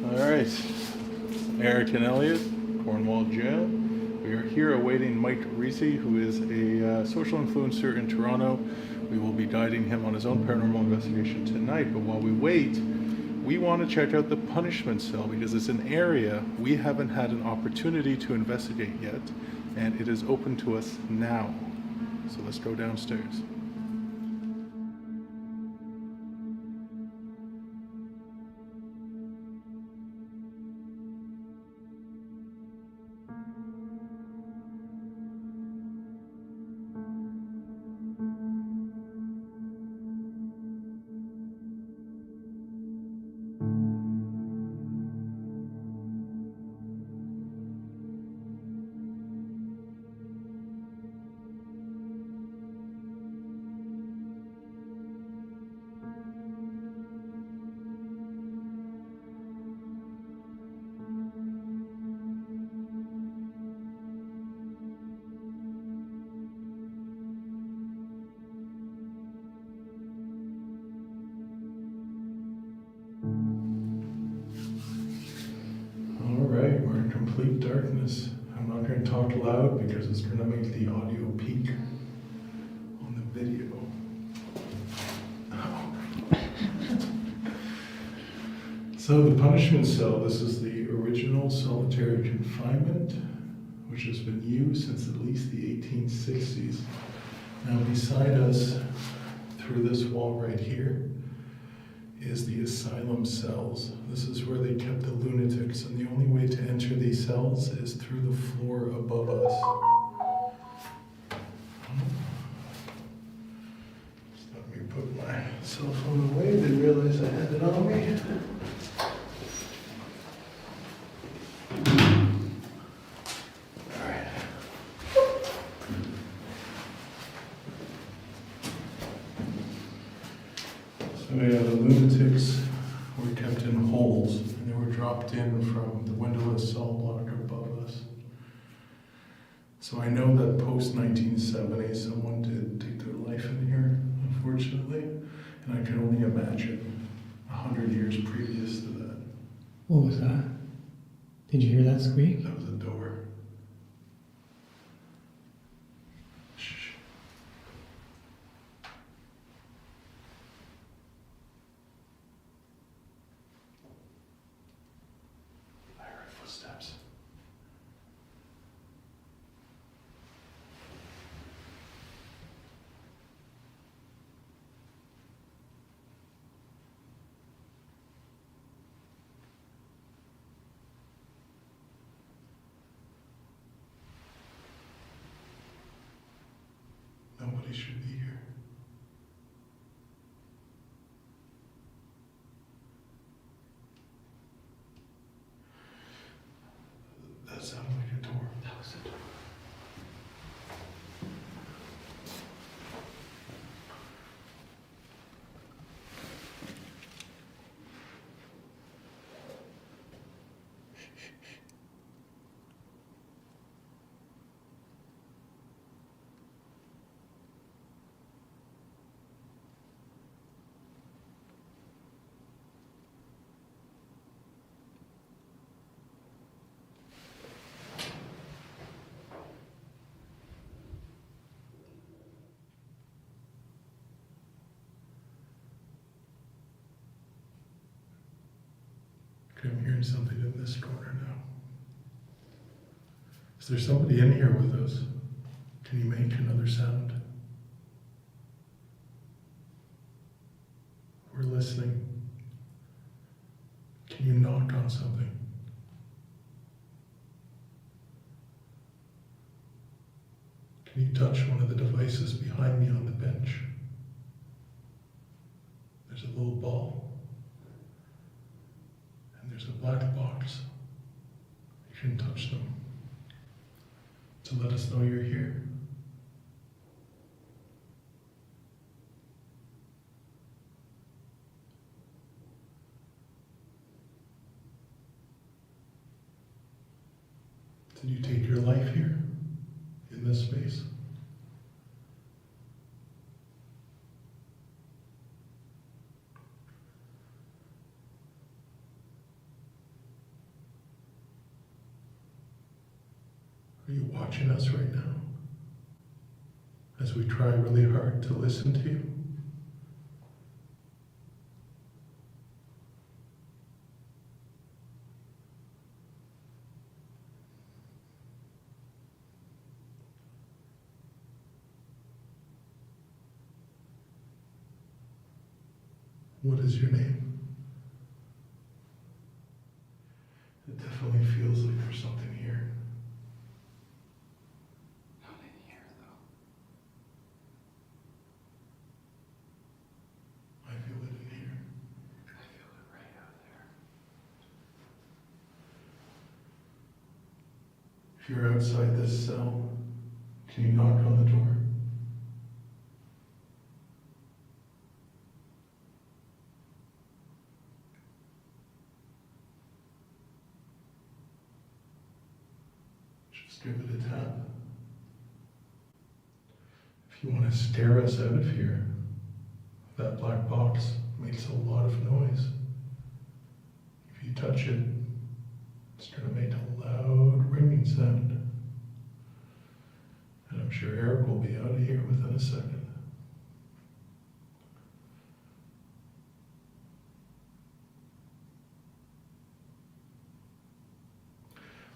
Alright, Eric and Elliot, Cornwall Jail. We are here awaiting Mike Reese, who is a social influencer in Toronto. We will be guiding him on his own paranormal investigation tonight, but while we wait, we want to check out the punishment cell because it's an area we haven't had an opportunity to investigate yet, and it is open to us now. So let's go downstairs. Alright, we're in complete darkness. I'm not going to talk loud because it's going to make the audio peak on the video. So the punishment cell, this is the original solitary confinement, which has been used since at least the 1860s. Now beside us, through this wall right here, is the asylum cells. This is where they kept the lunatics, and the only way to enter these cells is through the floor above us. Just let me put my cell phone away. Didn't realize I had it on me. Alright. So yeah, the lunatics were kept in holes, and they were dropped in from the windowless cell block above us. So I know that post-1970 someone did take their life in here, unfortunately, and I can only imagine 100 years previous to that. What was that? Did you hear that squeak? That was a door. Footsteps. Nobody should be here. That sounded like a door. That was a door. Okay, I'm hearing something in this corner now. Is there somebody in here with us? Can you make another sound? We're listening. Can you knock on something? Can you touch one of the devices behind me on the bench? There's a little ball. And there's a black box. You can touch them to let us know you're here. Did you take your life here, in this space? Are you watching us right now? As we try really hard to listen to you? What is your name? It definitely feels like there's something here. Not in here, though. I feel it in here. I feel it right out there. If you're outside this cell, can you knock on the door? Just give it a tap. If you want to stare us out of here, that black box makes a lot of noise. If you touch it, it's going to make a loud ringing sound. And I'm sure Eric will be out of here within a second.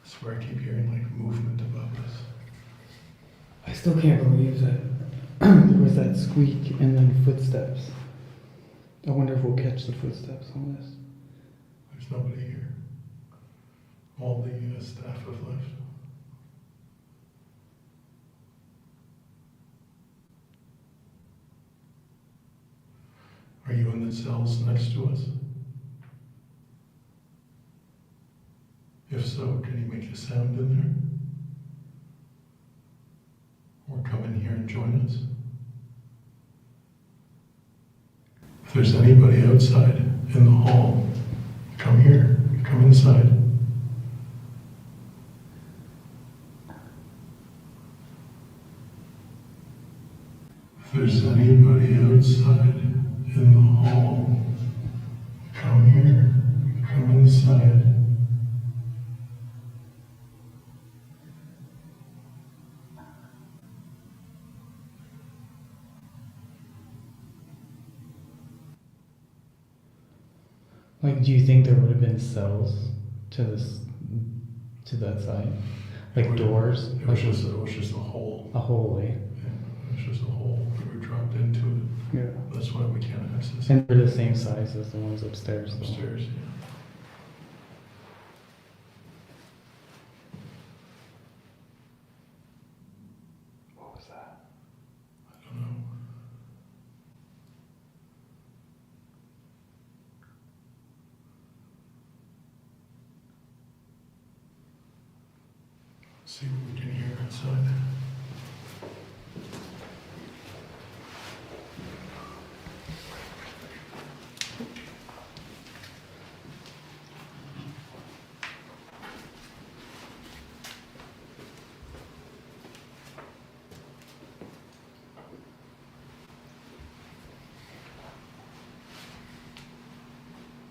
I swear I keep hearing like movement above us. I still can't believe that there was that squeak and then footsteps. I wonder if we'll catch the footsteps on this. There's nobody here. All the staff have left. Are you in the cells next to us? If so, can you make a sound in there? Or come in here and join us? If there's anybody outside in the hall, come here, come inside. If there's anybody outside in the hall, come here, come inside. Like, do you think there would have been cells to this, to that side? Like doors? It was just a hole. A hole, eh? Yeah, it was just a hole. We were dropped into it. Yeah. That's why we can't access it. And they're the same size as the ones upstairs. though. Upstairs, yeah. What was that? I don't know. See what we can hear outside.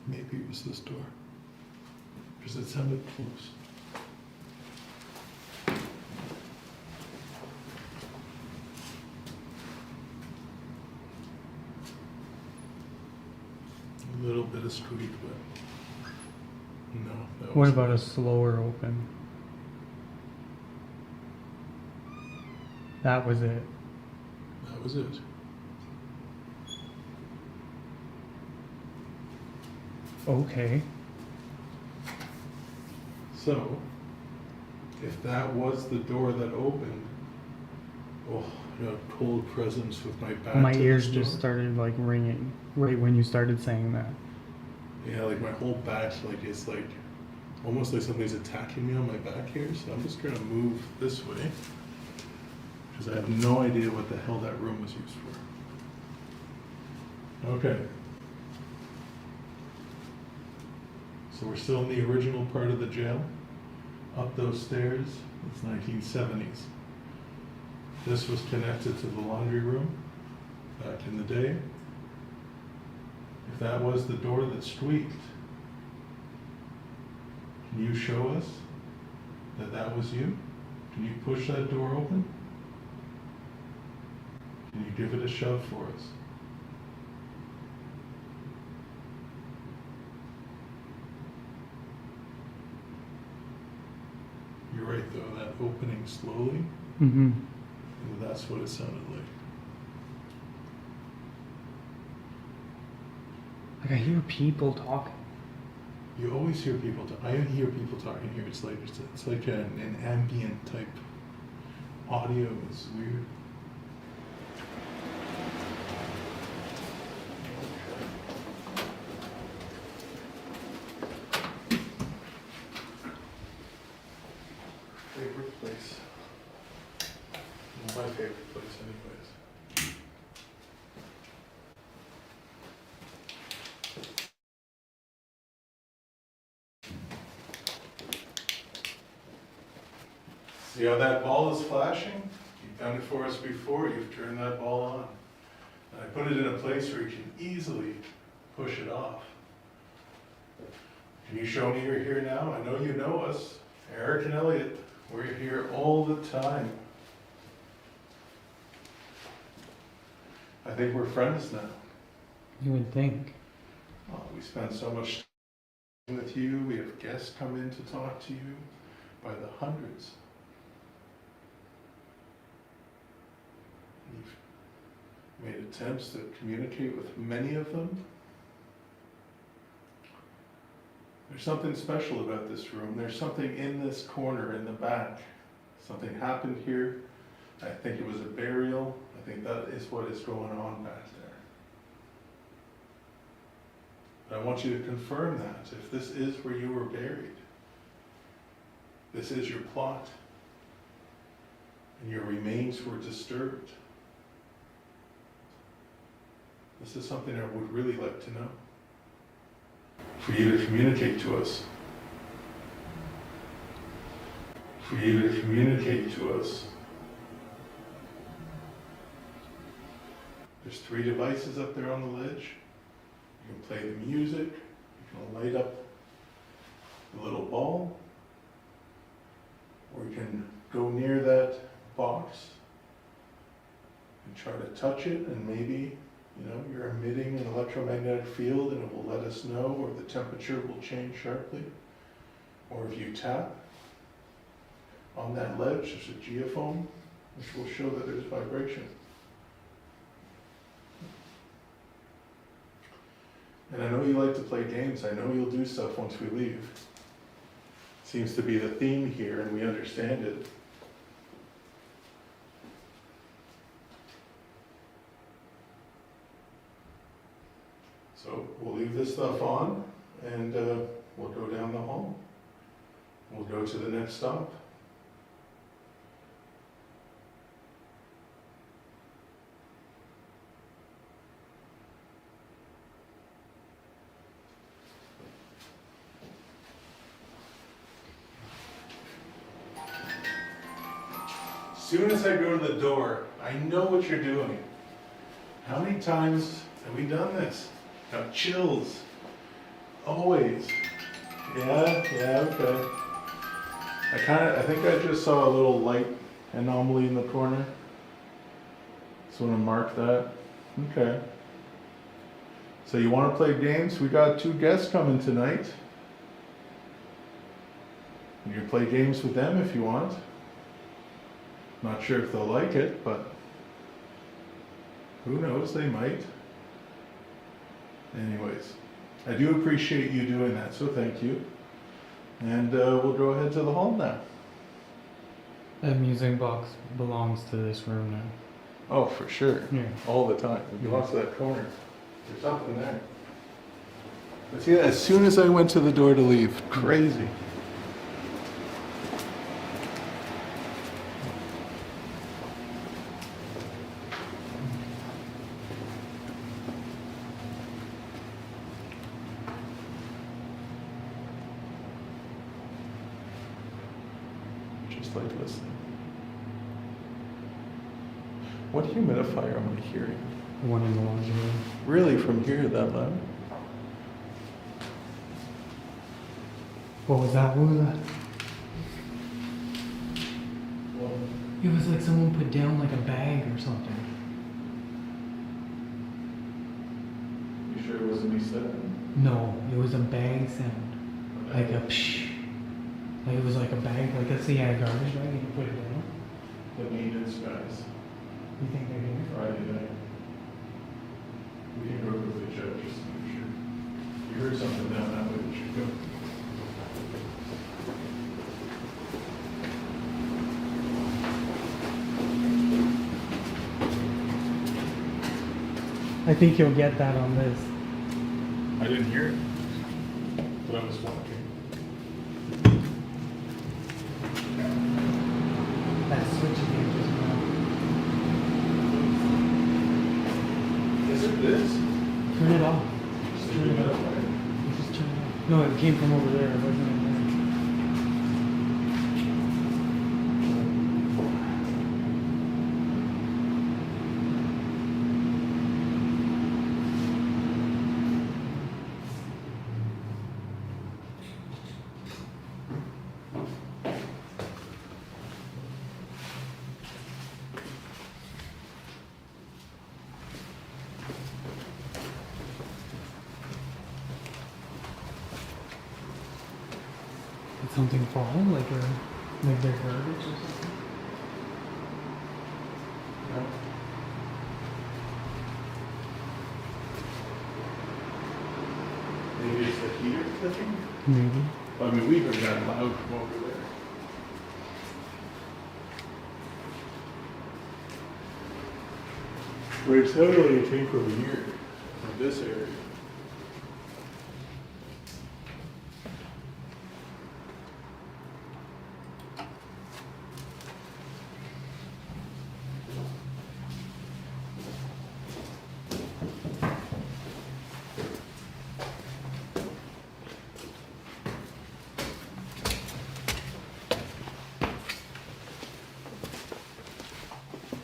Maybe it was this door. Because it sounded close. A little bit of squeak, but no. That What was about a slower open? That was it. That was it. Okay. So, if that was the door that opened, oh, I got a cold presence with my back. My to ears this door. just started like ringing right when you started saying that. Yeah, like my whole back, like it's like almost like somebody's attacking me on my back here. So I'm just gonna move this way because I have no idea what the hell that room was used for. Okay. So we're still in the original part of the jail. Up those stairs, it's 1970s. This was connected to the laundry room back in the day. If that was the door that squeaked, can you show us that that was you? Can you push that door open? Can you give it a shove for us? You're right though, that opening slowly, Mm-hmm. that's what it sounded like. Like I hear people talking. You always hear people talk. I hear people talking here. It's like an ambient type audio. It's weird. Favorite place. Well, my favorite place, anyways. See how that ball is flashing? You've done it for us before. You've turned that ball on. And I put it in a place where you can easily push it off. Can you show me you're here now? I know you know us. Eric and Elliot, we're here all the time. I think we're friends now. You would think. Oh, we spend so much time with you. We have guests come in to talk to you by the hundreds. We've made attempts to communicate with many of them. There's something special about this room. There's something in this corner in the back. Something happened here. I think it was a burial. I think that is what is going on back there. But I want you to confirm that. If this is where you were buried, this is your plot, and your remains were disturbed. This is something I would really like to know. For you to communicate to us. For you to communicate to us. There's 3 devices up there on the ledge. You can play the music, you can light up the little ball, or you can go near that box and try to touch it, and maybe, you know, you're emitting an electromagnetic field and it will let us know, or the temperature will change sharply. Or if you tap on that ledge, there's a geophone, which will show that there's vibration. And I know you like to play games. I know you'll do stuff once we leave. Seems to be the theme here, and we understand it. So we'll leave this stuff on, and we'll go down the hall. We'll go to the next stop. As soon as I go to the door, I know what you're doing. How many times have we done this? Got chills. Always. Yeah, okay. I think I just saw a little light anomaly in the corner. Just want to mark that. Okay. So you want to play games? We got 2 guests coming tonight. You can play games with them if you want. Not sure if they'll like it, but who knows, they might. Anyways, I do appreciate you doing that, so thank you. And we'll go ahead to the hall now. That music box belongs to this room now. Oh, for sure. Yeah. All the time. It belongs to that corner. There's something there. But see, as soon as I went to the door to leave, crazy. Just like listening. What humidifier am I hearing? The one in the laundry room. Really, from here, that loud? What was that? What was that? It was like someone put down like a bag or something. You sure it wasn't me stepping? No, it was a bag sound. Like a psh. Like it was like a bag, like let's say you had a garbage bag and you put it down. The maintenance guys. You think they're here? Friday night. We can go with the judge just to make sure. You heard something down that way, we should go. I think you'll get that on this. I didn't hear it, but I was walking. That switch again just went Is it this? off. Turn it off. Just turn it off. You just turn it off. No, it came from over there. It wasn't in there. Did something fall? Like their garbage or something? No. Maybe it's the heater clicking? Maybe. I mean, we heard that loud from over there. But it sounded like it came from here, from this area.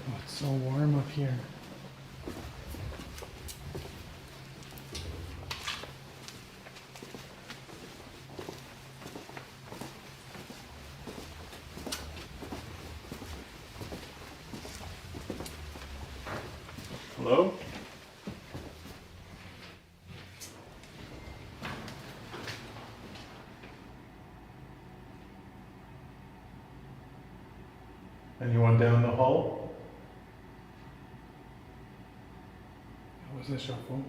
Oh, it's so warm up here. Hello? Anyone down the hall? That was a shuffle.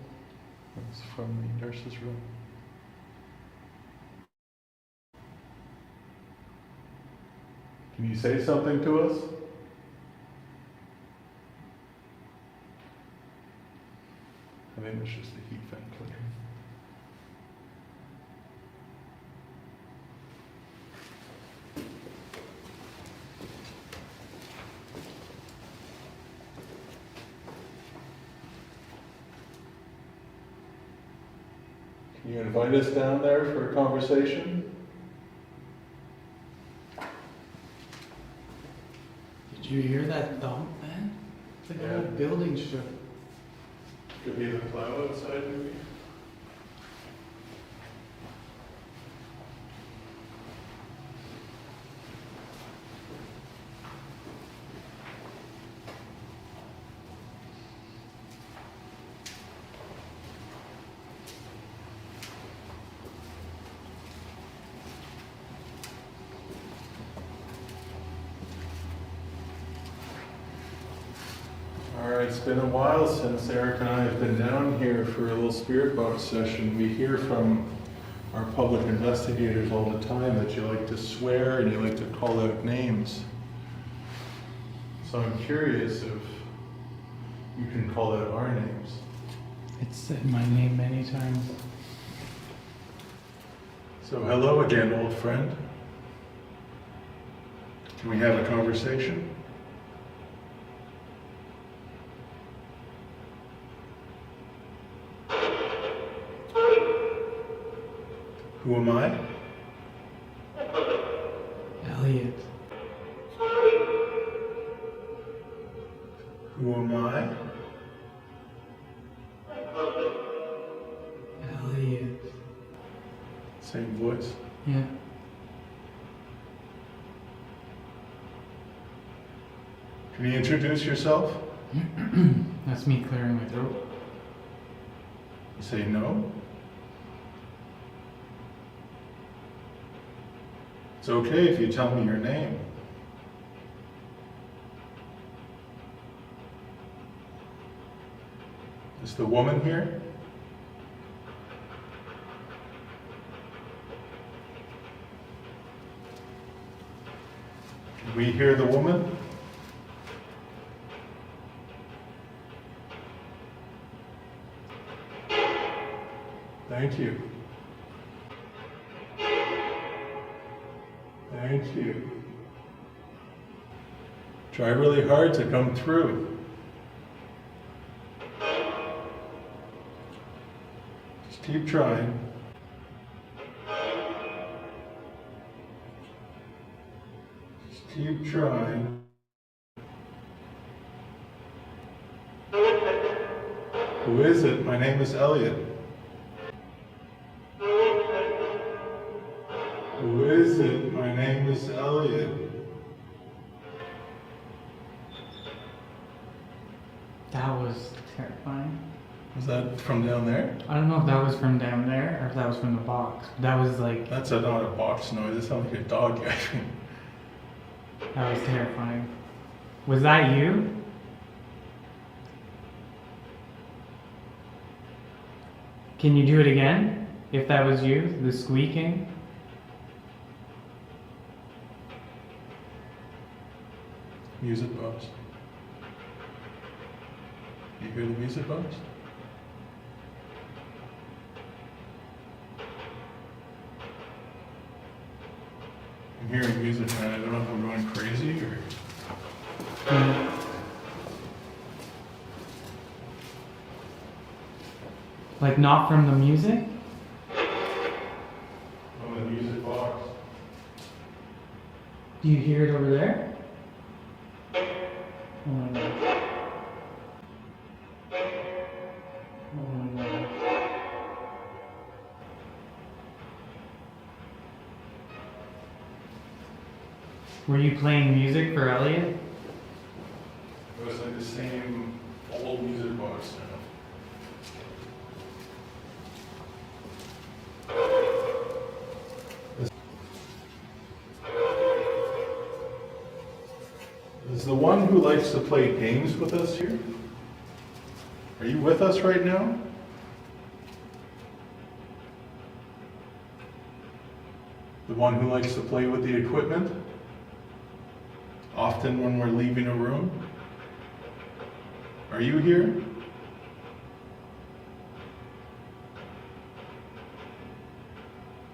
That's from the nurse's room. Can you say something to us? I think it's just the heat vent clicking. Can you invite us down there for a conversation? Did you hear that thump, man? It's like a whole building shook. Could be the plow outside, maybe. Alright, it's been a while since Eric and I have been down here for a little spirit box session. We hear from our public investigators all the time that you like to swear and you like to call out names. So I'm curious if you can call out our names. It's said my name many times. So hello again, old friend. Can we have a conversation? Who am I? Elliot. Who am I? Elliot. Same voice. Yeah. Can you introduce yourself? That's me clearing my throat. You say no? It's okay if you tell me your name. Is the woman here? Can we hear the woman? Thank you. Thank you. Try really hard to come through. Just keep trying. Just keep trying. Who is it? My name is Elliot. Who is it? My name is Elliot. That was terrifying. Was that from down there? I don't know if that was from down there or if that was from the box. That was like, That's not a box noise. That sounds like a dog yapping. that was terrifying. Was that you? Can you do it again? If that was you, the squeaking? Music box. You hear the music box? I'm hearing music, man. I don't know if I'm going crazy or. Like not from the music? Oh, the music box. Do you hear it over there? Oh my god. Oh my god. Were you playing music for Elliot? It was like the same old music box now. Is the one who likes to play games with us here? Are you with us right now? The one who likes to play with the equipment? Often when we're leaving a room? Are you here?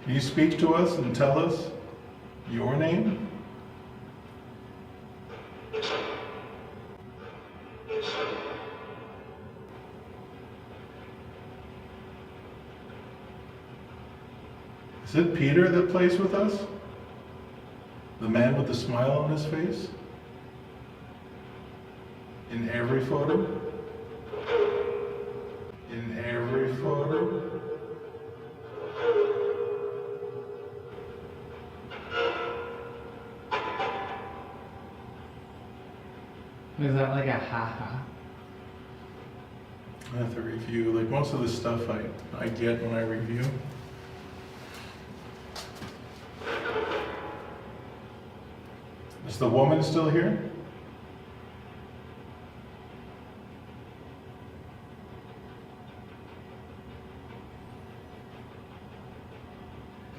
Can you speak to us and tell us your name? Is it Peter that plays with us? The man with the smile on his face? In every photo? In every photo? Was that like a ha-ha? I have to review, like most of the stuff I get when I review. Is the woman still here?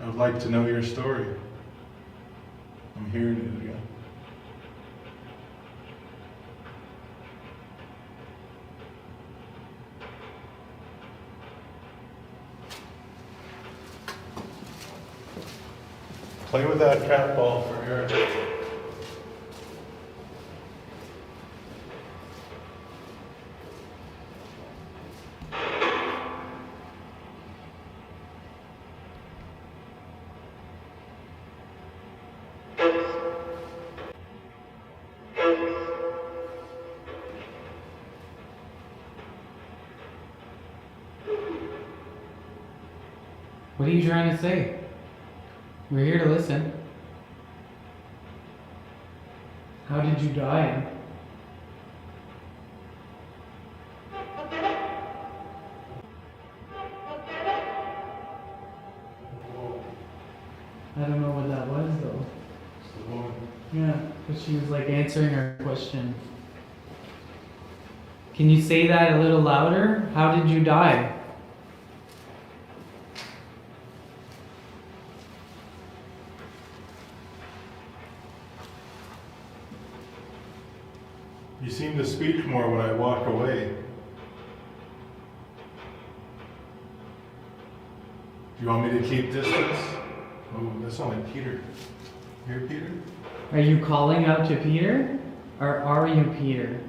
I would like to know your story. I'm hearing it again. Play with that cat ball for Eric. What are you trying to say? We're here to listen. How did you die? answering our question. Can you say that a little louder? How did you die? You seemed to speak more when I walked away. Do you want me to keep distance? Oh, that sounds like Peter. Here, Peter? Are you calling out to Peter? Or are you Peter?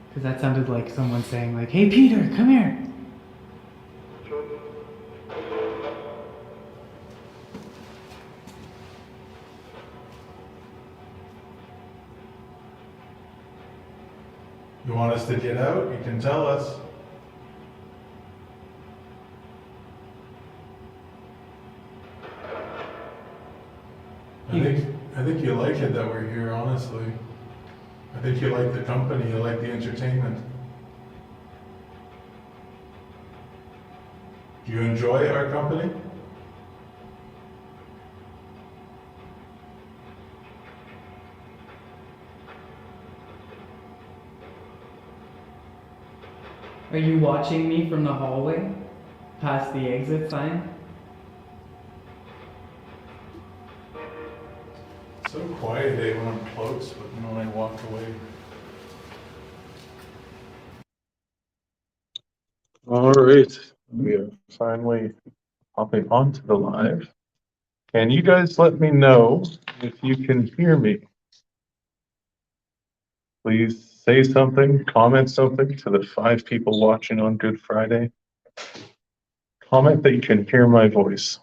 Because that sounded like someone saying like, hey Peter, come here. You want us to get out? You can tell us. I think you like it that we're here, honestly. I think you like the company, you like the entertainment. Do you enjoy our company? Are you watching me from the hallway? Past the exit sign? So quiet today when I'm close, but when I walk away. All right, we are finally hopping onto the live. Can you guys let me know if you can hear me? Please say something, comment something to the 5 people watching on Good Friday. Comment that you can hear my voice.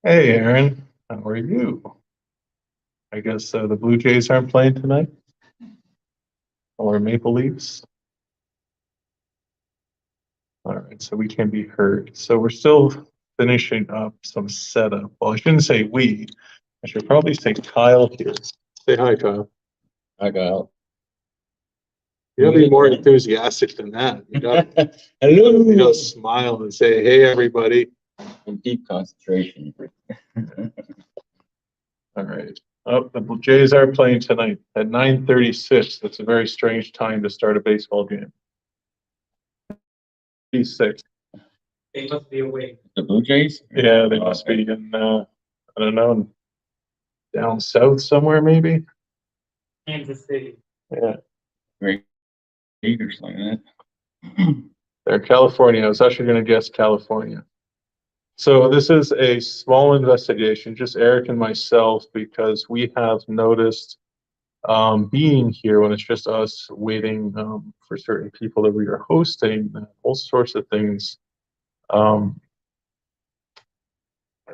Hey, Aaron, how are you? I guess the Blue Jays aren't playing tonight? Or Maple Leafs? All right, so we can be heard. So we're still finishing up some setup. Well, I shouldn't say we. I should probably say Kyle here. Say hi, Kyle. Hi, Kyle. You gotta be more enthusiastic than that. You gotta, Hello. you gotta smile and say, hey, everybody. In deep concentration. All right. Oh, the Jays are playing tonight at 9:36. That's a very strange time to start a baseball game. 36. They must be awake. The Blue Jays? Yeah, they must be in, I don't know, down south somewhere, maybe. Kansas City. Yeah, Great or something like that. they're California. I was actually going to guess California. So this is a small investigation, just Eric and myself, because we have noticed being here when it's just us waiting for certain people that we are hosting, all sorts of things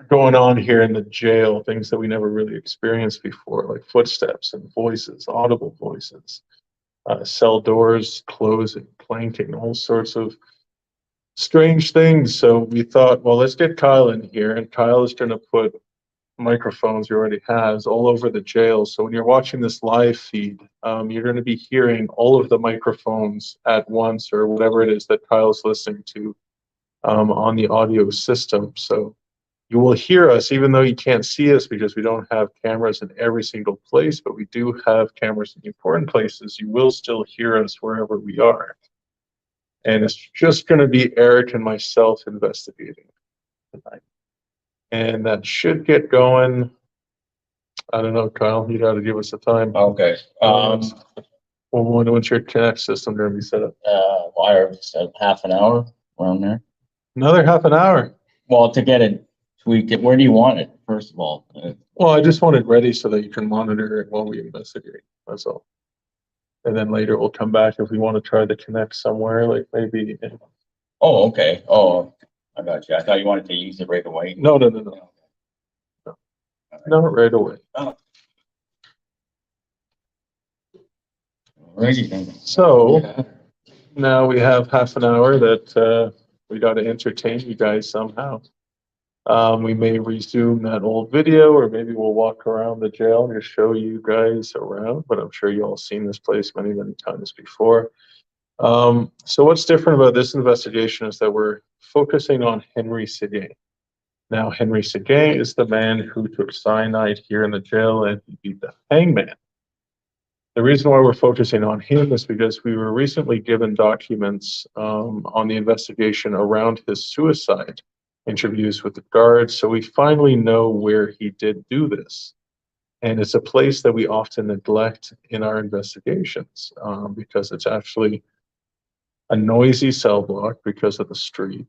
going on here in the jail, things that we never really experienced before, like footsteps and voices, audible voices, cell doors closing, clanking, all sorts of strange things. So we thought, well, let's get Kyle in here, and Kyle is going to put microphones he already has all over the jail. So when you're watching this live feed, you're going to be hearing all of the microphones at once, or whatever it is that Kyle's listening to on the audio system. So you will hear us even though you can't see us, because we don't have cameras in every single place, but we do have cameras in important places. You will still hear us wherever we are. And it's just going to be Eric and myself investigating tonight. And that should get going. I don't know, Kyle, you got to give us a time. Okay. When's your Connect system going to be set up? Wire set half an hour around there. Another half an hour. Well, to get it tweaked, where do you want it, first of all? Well, I just want it ready so that you can monitor it while we investigate. That's all. And then later we'll come back if we want to try to connect somewhere, like maybe. Oh, okay. Oh, I got you. I thought you wanted to use it right away. No. Not right away. Oh. Alrighty then. So Yeah. now we have half an hour that we got to entertain you guys somehow. We may resume that old video, or maybe we'll walk around the jail and just show you guys around, but I'm sure you all seen this place many, many times before. So what's different about this investigation is that we're focusing on Henri Seguin. Now, Henri Seguin is the man who took cyanide here in the jail and he beat the hangman. The reason why we're focusing on him is because we were recently given documents on the investigation around his suicide, interviews with the guards. So we finally know where he did do this. And it's a place that we often neglect in our investigations because it's actually a noisy cell block because of the street.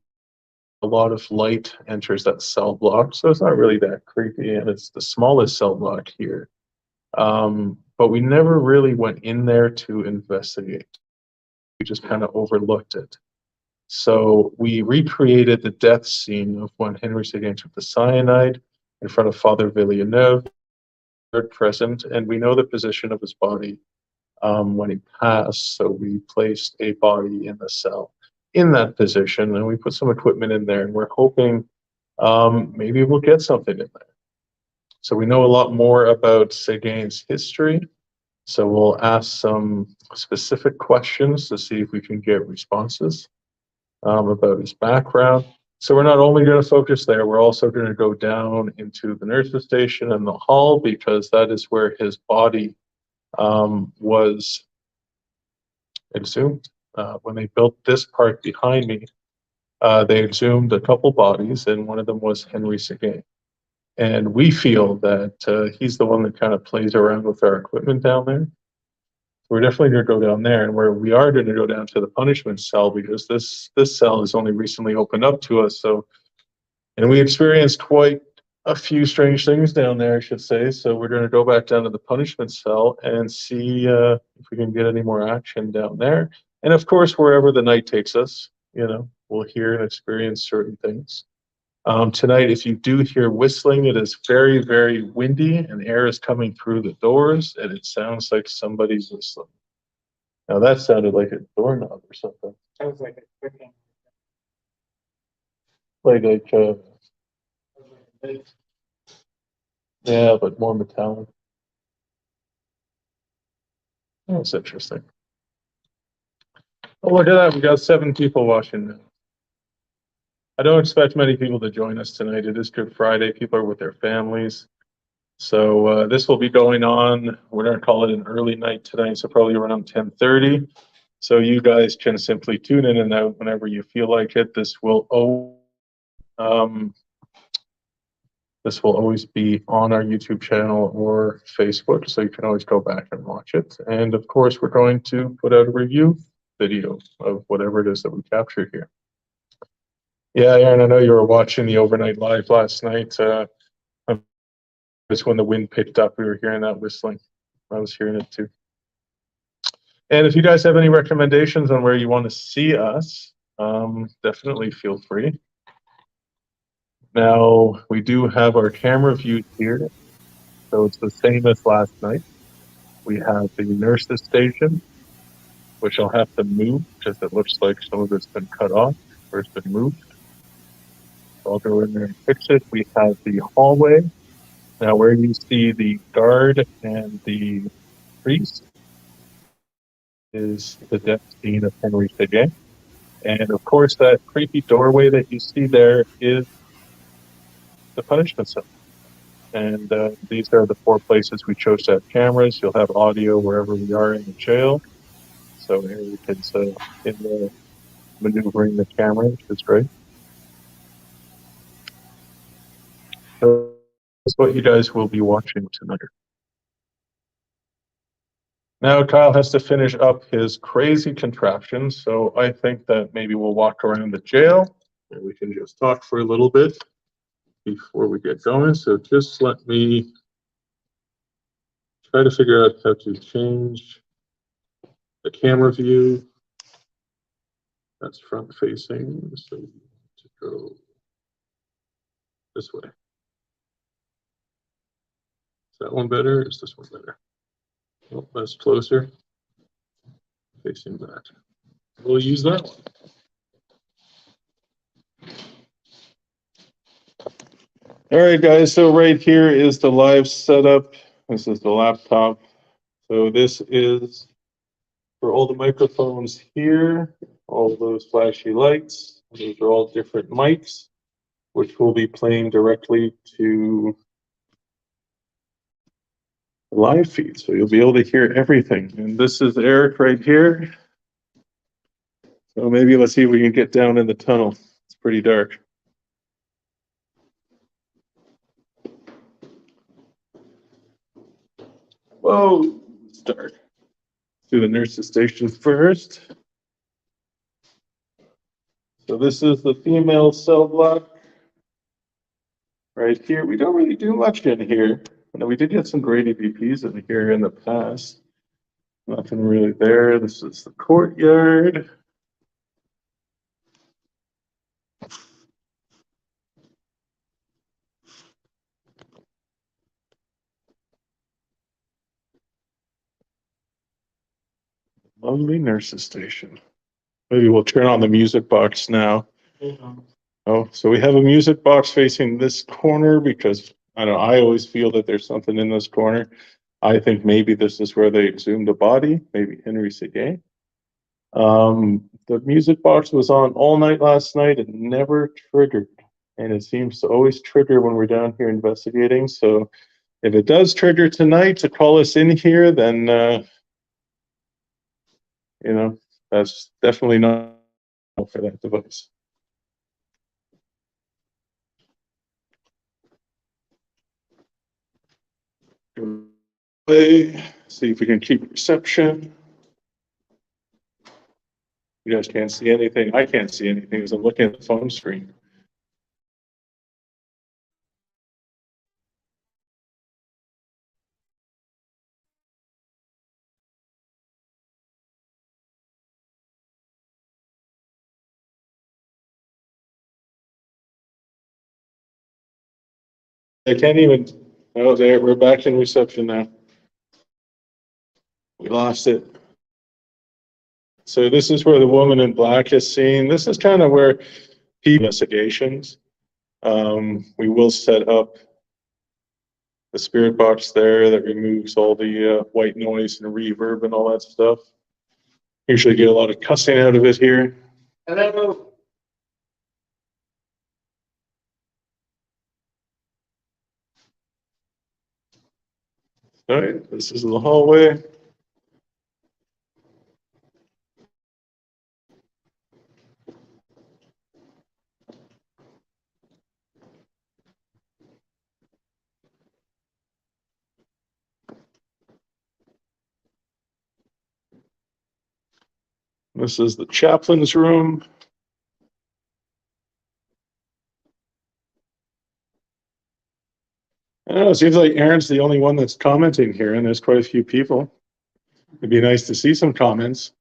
A lot of light enters that cell block, so it's not really that creepy, and it's the smallest cell block here. But we never really went in there to investigate. We just kind of overlooked it. So we recreated the death scene of when Henri Seguin took the cyanide in front of Father Villeneuve, present, and we know the position of his body when he passed. So we placed a body in the cell in that position, and we put some equipment in there, and we're hoping maybe we'll get something in there. So we know a lot more about Seguin's history. So we'll ask some specific questions to see if we can get responses about his background. So we're not only going to focus there, we're also going to go down into the nurse's station and the hall, because that is where his body was exhumed. When they built this part behind me, they exhumed a couple bodies, and one of them was Henri Seguin. And we feel that he's the one that kind of plays around with our equipment down there. We're definitely going to go down there, and where we are going to go down to the punishment cell, because this cell is only recently opened up to us. So, and we experienced quite a few strange things down there, I should say. So we're going to go back down to the punishment cell and see if we can get any more action down there. And of course, wherever the night takes us, you know, we'll hear and experience certain things. Tonight, if you do hear whistling, it is very, very windy, and air is coming through the doors, and it sounds like somebody's whistling. Now that sounded like a doorknob or something. Sounds like a clicking. Like yeah, but more metallic. That's interesting. Oh, look at that. We got 7 people watching now. I don't expect many people to join us tonight. It is Good Friday. People are with their families. So this will be going on. We're going to call it an early night tonight, so probably around 10:30. So you guys can simply tune in and out whenever you feel like it. This will always be on our YouTube channel or Facebook, so you can always go back and watch it. And of course, we're going to put out a review video of whatever it is that we capture here. Yeah, Aaron, I know you were watching the overnight live last night. It's when the wind picked up, we were hearing that whistling. I was hearing it too. And if you guys have any recommendations on where you want to see us, definitely feel free. Now, we do have our camera view here, so it's the same as last night. We have the nurse's station, which I'll have to move because it looks like some of it's been cut off or it's been moved. So I'll go in there and fix it. We have the hallway. Now, where you see the guard and the priest is the death scene of Henri Seguin. And of course, that creepy doorway that you see there is the punishment cell. And these are the 4 places we chose to have cameras. You'll have audio wherever we are in the jail. So here you can in the maneuvering the camera, which is great. So that's what you guys will be watching tonight. Now Kyle has to finish up his crazy contraption, so I think that maybe we'll walk around the jail and we can just talk for a little bit before we get going. So just let me try to figure out how to change the camera view. That's front facing, so to go this way. Is that one better? Is this one better? Oh, that's closer. Facing that. We'll use that one. All right, guys, so right here is the live setup. This is the laptop. So this is for all the microphones here, all those flashy lights. These are all different mics. which will be playing directly to the live feed. So you'll be able to hear everything. And this is Eric right here. So maybe let's see if we can get down in the tunnel. It's pretty dark. Whoa, it's dark. Do the nurse's station first. So this is the female cell block right here. We don't really do much in here. Now, we did get some great EVPs in here in the past. Nothing really there. This is the courtyard. Lovely nurse's station. Maybe we'll turn on the music box now. Oh, so we have a music box facing this corner because I don't know, I always feel that there's something in this corner. I think maybe this is where they exhumed a body, maybe Henri Seguin. The music box was on all night last night and never triggered. And it seems to always trigger when we're down here investigating. So if it does trigger tonight to call us in here, then, you know, that's definitely not for that device. See if we can keep reception. You guys can't see anything. I can't see anything as I'm looking at the phone screen. I can't even. Oh, there, we're back in reception now. We lost it. So this is where the woman in black is seen. This is kind of where investigations. We will set up the spirit box there that removes all the white noise and reverb and all that stuff. Usually get a lot of cussing out of it here. Hello. All right, this is the hallway. This is the chaplain's room. I don't know, it seems like Aaron's the only one that's commenting here, and there's quite a few people. It'd be nice to see some comments.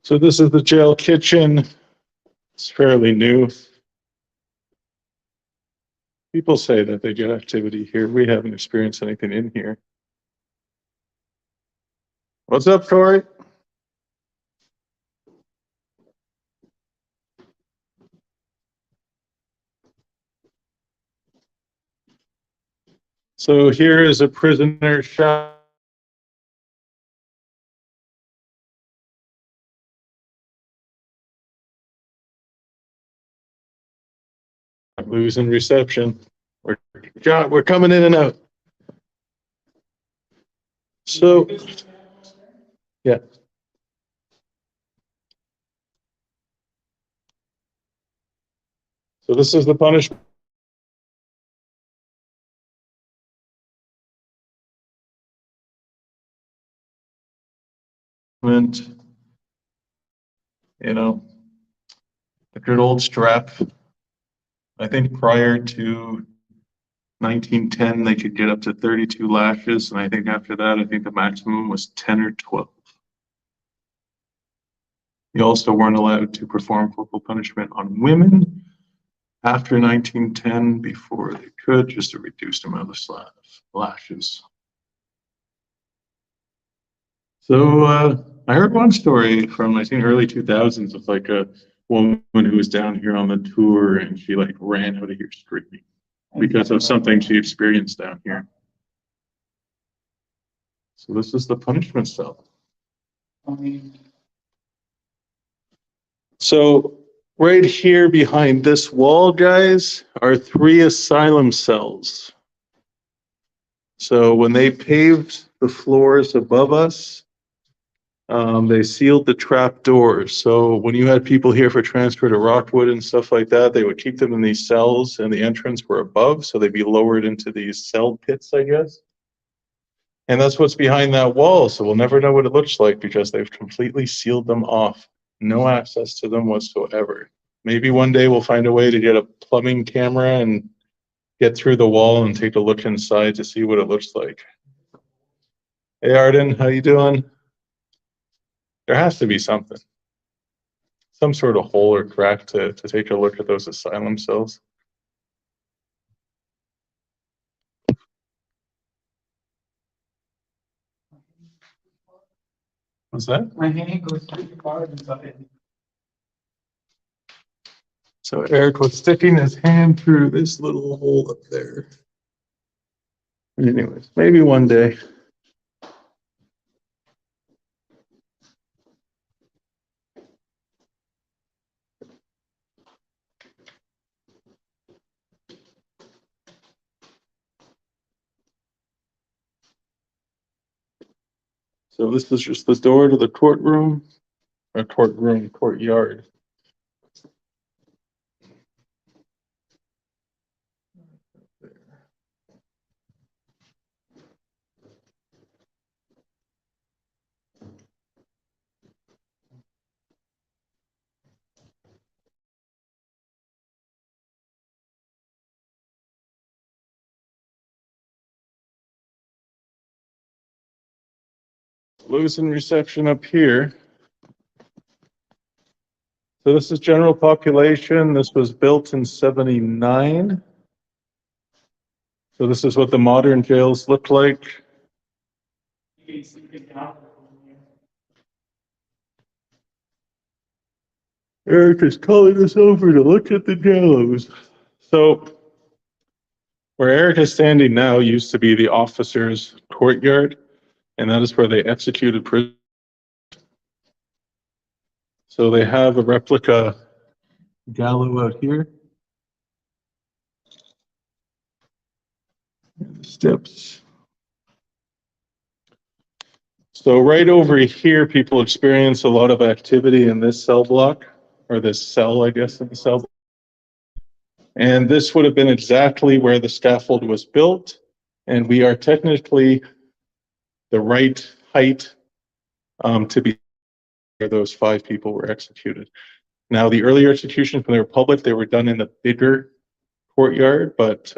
So this is the jail kitchen. It's fairly new. People say that they get activity here. We haven't experienced anything in here. What's up, Corey? So here is a prisoner shop. I'm losing reception. We're coming in and out. So, yeah. So this is the punishment. You know, the good old strap. I think prior to 1910, they could get up to 32 lashes. And I think after that, I think the maximum was 10 or 12. You also weren't allowed to perform corporal punishment on women. after 1910 before they could, just a reduced amount of lashes. So I heard one story from, I think, early 2000s of like a woman who was down here on the tour and she like ran out of here screaming because of something she experienced down here. So this is the punishment cell. So right here behind this wall, guys, are 3 asylum cells. So when they paved the floors above us, they sealed the trap doors. So when you had people here for transfer to Rockwood and stuff like that, they would keep them in these cells and the entrance were above. So they'd be lowered into these cell pits, I guess. And that's what's behind that wall. So we'll never know what it looks like because they've completely sealed them off. No access to them whatsoever. Maybe one day we'll find a way to get a plumbing camera and get through the wall and take a look inside to see what it looks like. Hey Arden, how you doing? There has to be something. Some sort of hole or crack to take a look at those asylum cells. What's that? My hand goes too far inside. So Eric was sticking his hand through this little hole up there. Anyways, maybe one day. So this is just the door to the courtroom, or courtyard. Losing reception up here. So this is general population. This was built in 79. So this is what the modern jails look like. Eric is calling us over to look at the jails. So where Eric is standing now used to be the officers' courtyard, and that is where they executed prisoners. So they have a replica gallows out here. And the steps. So right over here, people experience a lot of activity in this cell block, or this cell, I guess, in the cell block. And this would have been exactly where the scaffold was built. And we are technically the right height to be where those 5 people were executed. Now, the earlier executions, when they were public, they were done in the bigger courtyard, but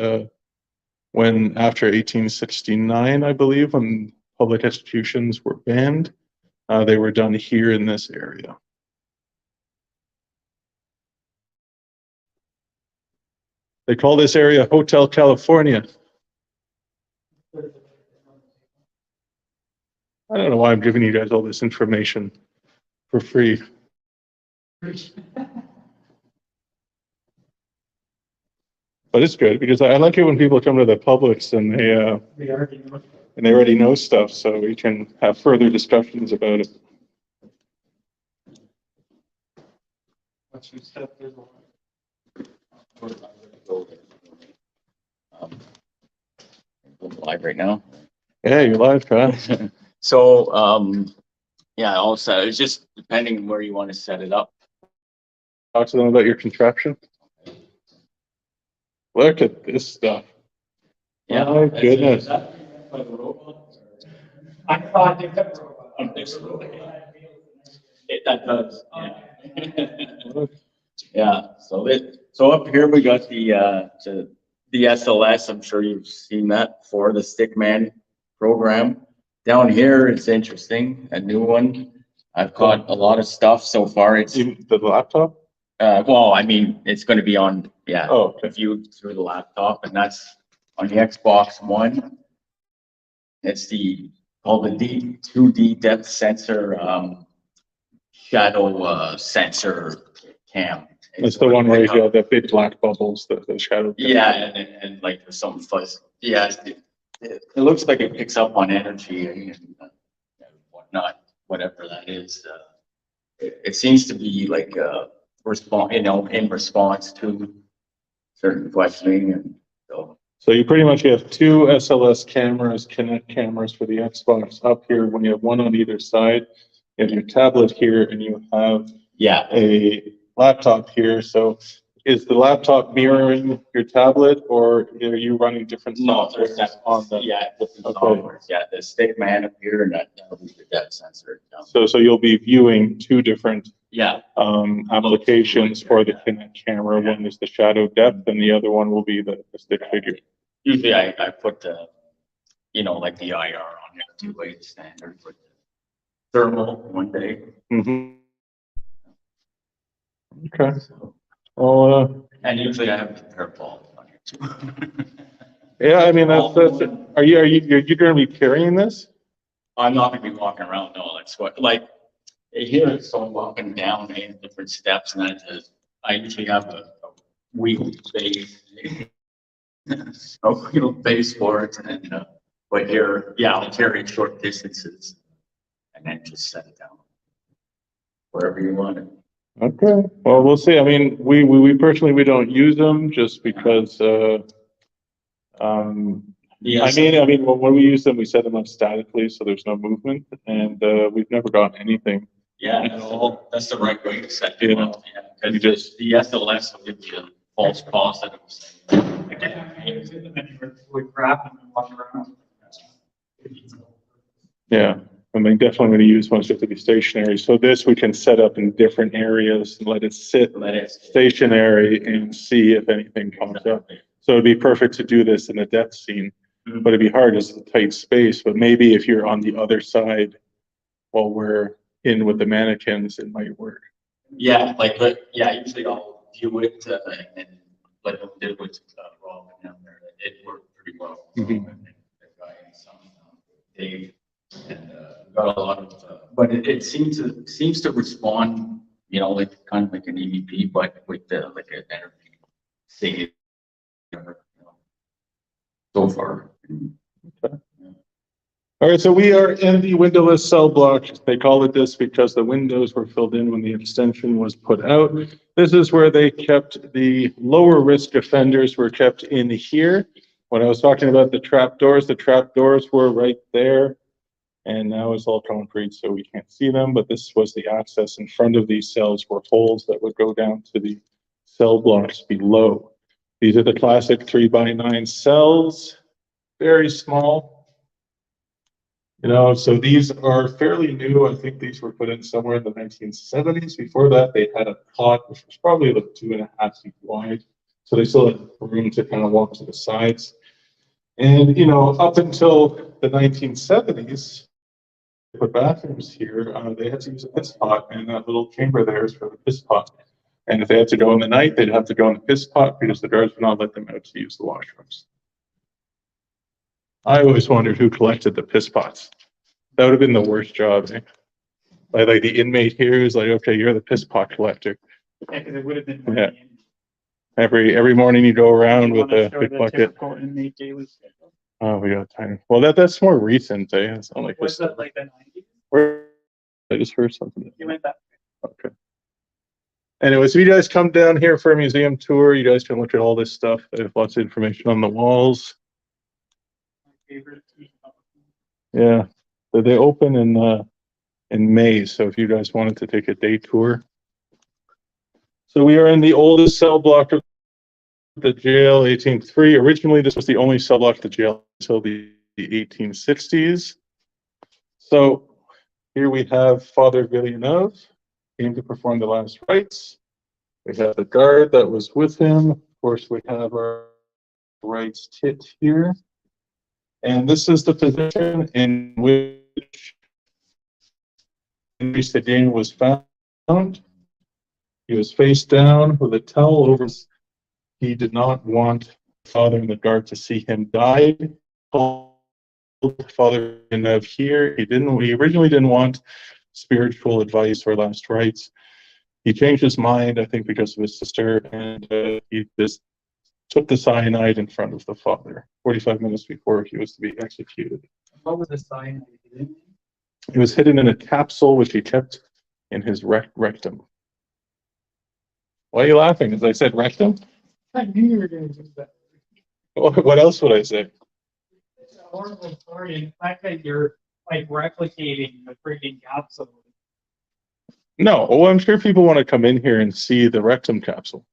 when after 1869, I believe, when public executions were banned, they were done here in this area. They call this area Hotel California. I don't know why I'm giving you guys all this information for free. But it's good because I like it when people come to the Publix and they already know stuff, so we can have further discussions about it. What's your step? Live right now. Yeah, you're live, Kyle. So, yeah, also it's just depending where you want to set it up. Talk to them about your contraption. Look at this stuff. Yeah. My goodness. I thought they kept That does. Yeah. Yeah. So up here we got the SLS. I'm sure you've seen that for the Stickman program. Down here, it's interesting. A new one. I've caught a lot of stuff so far. It's The laptop? well, I mean, it's going to be on Yeah. Oh, okay. Viewed through the laptop, and that's on the Xbox One. It's called the 2D depth sensor, shadow, sensor cam. It's the one where you have the big black bubbles, the shadow. Yeah, and like there's some fuzz. Yeah, it looks like it picks up on energy and whatnot, whatever that is. It seems to be like in response to certain questioning, and so. So you pretty much have two SLS cameras, Kinect cameras for the Xbox up here. When you have one on either side, you have your tablet here, and you have a laptop here. So is the laptop mirroring your tablet, or are you running different software on the? Different software. Yeah, the stick man up here, and that'll be the depth sensor. So you'll be viewing two different Yeah. applications for the Kinect camera. One is the shadow depth, and the other one will be the stick figure. Usually I put the, like the IR on there, two-way standard for thermal one day. Mm-hmm. Okay. Well, And usually I have the purple on here too. yeah, I mean, that's are you going to be carrying this? I'm not gonna be walking around, no, that's what, like, here, so I'm walking down different steps, and I usually have a wheel base. A wheel base for it, and, but here, I'll carry it short distances, and then just set it down wherever you want it. Okay. Well, we'll see. I mean, we personally, we don't use them just because, Yes. I mean, when we use them, we set them up statically, so there's no movement, and we've never gotten anything. Yeah, that's the right way to set it up. Yeah, You because just- the SLS will give you a false positive. With crap and walk around. Yeah, I mean, definitely going to use ones that have to be stationary. So this we can set up in different areas and let it sit Let it stationary and see if anything comes up. So it'd be perfect to do this in a death scene, but it'd be hard as a tight space. But maybe if you're on the other side while we're in with the mannequins, it might work. Yeah, usually I'll view it and let them do it Rob and down there. It worked pretty well. Mhm. And the guy and some Dave, and we got a lot of, but it seems to respond, like kind of like an EVP, but with like an energy state. So far. All right, so we are in the windowless cell block. They call it this because the windows were filled in when the extension was put out. This is where they kept the lower risk offenders were kept in here. When I was talking about the trap doors were right there. And now it's all concrete, so we can't see them, but this was the access. In front of these cells were holes that would go down to the cell blocks below. These are the classic 3x9 cells, very small. So these are fairly new. I think these were put in somewhere in the 1970s. Before that, they had a cot, which was probably like 2.5 feet wide. So they still had room to kind of walk to the sides. And, up until the 1970s, for bathrooms here, they had to use a piss pot, and that little chamber there is for the piss pot. And if they had to go in the night, they'd have to go in the piss pot because the guards would not let them out to use the washrooms. I always wondered who collected the piss pots. That would have been the worst job. Eh? Like the inmate here who's like, okay, you're the piss pot collector. Yeah, because it would have been. Yeah. Every morning you go around with a big bucket. Oh, we got time. Well, that's more recent, eh? It's not like Was this. that like the 90s? I just heard something. You went that. Okay. Anyway, so you guys come down here for a museum tour. You guys can look at all this stuff. There's lots of information on the walls. Favorite. Yeah, so they open in May. So if you guys wanted to take a day tour. So we are in the oldest cell block of the jail, 1803. Originally, this was the only cell block of the jail until the 1860s. So here we have Father Villeneuve, came to perform the last rites. We have the guard that was with him. Of course, we have our rites tit here. And this is the position in which Henri Seguin was found. He was face down with a towel over his He did not want Father in the dark to see him die. Told Father Villeneuve here, he originally didn't want spiritual advice or last rites. He changed his mind, I think, because of his sister, and he just took the cyanide in front of the father 45 minutes before he was to be executed. What was the sign that he did? It was hidden in a capsule which he kept in his rectum. Why are you laughing? As I said rectum? I knew you were going to do that. What else would I say? It's a horrible story. In fact, that you're like replicating the freaking capsule. No, oh, I'm sure people want to come in here and see the rectum capsule.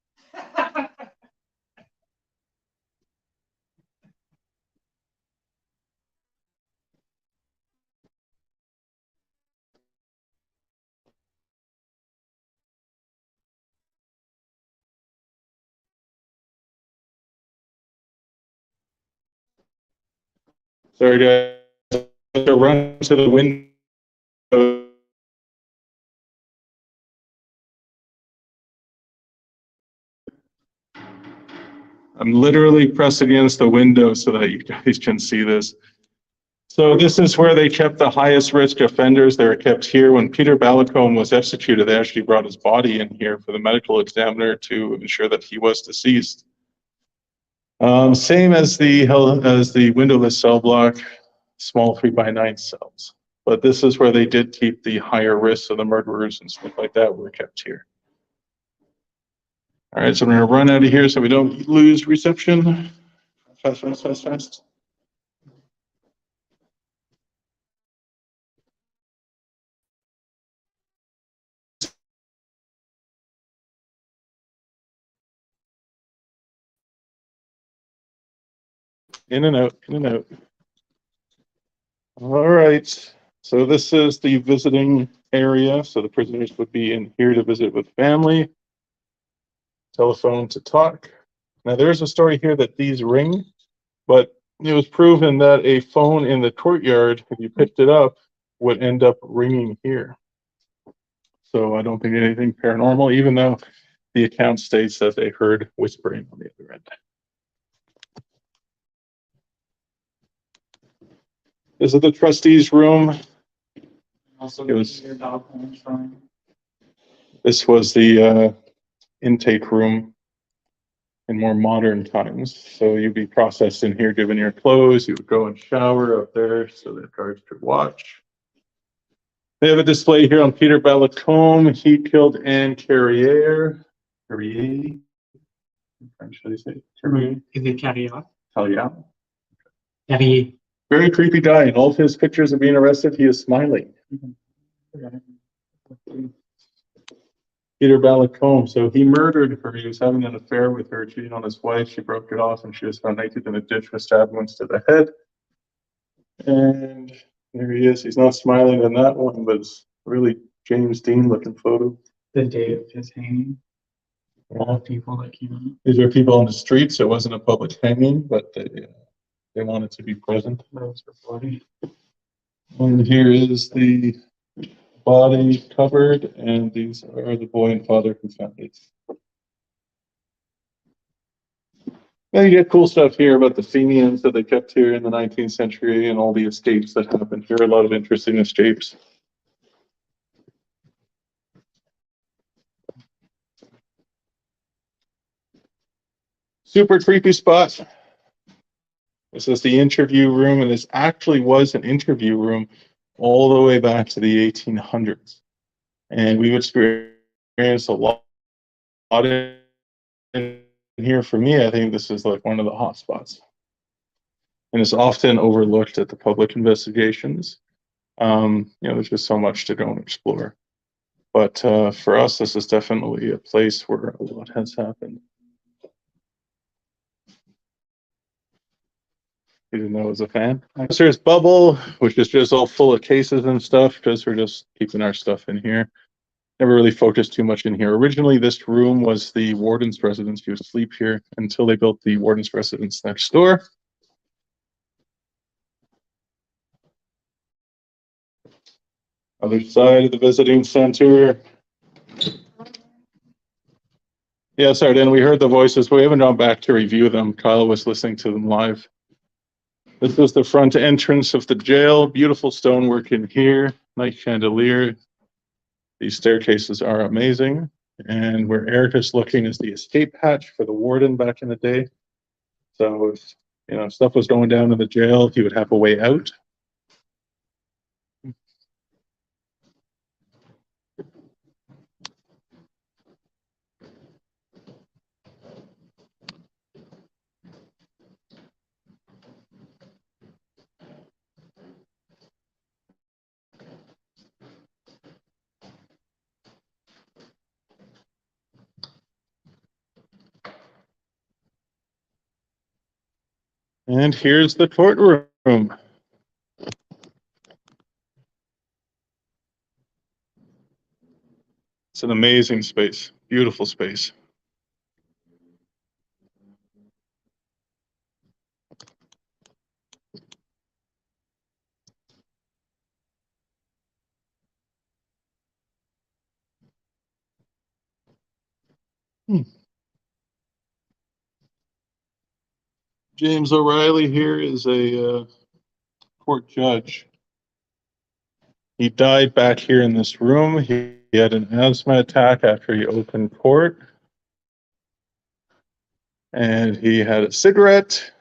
Sorry, guys. To run to the window. I'm literally pressed against the window so that you guys can see this. So this is where they kept the highest risk offenders. They were kept here. When Peter Balacombe was executed, they actually brought his body in here for the medical examiner to ensure that he was deceased. Same as the windowless cell block, small 3x9 cells. But this is where they did keep the higher risks of the murderers and stuff like that were kept here. All right, so I'm going to run out of here so we don't lose reception. Fast, fast, fast, fast. In and out, in and out. All right, so this is the visiting area. So the prisoners would be in here to visit with family. Telephone to talk. Now there's a story here that these ring, but it was proven that a phone in the courtyard, if you picked it up, would end up ringing here. So I don't think anything paranormal, even though the account states that they heard whispering on the other end. This is the trustees' room. Also, It was- your dog home shrine. This was the intake room in more modern times. So you'd be processed in here, given your clothes. You would go and shower up there so that guards could watch. They have a display here on Peter Balacombe. He killed Anne Carrier. Carrier? French, should I say? Carrier? Is it Carrier? Carrier. Carrier. Very creepy guy. In all of his pictures of being arrested, he is smiling. Peter Balacombe. So he murdered her. He was having an affair with her, cheating on his wife. She broke it off, and she was found naked in a ditch with stab wounds to the head. And there he is. He's not smiling in that one, but it's really James Dean looking photo. The day of his hanging. All people that came in. These are people on the street, so it wasn't a public hanging, but they wanted to be present. Those were bloody. And here is the body covered, and these are the boy and father who found it. Then you get cool stuff here about the Fenians that they kept here in the 19th century and all the escapes that happened here. A lot of interesting escapes. Super creepy spot. This is the interview room, and this actually was an interview room all the way back to the 1800s. And we would experience a lot in here. For me, I think this is like one of the hot spots. And it's often overlooked at the public investigations. There's just so much to go and explore. But for us, this is definitely a place where a lot has happened. You didn't know I was a fan. There's Bubble, which is just all full of cases and stuff, because we're just keeping our stuff in here. Never really focused too much in here. Originally, this room was the warden's residence. He would sleep here until they built the warden's residence next door. Other side of the visiting center. Yeah, sorry, Dan, we heard the voices, but we haven't gone back to review them. Kyle was listening to them live. This is the front entrance of the jail. Beautiful stonework in here, nice chandelier. These staircases are amazing. And where Eric is looking is the escape hatch for the warden back in the day. So if stuff was going down in the jail, he would have a way out. And here's the courtroom. It's an amazing space, beautiful space. James O'Reilly here is a court judge. He died back here in this room. He had an asthma attack after he opened court. And he had a cigarette,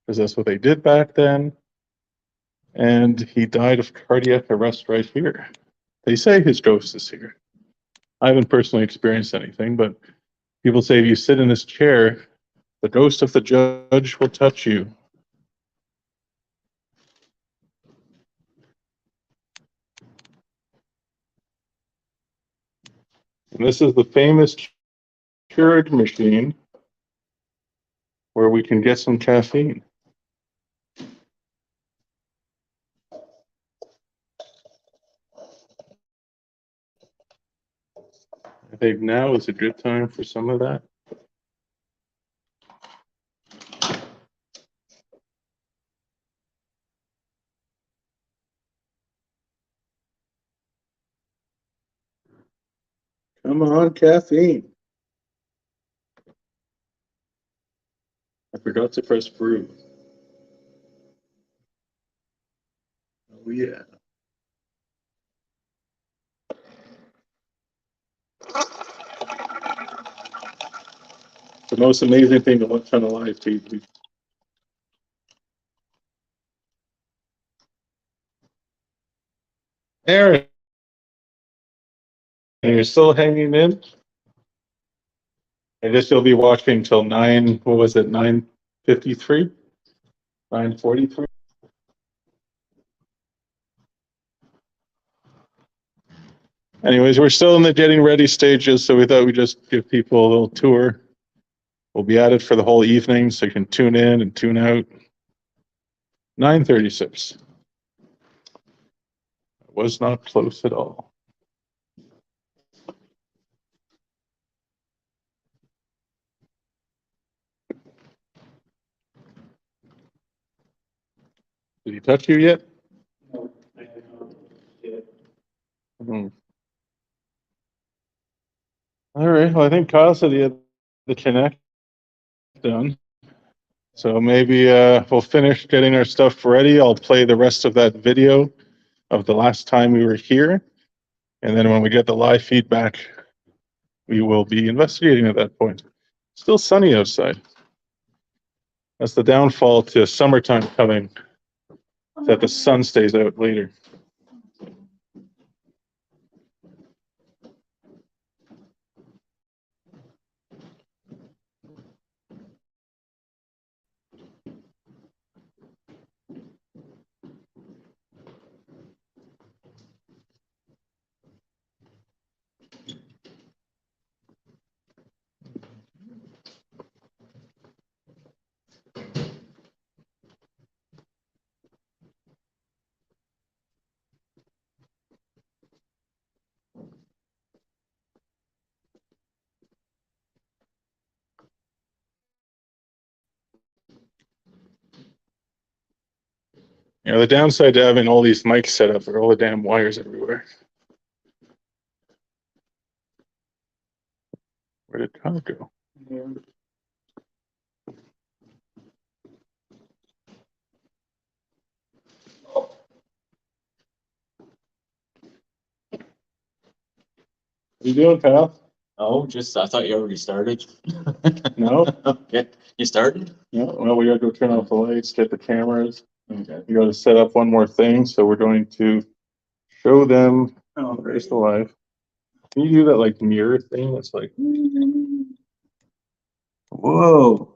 because that's what they did back then. And he died of cardiac arrest right here. They say his ghost is here. I haven't personally experienced anything, but people say if you sit in this chair, the ghost of the judge will touch you. And this is the famous Hurd machine where we can get some caffeine. I think now is a good time for some of that. Come on, caffeine. I forgot to press brew. Oh, yeah. The most amazing thing to watch on a live TV. Aaron, you're still hanging in? I guess you'll be watching till 9:53? 9:43? Anyways, we're still in the getting ready stages, so we thought we'd just give people a little tour. We'll be at it for the whole evening, so you can tune in and tune out. 9:36. It was not close at all. Did he touch you yet? No, I have not. Yeah. Hmm. All right. Well, I think Kyle said he had the connect done. So maybe we'll finish getting our stuff ready. I'll play the rest of that video of the last time we were here. And then when we get the live feedback, we will be investigating at that point. Still sunny outside. That's the downfall to summertime coming, that the sun stays out later. You know, the downside to having all these mics set up are all the damn wires everywhere. Where did Tom go? What you doing, pal? Oh, I thought you already started. No? Okay, you started? Yeah, well, we gotta go turn off the lights, get the cameras. Okay. We gotta set up one more thing, so we're going to show them Oh, Christ alive. Can you do that like mirror thing? That's like, whoa.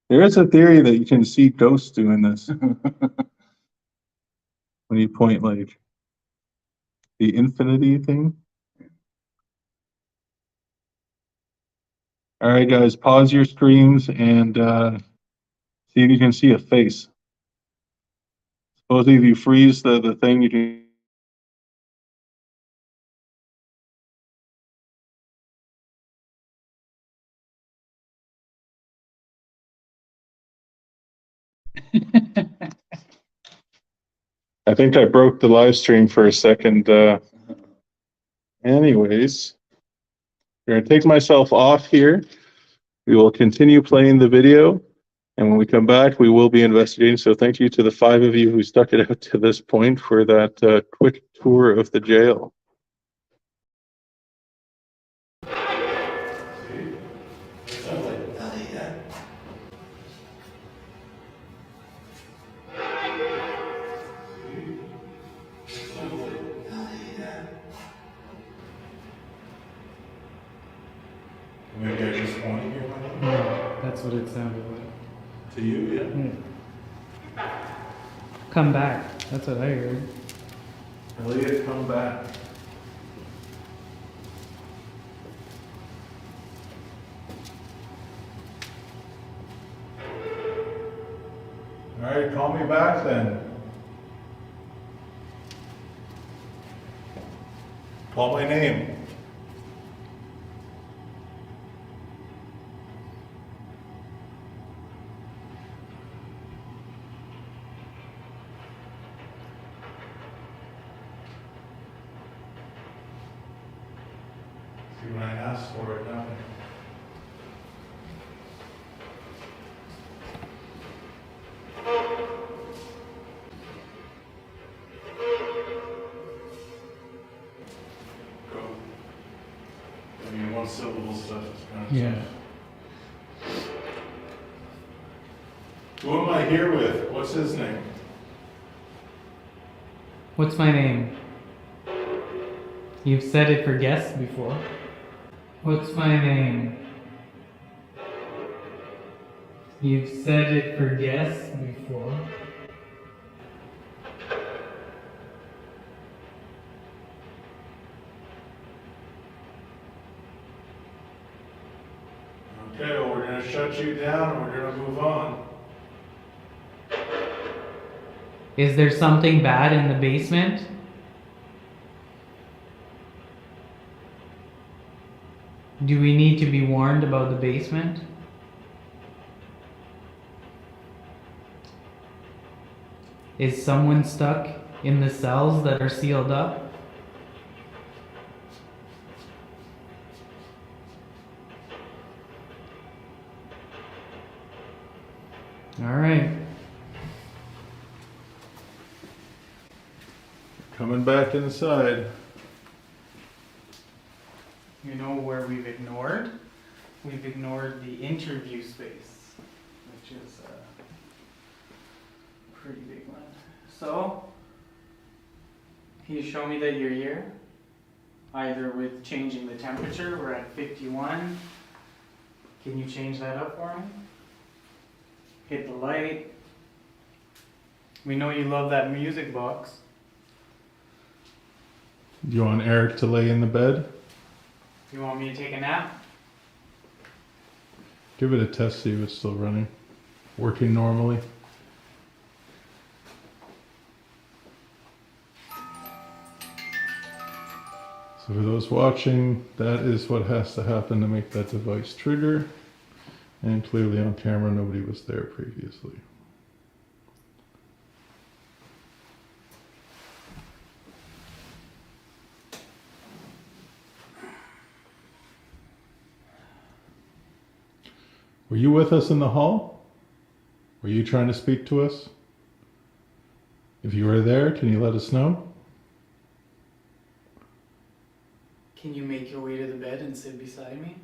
There is a theory that you can see ghosts doing this when you point like the infinity thing. All right, guys, pause your screens and see if you can see a face. Suppose if you freeze the thing, you can. I think I broke the live stream for a second. Anyways, I'm gonna take myself off here. We will continue playing the video, and when we come back, we will be investigating. So thank you to the 5 of you who stuck it out to this point for that quick tour of the jail. Maybe I just want to hear my name. No, that's what it sounded like. To you, yeah. Come back. That's what I heard. Elliot, come back. All right, call me back then. Call my name. See, when I asked for it, nothing. Go. I mean, one syllable stuff is kind of Yeah. tough. Who am I here with? What's his name? What's my name? You've said it for guests before. What's my name? You've said it for guests before. Okay, well, we're gonna shut you down and we're gonna move on. Is there something bad in the basement? Do we need to be warned about the basement? Is someone stuck in the cells that are sealed up? All right. Coming back inside. You know where we've ignored? We've ignored the interview space, which is a pretty big one. So, can you show me that you're here? Either with changing the temperature, we're at 51. Can you change that up for me? Hit the light. We know you love that music box. Do you want Eric to lay in the bed? You want me to take a nap? Give it a test, see if it's still running. Working normally. So for those watching, that is what has to happen to make that device trigger. And clearly on camera, nobody was there previously. Were you with us in the hall? Were you trying to speak to us? If you were there, can you let us know? Can you make your way to the bed and sit beside me?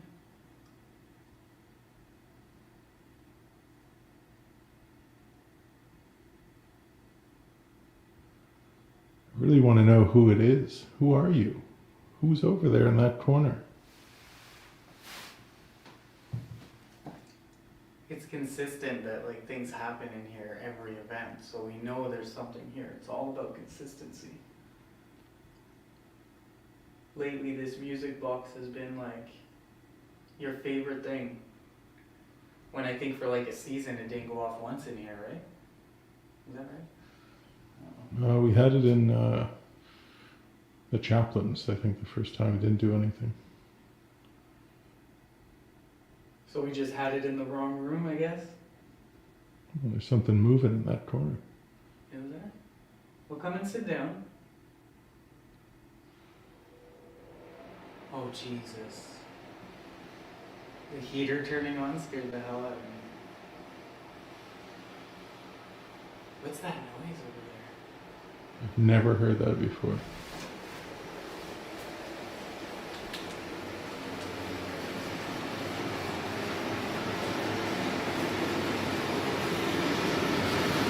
I really want to know who it is. Who are you? Who's over there in that corner? It's consistent that like things happen in here every event, so we know there's something here. It's all about consistency. Lately, this music box has been like your favorite thing. When I think for like a season, it didn't go off once in here, right? Is that right? We had it in the chaplains, I think, the first time. It didn't do anything. So we just had it in the wrong room, I guess? Well, there's something moving in that corner. Is there? Well, come and sit down. Oh, Jesus. The heater turning on scared the hell out of me. What's that noise over there? I've never heard that before.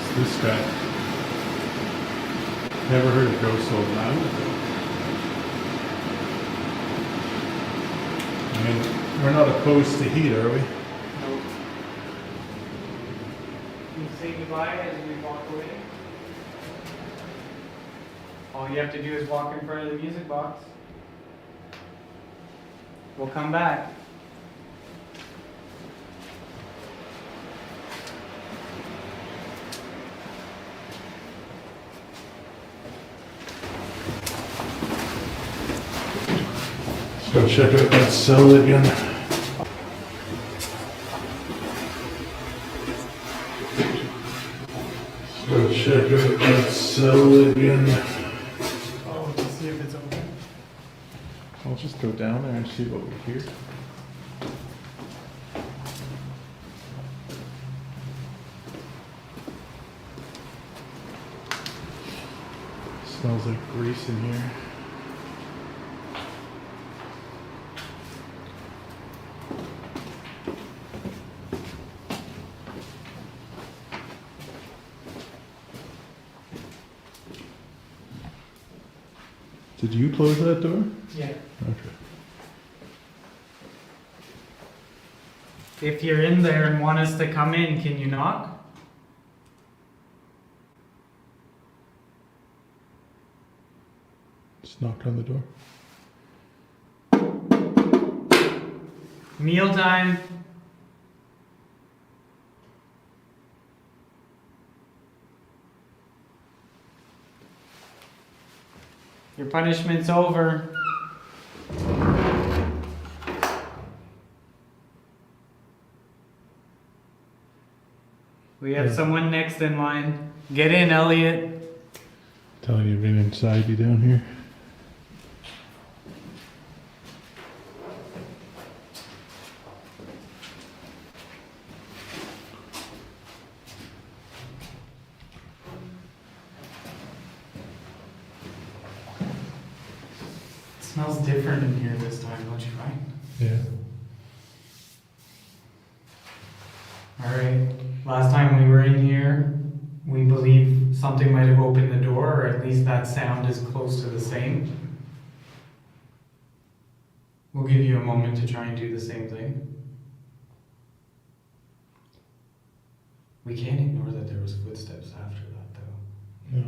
It's this guy. Never heard it go so loud. I mean, we're not opposed to heat, are we? Nope. Can you say goodbye as we walk away? All you have to do is walk in front of the music box. We'll come back. Let's go check out that cell again. Let's go check out that cell again. Oh, let's see if it's open. I'll just go down there and see what we hear. Smells like grease in here. Did you close that door? Yeah. Okay. If you're in there and want us to come in, can you knock? Just knocked on the door. Mealtime. Your punishment's over. We have someone next in line. Get in, Elliot. Telling you, been inside you down here. It smells different in here this time, don't you find? Yeah. Alright, last time we were in here, we believe something might have opened the door, or at least that sound is close to the same. We'll give you a moment to try and do the same thing. We can't ignore that there was footsteps after that, though. No.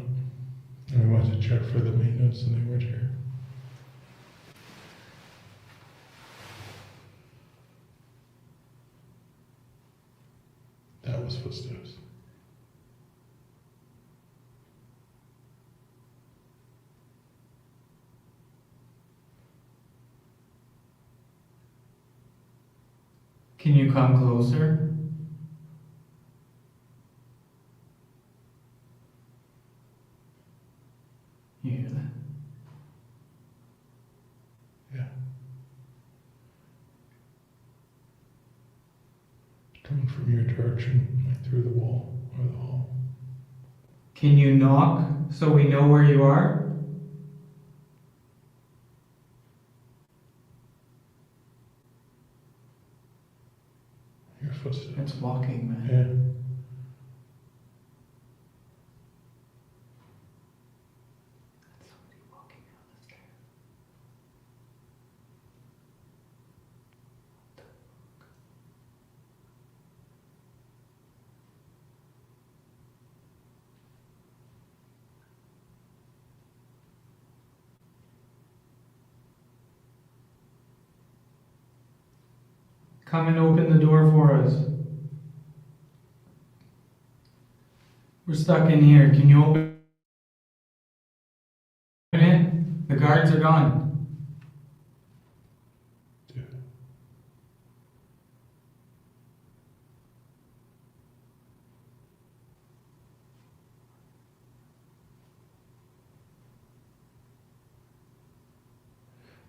I went to check for the maintenance and they weren't here. That was footsteps. Can you come closer? You hear that? Yeah. your direction, like through the wall or the hall. Can you knock so we know where you are? Your footsteps. It's walking, man. Yeah. Somebody walking down the stairs. Come and open the door for us. We're stuck in here. Can you open it? The guards are gone. Yeah.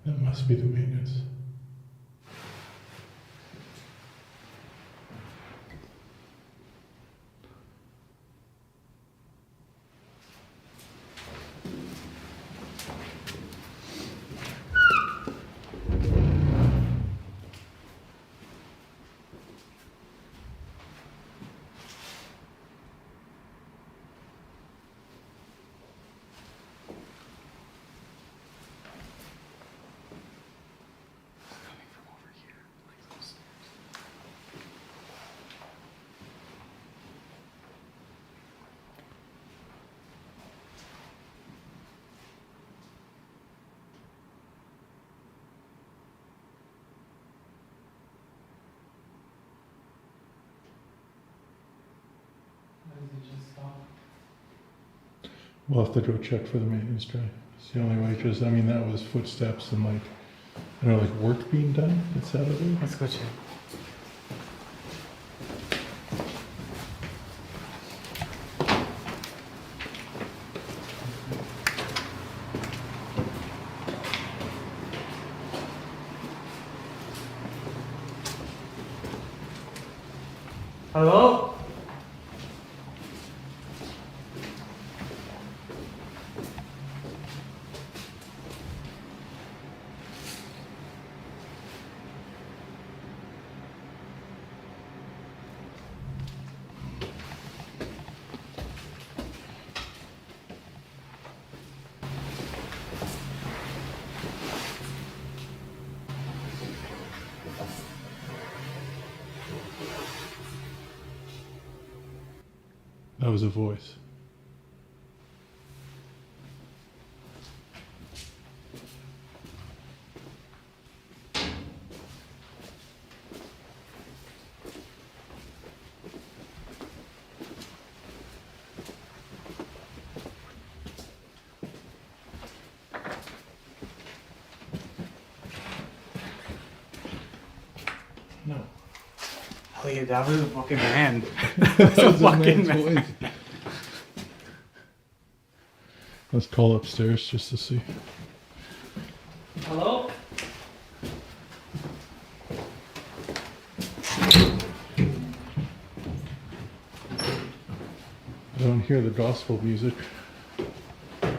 That must be the maintenance. We'll have to go check for the maintenance guy. It's the only way, because, I mean, that was footsteps and like, you know, like work being done, it sounded like. Let's go check. Hello? That was a voice. No. Elliot, that was a fucking man. That a was a fucking man's man. voice. Let's call upstairs just to see. Hello? I don't hear the gospel music. It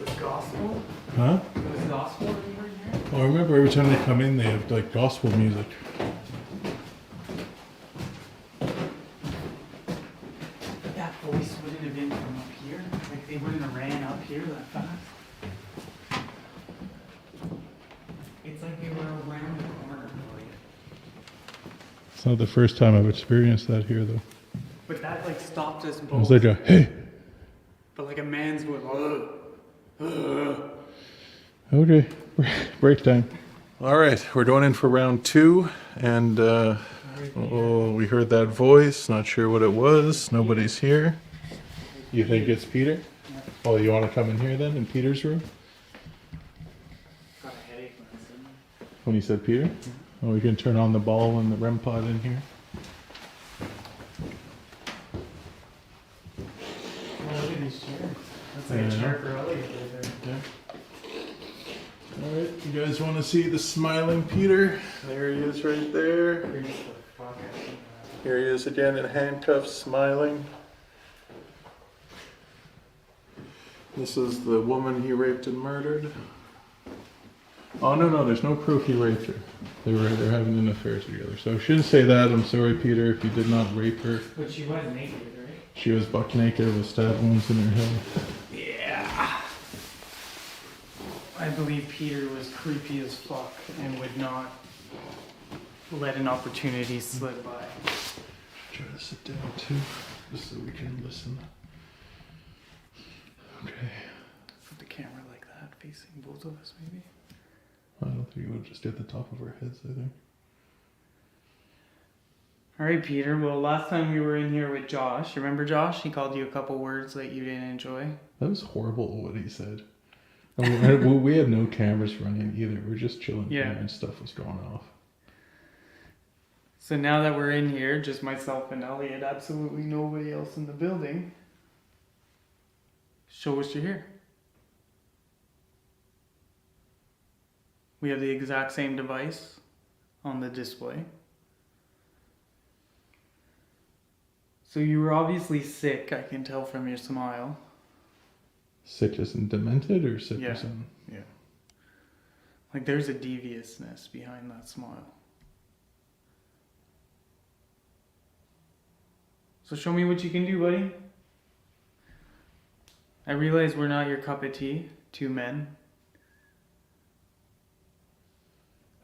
was gospel? Huh? It was gospel that you were here? Well, I remember every time they come in, they have like gospel music. That voice wouldn't have been from up here. Like they wouldn't have ran up here that fast. It's like they were around the corner. It's not the first time I've experienced that here, though. But that like stopped us It was both. like a hey. But like a man's voice. Okay, break time. All right, we're going in for round 2, and we heard that voice. Not sure what it was. Nobody's here. You think it's Peter? Yeah. Oh, you want to come in here then, in Peter's room? Got a headache when I said that. When you said Peter? Oh, we can turn on the ball and the REM pod in here. Oh, look at these chairs. That's like a chair for Elliot right there. Yeah. All right, you guys want to see the smiling Peter? There he is right there. Freaks the fuck out of me. Here he is again in handcuffs, smiling. This is the woman he raped and murdered. Oh, no, there's no proof he raped her. They're having an affair together. So I shouldn't say that. I'm sorry, Peter, if you did not rape her. But she was naked, right? She was buck naked with stab wounds in her head. Yeah. I believe Peter was creepy as fuck and would not let an opportunity slip by. Try to sit down too, just so we can listen. Okay. Put the camera like that, facing both of us, maybe. I don't think it would just get the top of our heads, I think. All right, Peter. Well, last time we were in here with Josh, remember Josh? He called you a couple words that you didn't enjoy. That was horrible what he said. And we had no cameras running either. We're just chilling here and stuff was going off. So now that we're in here, just myself and Elliot, absolutely nobody else in the building, show us you're here. We have the exact same device on the display. So you were obviously sick, I can tell from your smile. Sick as in demented or sick as in... Yeah. Like there's a deviousness behind that smile. So show me what you can do, buddy. I realize we're not your cup of tea, two men.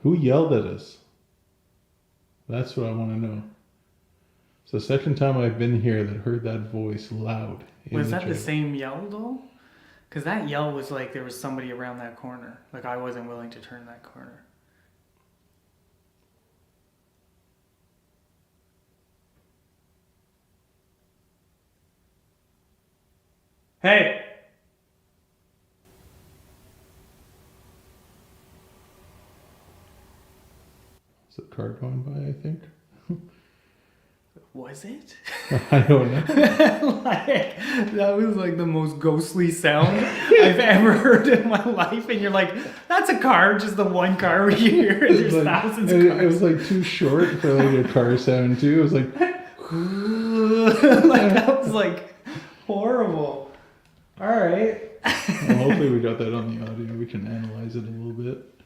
Who yelled at us? That's what I want to know. It's the second time I've been here that heard that voice loud. Was that the same yell though? Because that yell was like there was somebody around that corner. Like I wasn't willing to turn that corner. Hey! Is a car going by, I think? Was it? I don't know. Like, that was like the most ghostly sound I've ever heard in my life. And you're like, that's a car, just the one car we hear. And there's thousands of cars. It was like too short for like a car sound too. It was like... like that was like horrible. All right. Well, hopefully we got that on the audio. We can analyze it a little bit.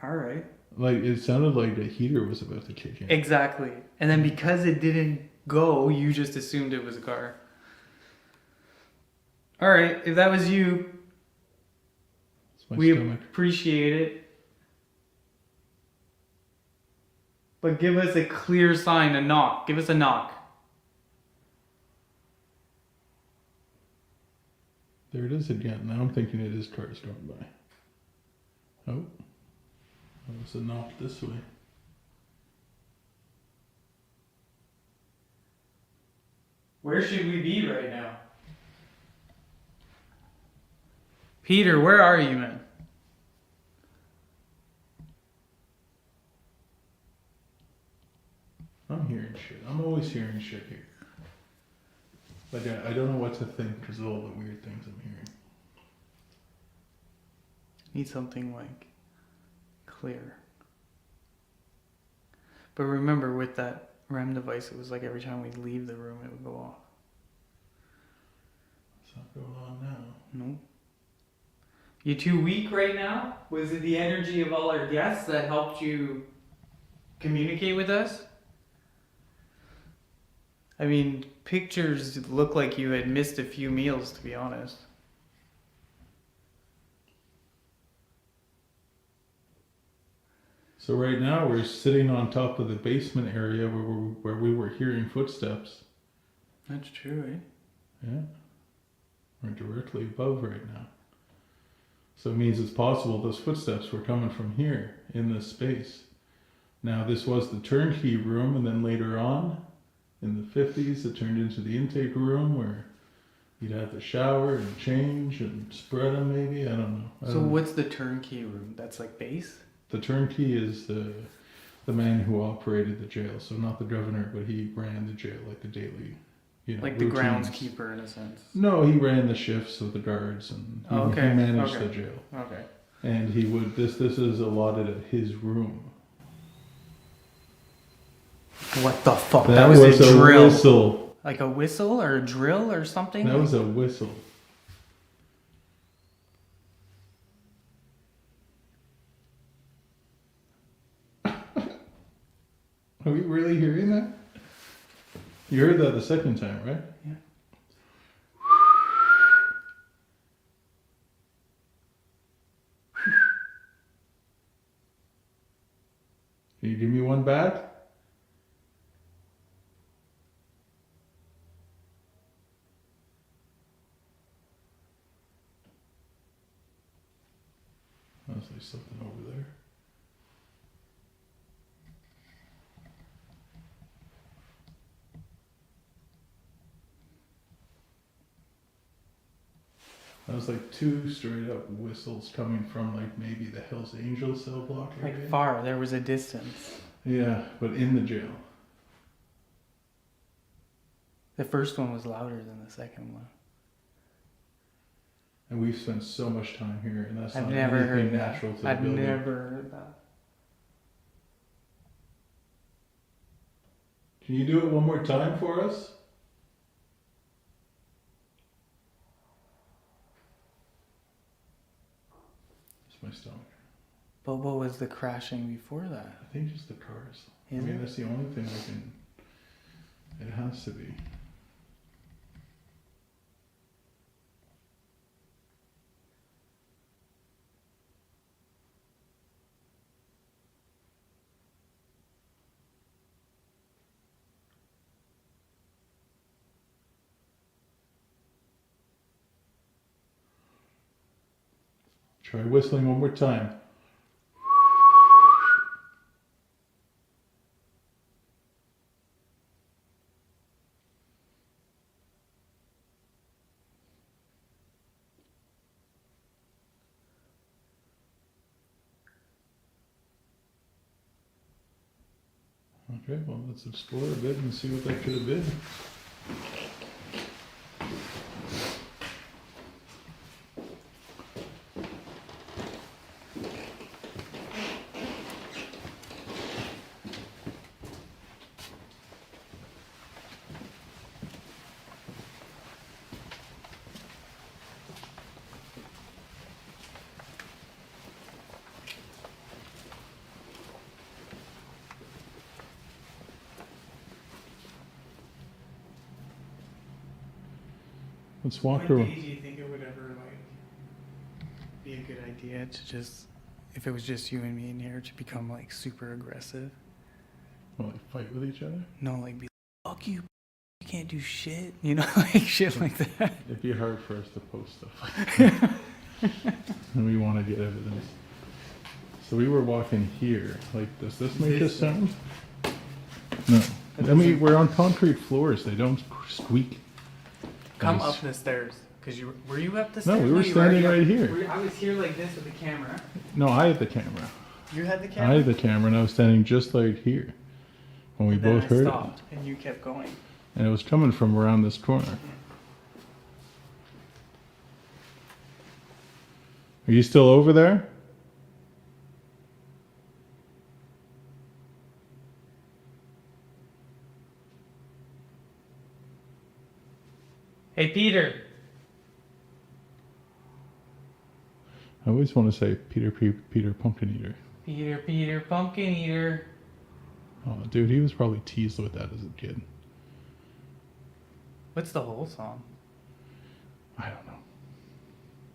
All right. Like, it sounded like the heater was about to kick in. Exactly. And then because it didn't go, you just assumed it was a car. All right. If that was you, It's my we stomach. appreciate it. But give us a clear sign, a knock. Give us a knock. There it is again. Now I'm thinking it is cars going by. Oh. That was a knock this way. Where should we be right now? Peter, where are you, man? I'm hearing shit. I'm always hearing shit here. Like, I don't know what to think because of all the weird things I'm hearing. Need something like clear. But remember, with that REM device, it was like every time we leave the room, it would go off. It's not going on now. Nope. You too weak right now? Was it the energy of all our guests that helped you communicate with us? I mean, pictures look like you had missed a few meals, to be honest. So right now we're sitting on top of the basement area where we were hearing footsteps. That's true, eh? Yeah. We're directly above right now. So it means it's possible those footsteps were coming from here in this space. Now this was the turnkey room, and then later on in the 50s it turned into the intake room where you'd have the shower and change and spread them maybe. I don't know. So what's the turnkey room? That's like base? The turnkey is the man who operated the jail. So not the governor, but he ran the jail, like the daily, Like the routines. groundskeeper in a sense. No, he ran the shifts of the guards and he managed the jail. Okay. And he would, this is allotted at his room. What the fuck? That was a drill. whistle. Like a whistle or a drill or something? That was a whistle. Are we really hearing that? You heard that the second time, right? Yeah. Can you give me one back? Unless there's something over there. That was like two straight up whistles coming from like maybe the Hells Angels cell block area. Like far, there was a distance. Yeah, but in the jail. The first one was louder than the second one. And we've spent so much time here, and that's I've not never anything heard natural that. to the I've building. never heard that. Can you do it one more time for us? It's my stomach. But what was the crashing before that? I think just the cars. Is I mean, it? that's the only thing I can. It has to be. Try whistling one more time. Okay, well, let's explore a bit and see what that could have been. Let's walk When around. do you think it would ever like be a good idea to just, if it was just you and me in here, to become like super aggressive? Well, like fight with each other? No, like be like, fuck you, you can't do shit. You know, like shit like that. It'd be hard for us to post stuff like that. And we want to get evidence. So we were walking here. Like, does this make a sound? No. I mean, we're on concrete floors. They don't squeak. Come Nice. up the stairs. Cause were you up the No, stairs? we were you standing already right up. here. I was here like this with the camera. No, I had the camera. You had the I camera? had the camera, and I was standing just like here when we And then both I heard stopped, and you kept going. it. And it was coming from around this corner. Are you still over there? Hey, Peter. I always want to say Peter Pumpkin Eater. Peter, pumpkin eater. Oh, dude, he was probably teased with that as a kid. What's the whole song? I don't know.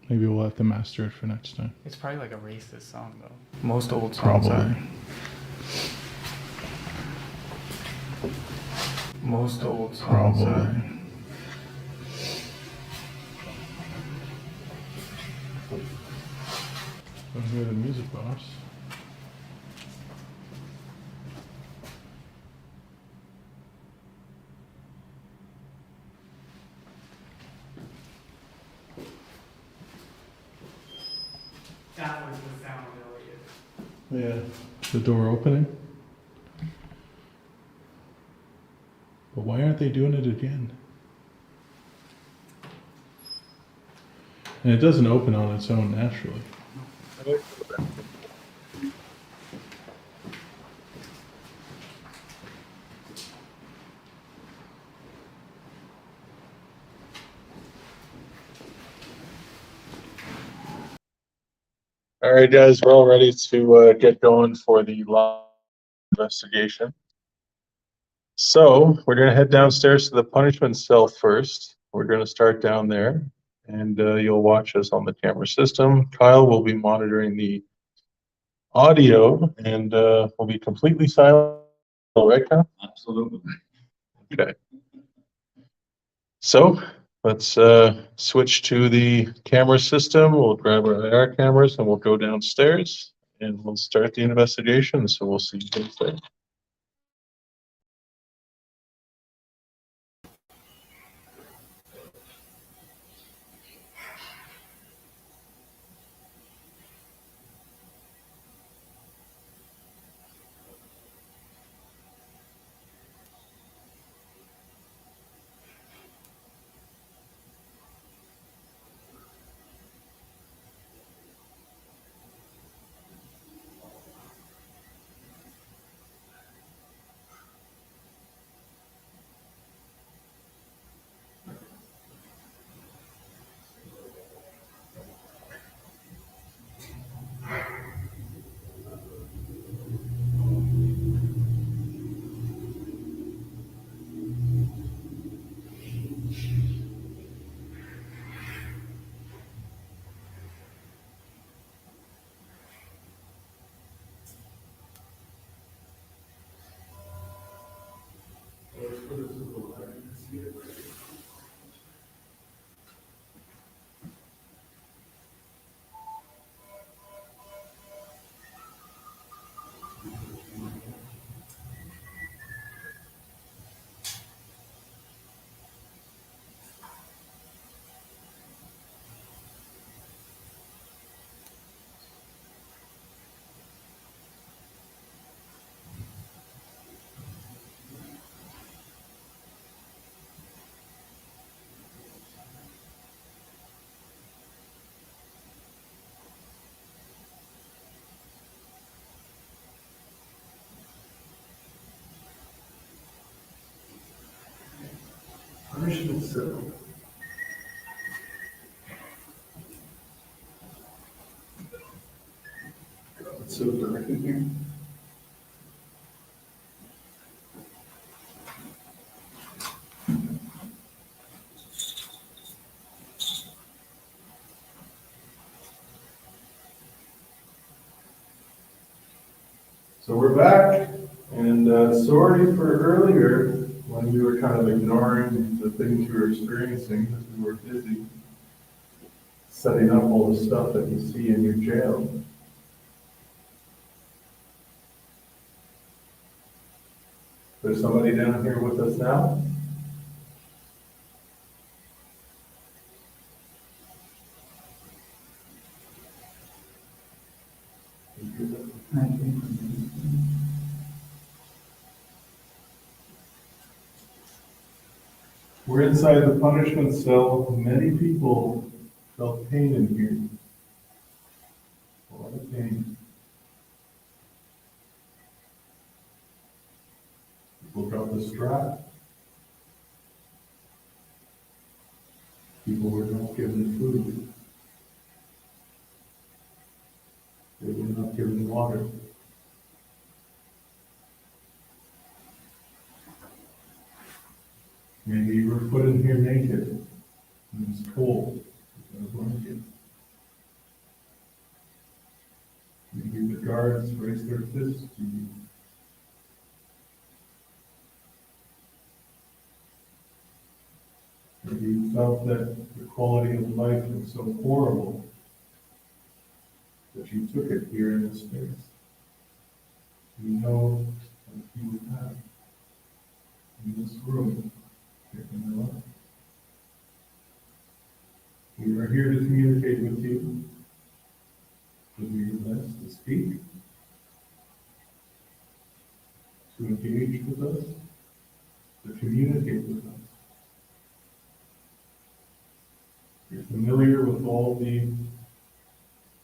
Maybe we'll have to master it for next time. It's probably like a racist song, though. Most old songs Probably. are. Most old songs Probably. are. Don't hear the music box. That was the sound earlier. Yeah. The door opening. But why aren't they doing it again? And it doesn't open on its own naturally. All right, guys, we're all ready to get going for the live investigation. So we're going to head downstairs to the punishment cell first. We're going to start down there, and you'll watch us on the camera system. Kyle will be monitoring the audio, and we'll be completely silent. Right, Kyle? Absolutely. Okay. So let's switch to the camera system. We'll grab our AR cameras and we'll go downstairs and we'll start the investigation. So we'll see you guys there. Punishment cell. It's so dark in here. So we're back, and sorry for earlier when you were kind of ignoring the things you were experiencing because we were busy setting up all the stuff that you see in your jail. There's somebody down here with us now? We're inside the punishment cell. Many people felt pain in here. A lot of pain. People got the strap. People were not given food. They were not given water. Maybe you were put in here naked. And it was cold. It was a blanket. Maybe the guards raised their fists to you. Maybe you felt that the quality of life was so horrible that you took it here in this space. You know what you would have in this room here in your life. We are here to communicate with you, to do your best to speak, to engage with us, to communicate with us. You're familiar with all the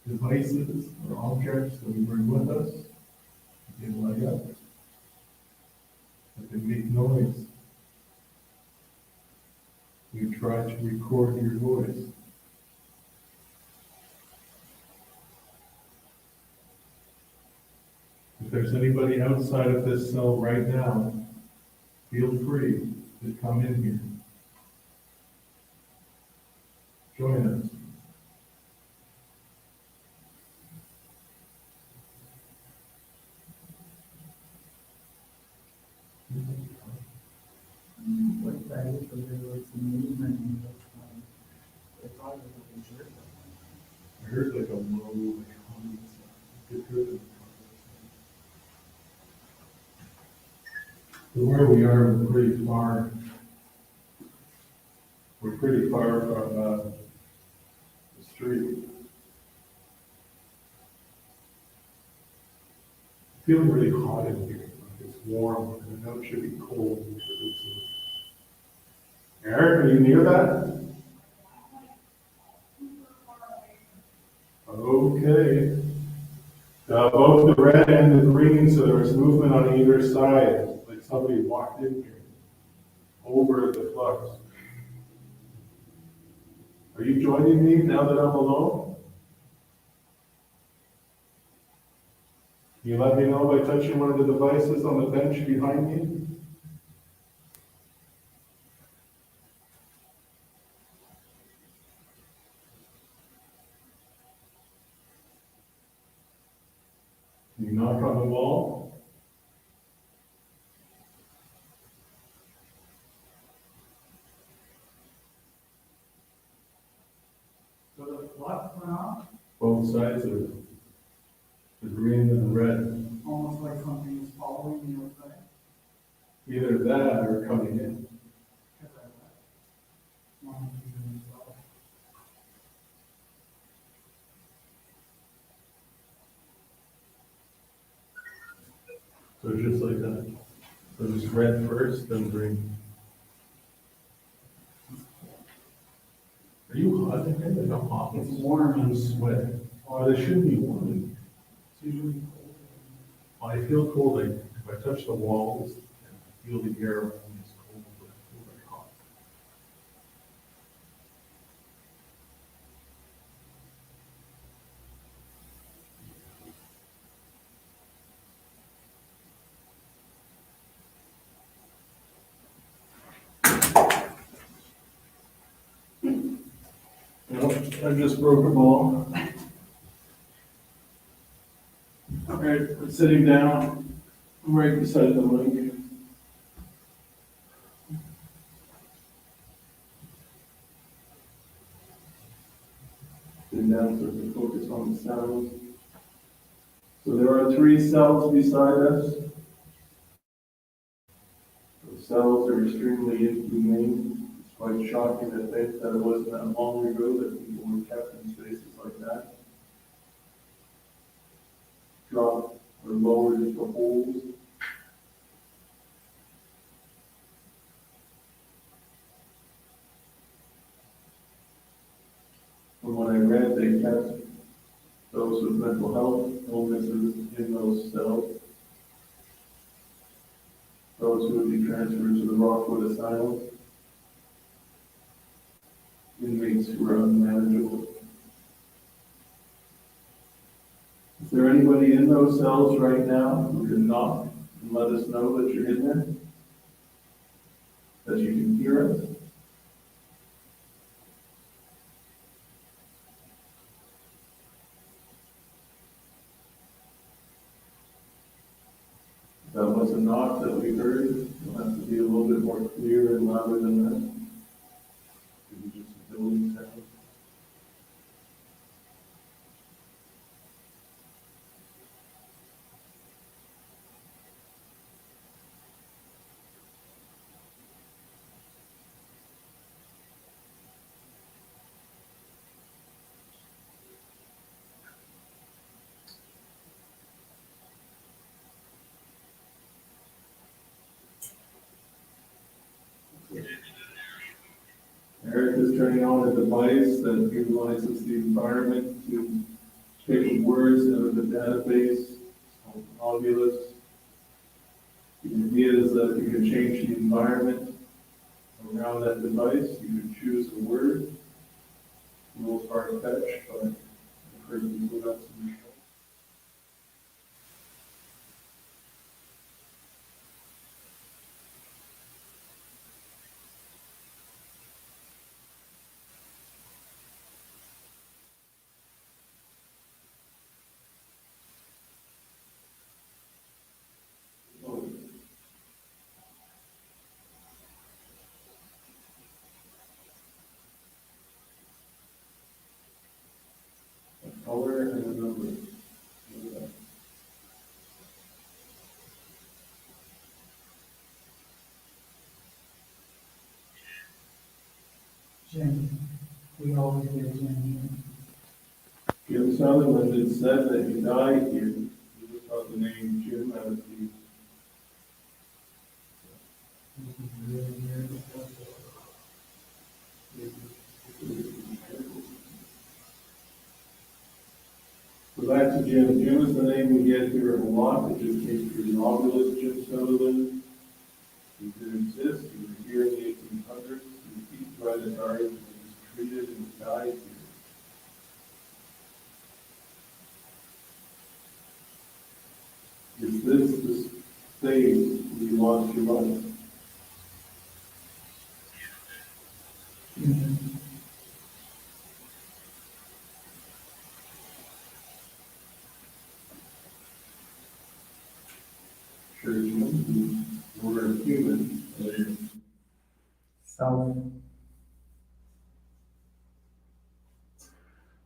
devices or objects that we bring with us. They light up. That they make noise. We try to record your voice. If there's anybody outside of this cell right now, feel free to come in here. Join us. What that is, whether it's a movement in the it's all I heard like a low, like humming sound. Get rid of it. So where we are, we're pretty far. We're pretty far from the street. It's feeling really hot in here. Like it's warm. I know it should be cold. Eric, are you near that? Okay. Both the red and the green, so there was movement on either side. Like somebody walked in here over the flux. Are you joining me now that I'm alone? Can you let me know by touching one of the devices on the bench behind me? Can you knock on the wall? So the flux went off, Both sides of it. The green and the red. almost like something was following the outside. Either that or coming in. Because I wanted to do it as well. So just like that. So just red first, then green. Are you hot in here? Like I'm hot. It's warm I'm and sweating. Oh, they shouldn't be warm in here. it's usually cold. I feel cold, like if I touch the walls, I feel the air around me is cold, but I feel very hot. Nope, I just broke a ball. All right, I'm sitting down, I'm right beside the link. Sitting down so I can focus on the sounds. So there are 3 cells beside us. The cells are extremely inhumane. It's quite shocking to think that it wasn't that long ago that people were kept in spaces like that. Dropped or lowered into holes. From what I read, they kept those with mental health illnesses in those cells. Those who would be transferred to the Rockwood Asylum. Inmates who were unmanageable. Is there anybody in those cells right now who can knock and let us know that you're in there? That you can hear us? If that was a knock that we heard, it'll have to be a little bit more clear and louder than that. Maybe just a building sound. Eric is turning on a device that utilizes the environment to taking words out of the database, called alias. The idea is that you can change the environment around that device. You can choose a word. A little far-fetched, but I've heard people have some. A color and a number. Jim, we always get a Jim Jim Sutherland, it said that he died here. He just got the name Jim out of the. So back to Jim. Jim is the name we get here a lot. It just came through the novelist Jim Sutherland. He did exist. He was here in the 1800s. He was beaten by the guards and he was treated and died here. Is this the space we lost your life? Sure, Jim, we're a human. Self.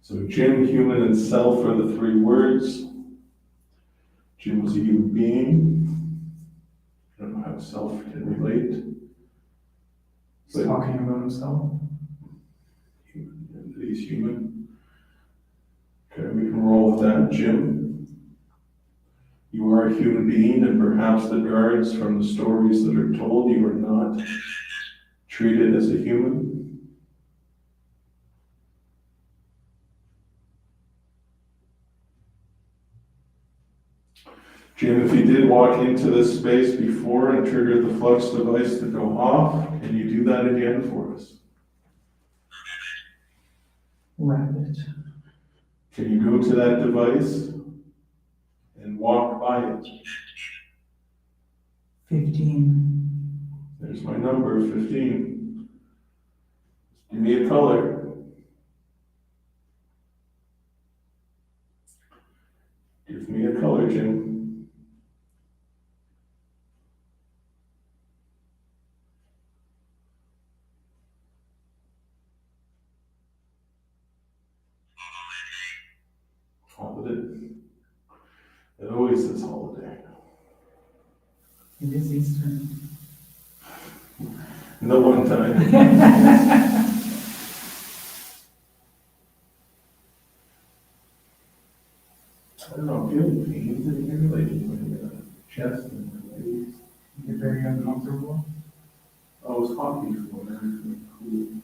So Jim, human, and self are the three words. Jim was a human being. I don't know how self can relate. He's talking about himself. He's human. Okay, we can roll with that. Jim, you are a human being, and perhaps the guards from the stories that are told you are not treated as a human. Jim, if you did walk into this space before and triggered the flux device to go off, can you do that again for us? Rabbit. Can you go to that device and walk by it? 15. There's my number, 15. Give me a color. Give me a color, Jim. Holiday. It always says holiday. It is Easter. No one time. I don't know, feeling pains in here, like in my chest and my legs. You're very uncomfortable. Oh, it's hot before, now it's really cool.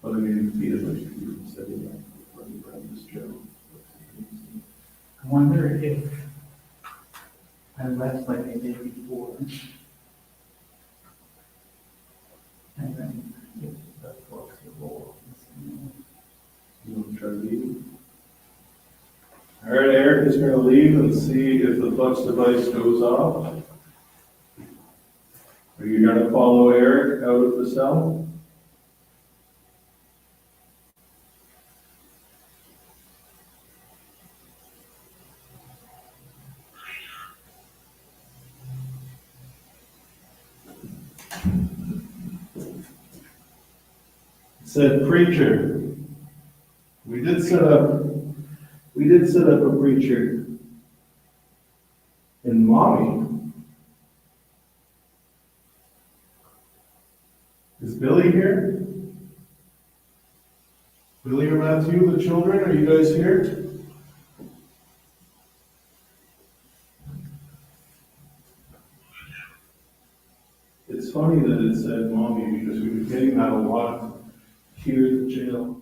But I mean, it feels like you're sitting like running around this job. I wonder if I left like I did before. And then if the flux will roll. You want to try leaving? All right, Eric is going to leave and see if the flux device goes off. Are you going to follow Eric out of the cell? Said preacher. We did set up a preacher in Mommy. Is Billy here? Billy or Matthew, the children, are you guys here? It's funny that it said Mommy because we've been getting that a lot here at the jail.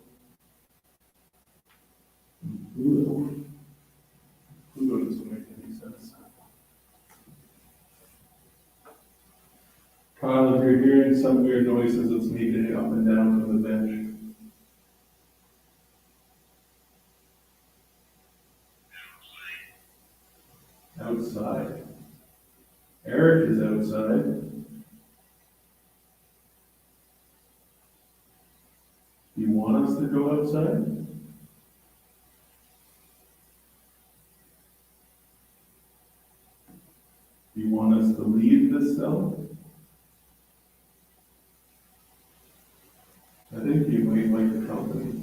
Pluto doesn't make any sense. Kyle, if you're hearing some weird noises, it's me getting up and down from the bench. Outside. Eric is outside. Do you want us to go outside? Do you want us to leave this cell? I think you might like the company.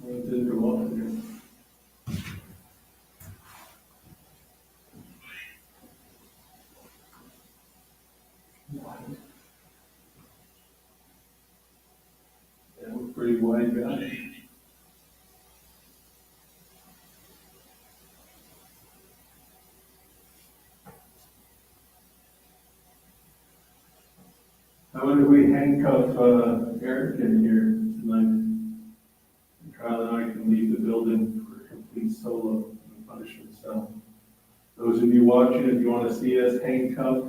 Well, it did go off again. Yeah, we're pretty wide guy. How about if we handcuff Eric in here tonight? And Kyle and I can leave the building for a complete solo and punishment cell. Those of you watching, if you want to see us handcuff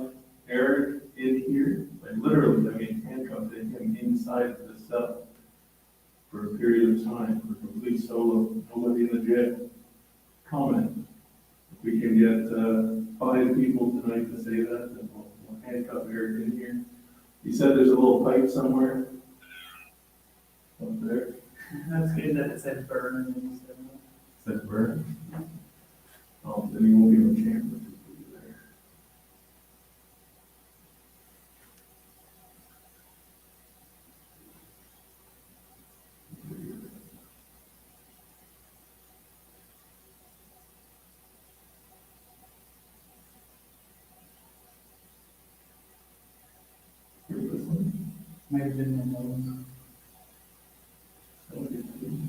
Eric in here, like literally, I mean handcuffed him inside the cell for a period of time for complete solo, nobody in the jail. Comment. If we can get 5 people tonight to say that, then we'll handcuff Eric in here. He said there's a little pipe somewhere. Up there. That's good that it said burn and stuff. Is that burn? Oh, then he won't be on camera to put you there. Here, this one. Might have been in those. That would be good.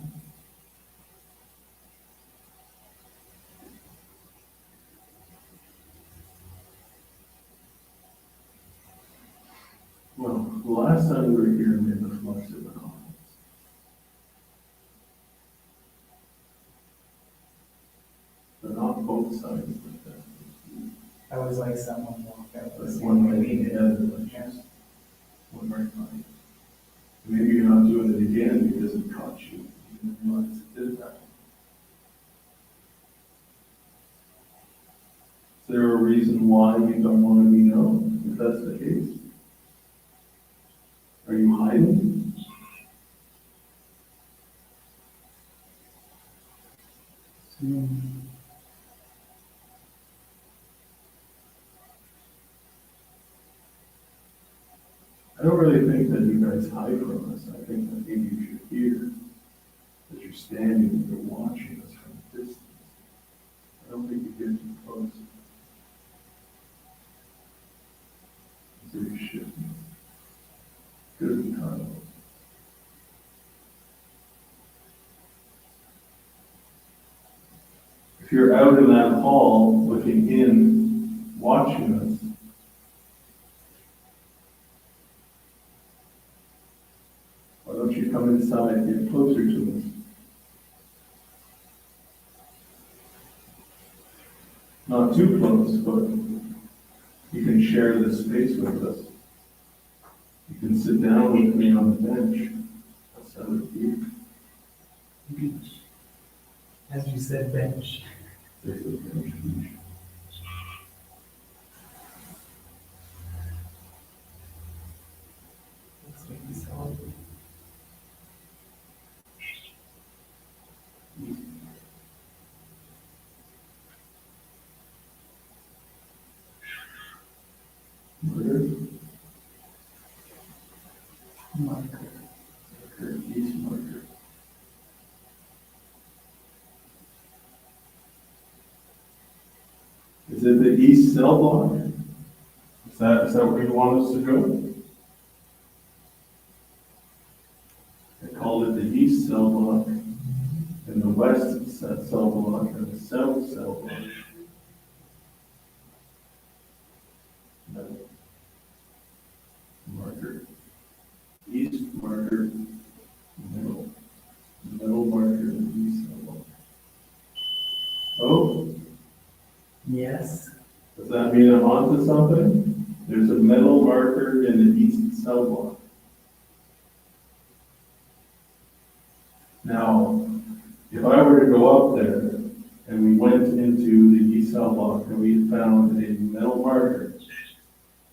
Well, the last time we were here, we had the flux of anomalies. But not both sides like that. I was like someone walked out. Like one right in the head, like just one right behind. Maybe you're not doing it again because it caught you. You didn't realize it did that. Is there a reason why you don't want to be known, if that's the case? Are you hiding? I don't really think that you guys hide from us. I think that maybe you should hear that you're standing and you're watching us from a distance. I don't think you get too close. So you should. Good, Kyle. If you're out in that hall looking in, watching us, why don't you come inside and get closer to us? Not too close, but you can share this space with us. You can sit down with me on the bench outside of here. Beach. As you said, bench. There's the bench. Looks like he's solid. Murder. Marker. Marker. East marker. Is it the east cell block? Is that where you want us to go? I called it the east cell block, and the west cell block, and the south cell block. No. Marker. East marker, middle marker, and east cell block. Oh, Yes. does that mean I'm onto something? There's a metal marker in the east cell block. Now, if I were to go up there and we went into the east cell block and we found a metal marker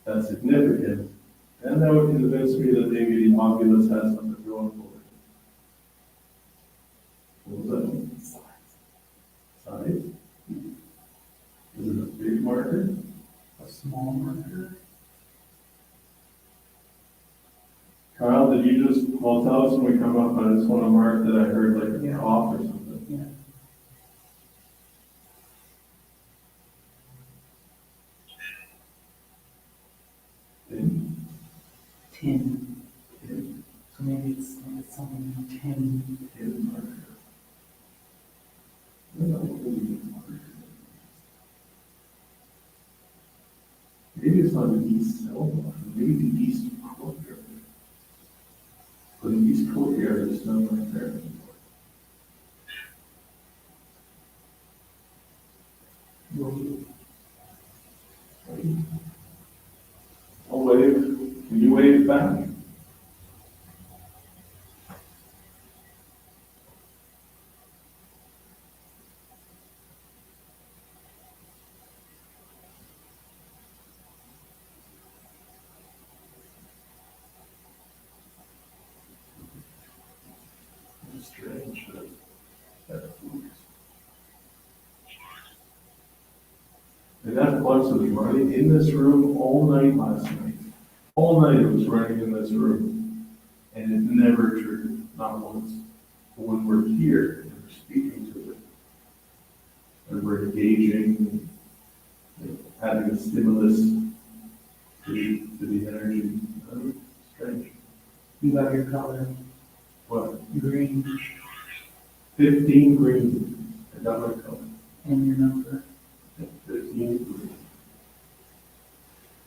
that's significant, then that would convince me that maybe the oculus has something going for it. What was that mean? Size? Is it a big marker? A small marker. Kyle, did you just, well, tell us when we come up, I just want to mark that I heard like a Yeah. cough or something. Yeah. Tin? 10. Tin. So maybe it's something 10. Tin marker. I don't know what the marker is. Maybe it's not the east cell block, maybe the east courtyard. But the east courtyard is not right there anymore. I'll wave. Can you wave back? It's strange, but that works. And that flux was running in this room all night last night. All night it was running in this room. And it never triggered, not once. But when we're here and we're speaking to it, and we're engaging, having a stimulus to the energy, strange. You got your color. What? Green. 15 green. I got my color. And your number. 15 green.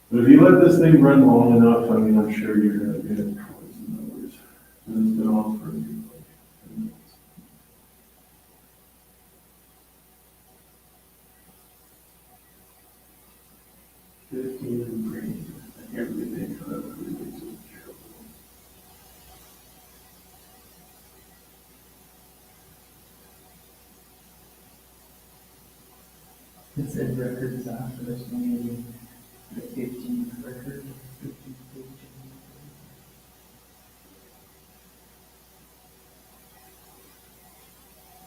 But if you let this thing run long enough, I mean, I'm sure you're going to get points and numbers. And it's been on for like 10 minutes. $15 green. I can't really think of that. Really so terrible. It said records after this, maybe the 15th record. 15th page.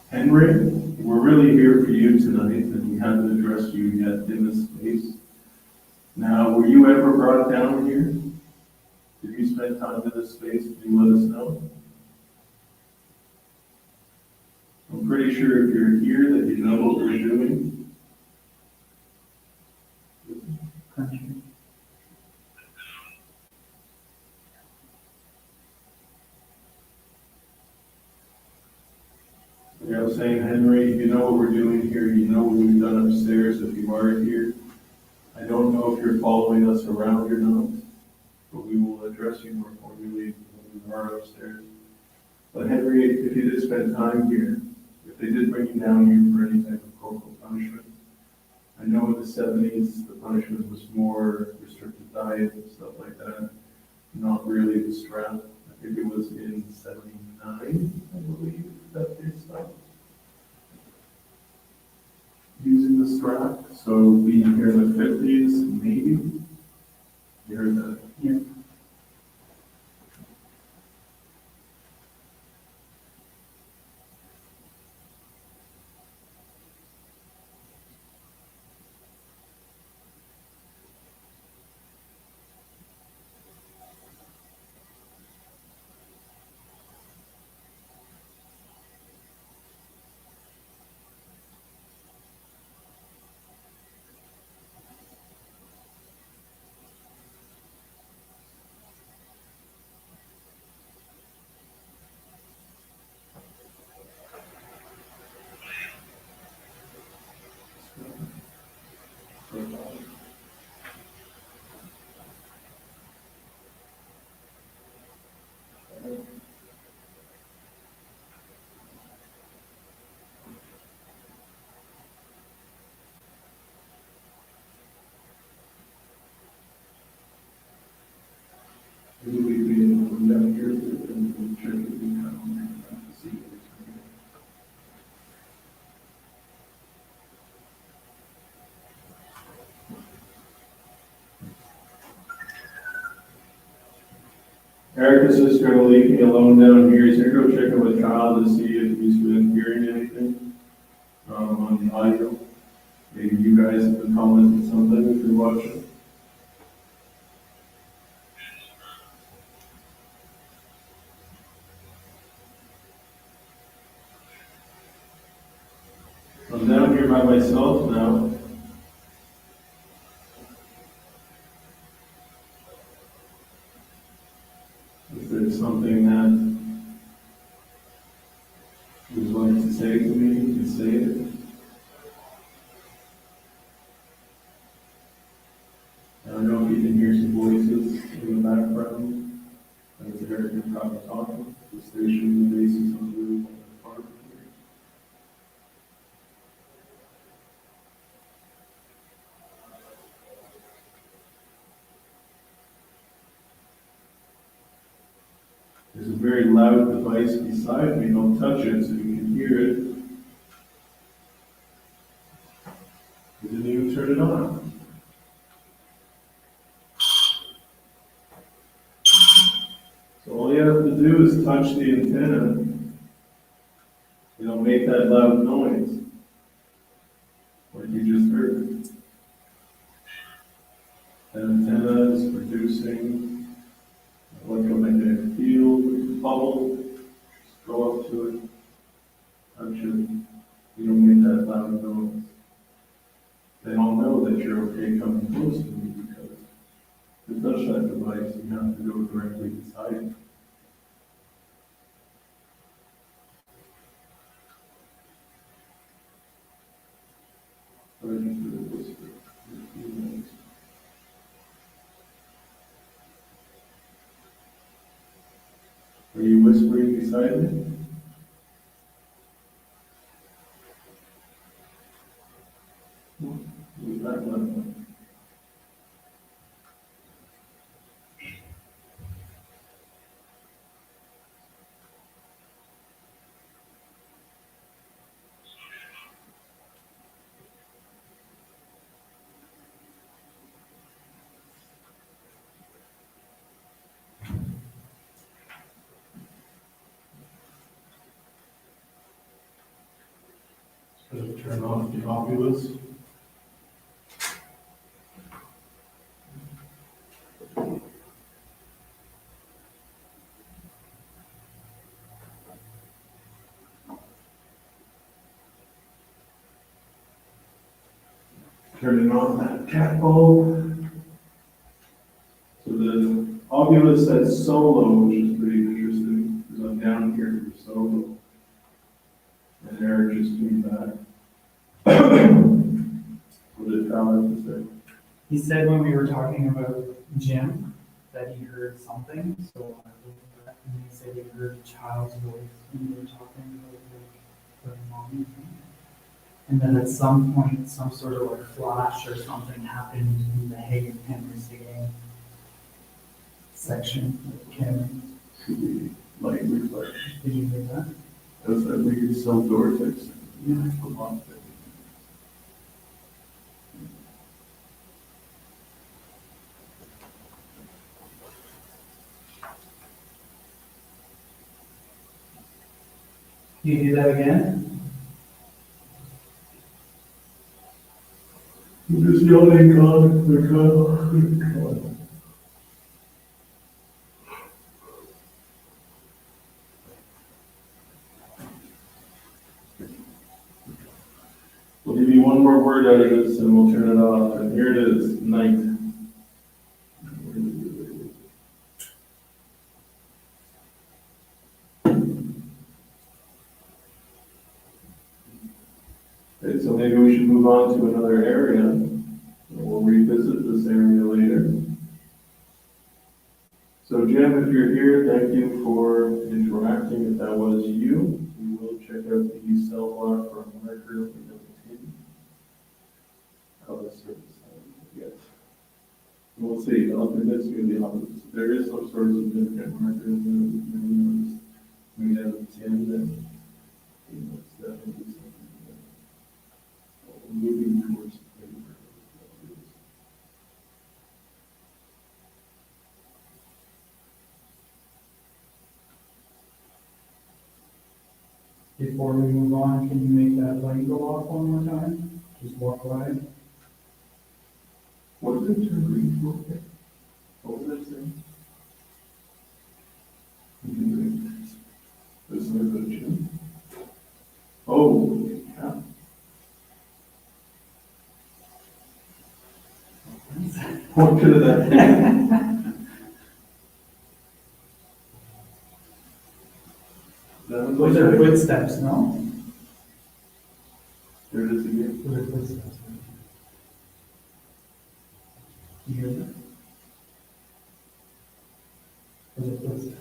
Henry, we're really here for you tonight, and we haven't addressed you yet in this space. Now, were you ever brought down here? Did you spend time in this space? Did you let us know? I'm pretty sure if you're here that you know what we're doing. Country. You know what I'm saying, Henry, you know what we're doing here, you know what we've done upstairs if you are here. I don't know if you're following us around or not, but we will address you more formally when we are upstairs. But Henry, if you did spend time here, if they did bring you down here for any type of corporal punishment, I know in the 70s, the punishment was more restricted diet and stuff like that, not really the strap. I think it was in 79, I believe, that they stopped using the strap. So being here in the 50s, maybe, you heard that. Yeah. Eric is just gonna leave me alone down here. He's gonna go check in with Kyle to see if he's been hearing anything, on the audio. Maybe you guys have been commenting something if you're watching. I'm down here by myself now. If there's something that you'd like to say to me, you can say it. I don't know if you can hear some voices in the background. As Eric is probably talking, the station, the bases on the roof on the farm here. There's a very loud device beside me. Don't touch it so you can hear it. You didn't even turn it on. So all you have to do is touch the antenna. You don't make that loud noise, like you just heard. That antenna is producing electromagnetic field, with a bubble. Just go up to it, touch it. You don't make that loud noise. They all know that you're okay coming close to me because to touch that device, you have to go directly beside it. Ready for the whisper. A few minutes. Are you whispering beside me? Who's that one? Turn off the Oculus. Turning on that cat bulb. So the Oculus says solo, which is pretty interesting, because I'm down here for solo. And Eric just came back. What did Kyle have to say? He said when we were talking about Jim, that he heard something, so I looked back and he said he heard a child's voice when we were talking about like the mommy thing. And then at some point, some sort of like flash or something happened in the Henri Seguin section of the camera. Could be light reflection. Did you hear that? That's that weird self-vortex. Yeah, I forgot that. Can you do that again? I'm just yelling, God. We'll give you one more word out of this and we'll turn it off. And here it is, night. Okay, so maybe we should move on to another area. We'll revisit this area later. So Jim, if you're here, thank you for interacting. If that was you, we will check out the cell block for a marker if we don't see. Oh, that's service. Yes. We'll see. I'll convince you of the opposite. There is some sort of significant markers that we noticed. We haven't seen them. It's definitely something that we're moving towards. before we move on, can you make that light go off one more time? Just walk by. What did it turn green for? What was that saying? This is a good Jim. Oh, yeah. What could have that been? Those are footsteps, no? There it is again. Those are footsteps. You hear that? Those are footsteps.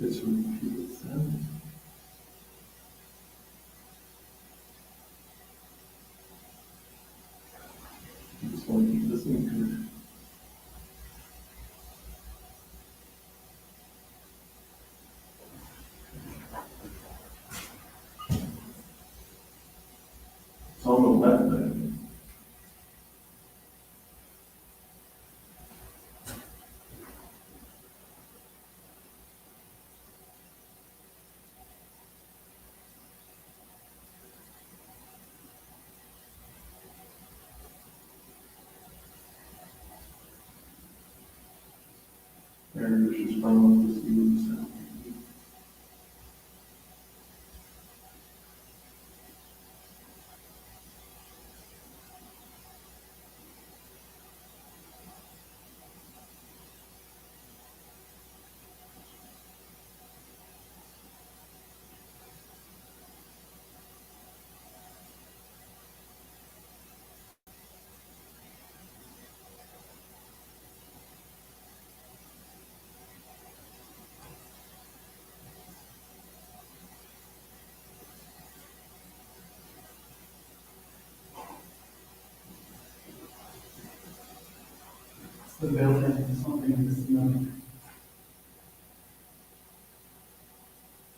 It's repeated sound. I just want to keep listening to it. It's on the left, I think. Aaron, just run off to see what the sound is. It's the building, something in this middle.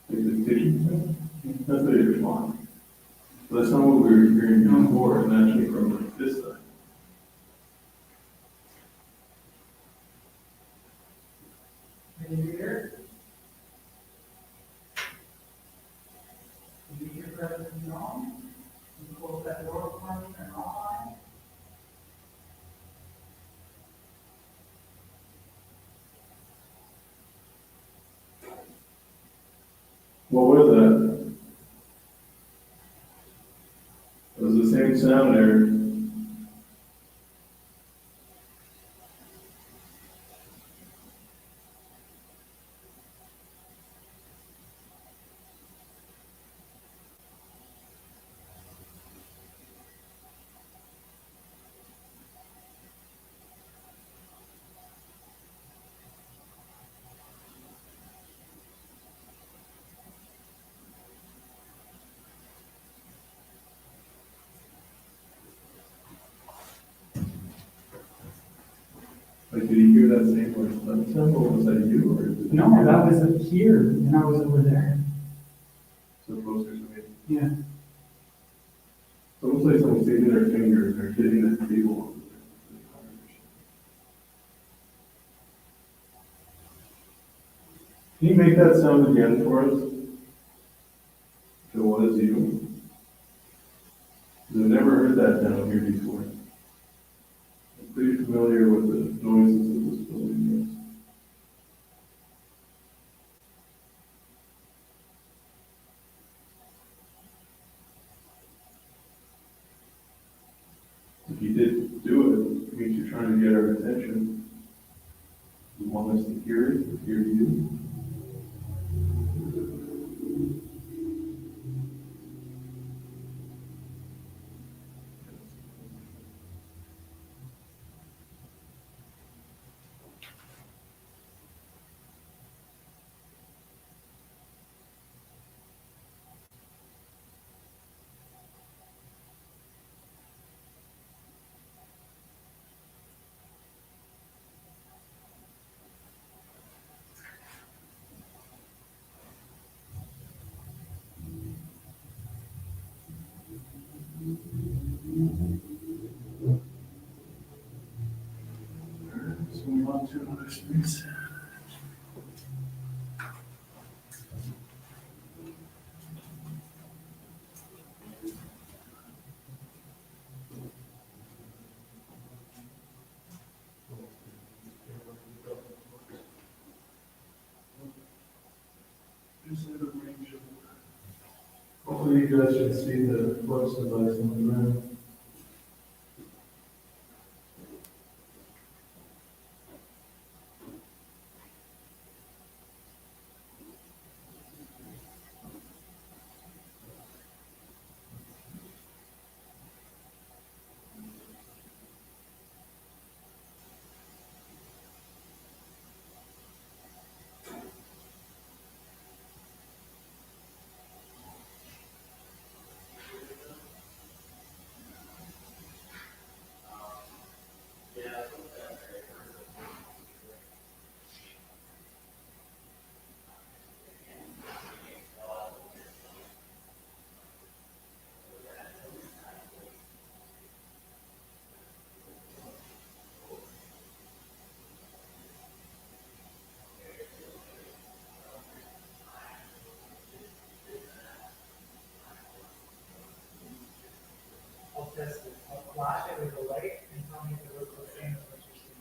Like the kitchen thing? That's what you're fine. But that's not what we were hearing before, and actually from like this side. Can you hear? Did you hear President John? Can you close that door for me and off? What was that? It was the same sound there. Like, did you hear that same like thunder sound, or was that you, or? Did you No, hear that was up here, and I was over there. So closer to me. Yeah. It's almost like someone's taking their fingers, they're hitting that table. Can you make that sound again for us? If it was you? Because I've never heard that down here before. I'm pretty familiar with the noises of this building, yes. If you did do it, it means you're trying to get our attention. You want us to hear it, hear you. on to other things. Hopefully you guys can see the flux device on the ground. I'll test it. I'll flash it with the light and tell me if it looks the same as what you're seeing.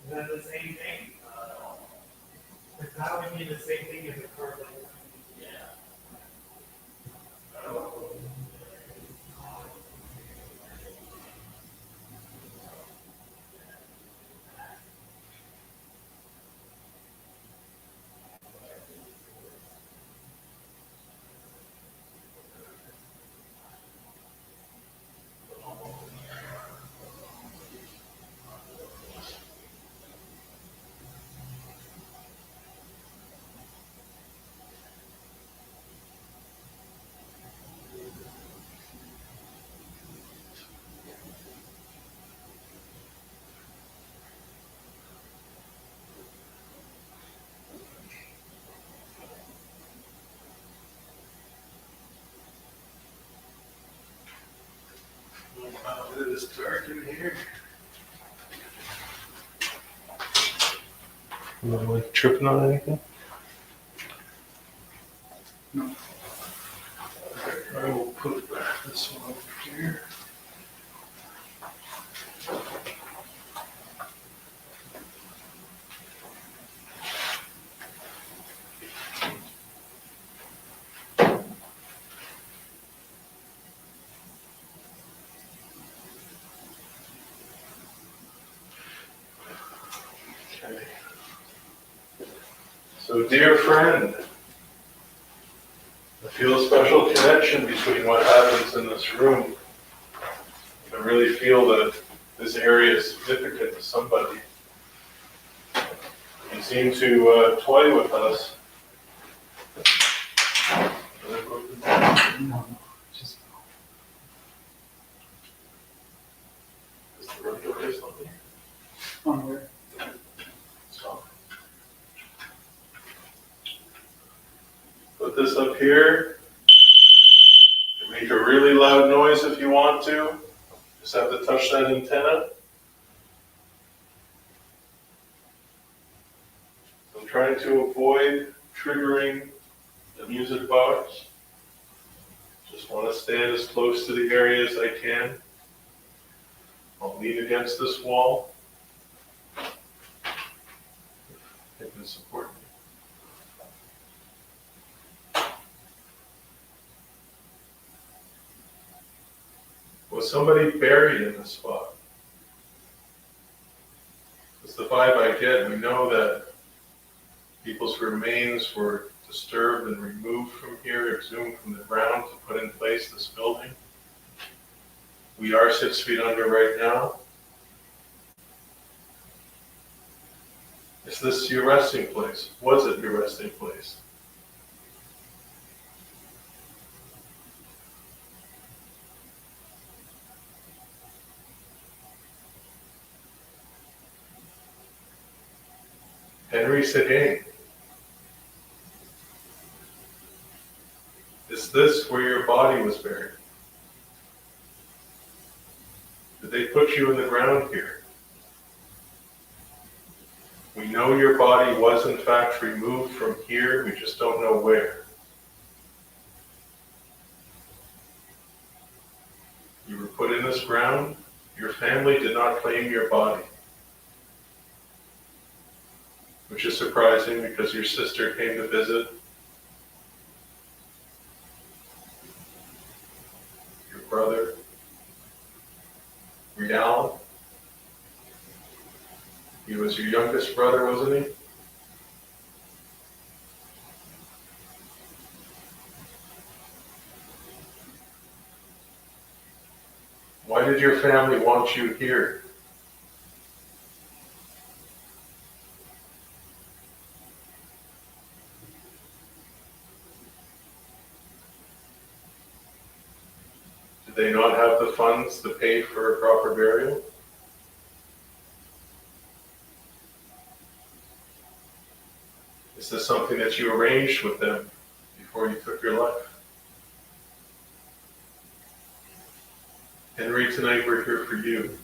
Is that the same thing? Because that would be the same thing as a card light. Wow, it is dark in here. Am I like tripping on anything? No. Okay, I will put this one over here. Okay. So, dear friend, I feel a special connection between what happens in this room. I really feel that this area is significant to somebody. You seem to toy with us. No, just Is the room door something? on there. So, put this up here. You make a really loud noise if you want to. Just have to touch that antenna. I'm trying to avoid triggering the music box. Just want to stand as close to the area as I can. I'll lean against this wall. It can support me. Was somebody buried in this spot? That's the vibe I get. We know that people's remains were disturbed and removed from here, exhumed from the ground to put in place this building. We are 6 feet under right now. Is this your resting place? Was it your resting place? Henri Seguin. Is this where your body was buried? Did they put you in the ground here? We know your body was in fact removed from here, we just don't know where. You were put in this ground, your family did not claim your body. Which is surprising because your sister came to visit. Your brother, Rial. He was your youngest brother, wasn't he? Why did your family want you here? Did they not have the funds to pay for a proper burial? Is this something that you arranged with them before you took your life? Henry, tonight we're here for you.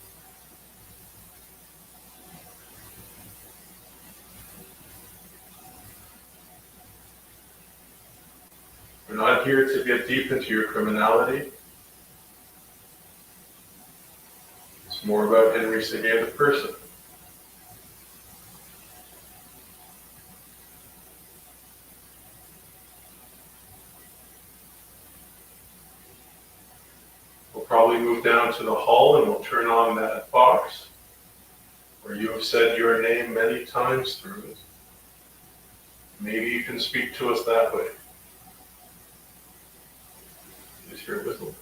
We're not here to get deep into your criminality. It's more about Henri Seguin, the person. We'll probably move down to the hall and we'll turn on that box where you have said your name many times through it. Maybe you can speak to us that way. Is your whistle?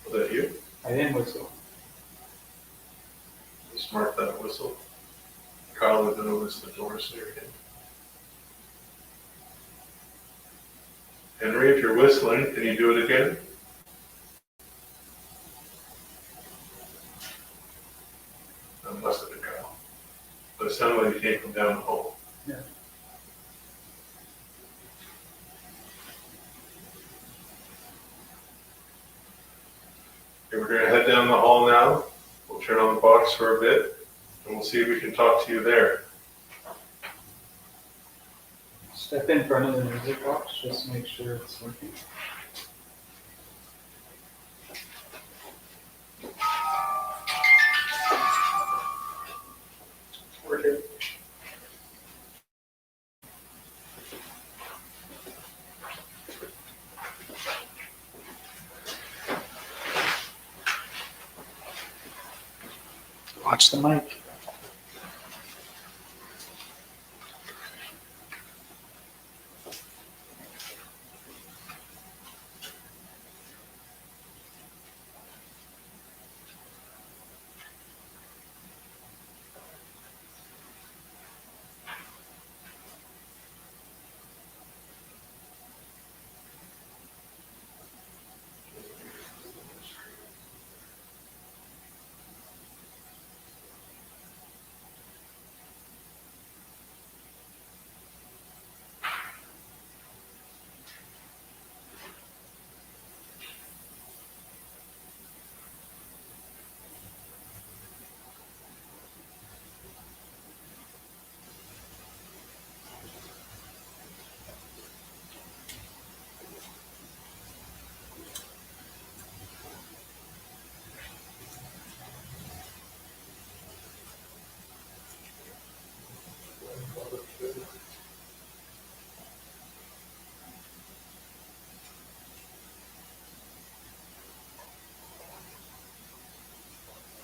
Was that you? I didn't whistle. Just mark that whistle. Carl would notice the doors near him. Henry, if you're whistling, can you do it again? That must have been Carl. But it sounded like he came from down the hall. Yeah. Okay, we're going to head down the hall now. We'll turn on the box for a bit, and we'll see if we can talk to you there. Step in front of the music box, just make sure it's working. Working. Watch the mic.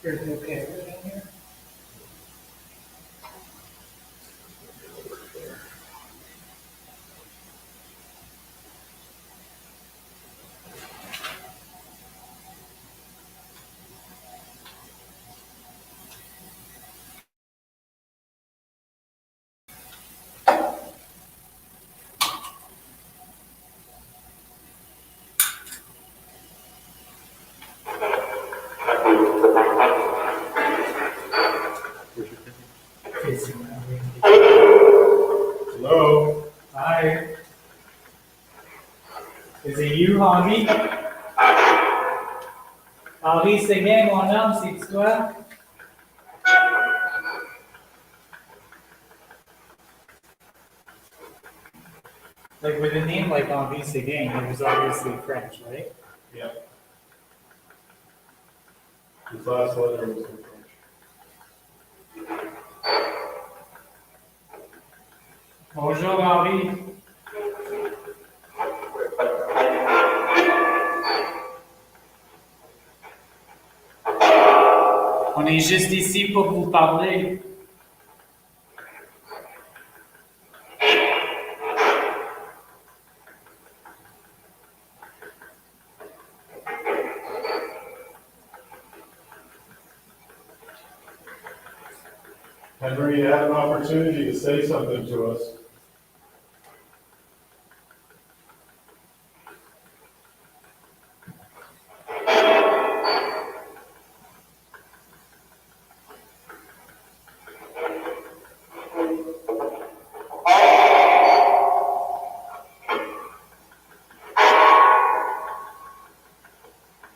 Everything okay in here? Hello? Hi. Is it you, Henri? Henri Seguin, mon homme, c'est toi? Like with a name like Henri Seguin, he was obviously French, right? Yeah. His last letter was in French. Bonjour, Henri. On est juste ici pour vous parler. Henry, you had an opportunity to say something to us.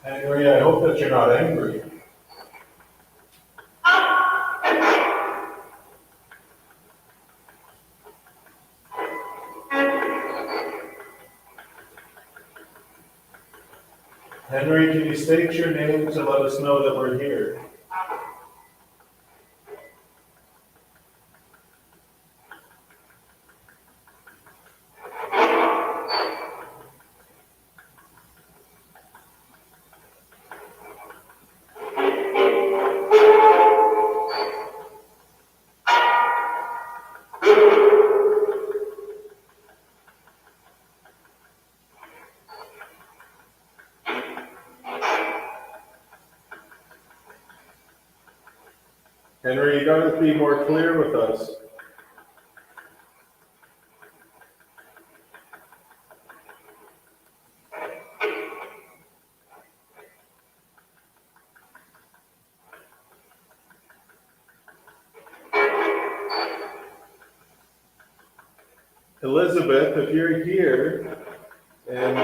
Henry, I hope that you're not angry. Henry, can you state your name to let us know that we're here? Henry, you gotta be more clear with us. Elizabeth, if you're here, and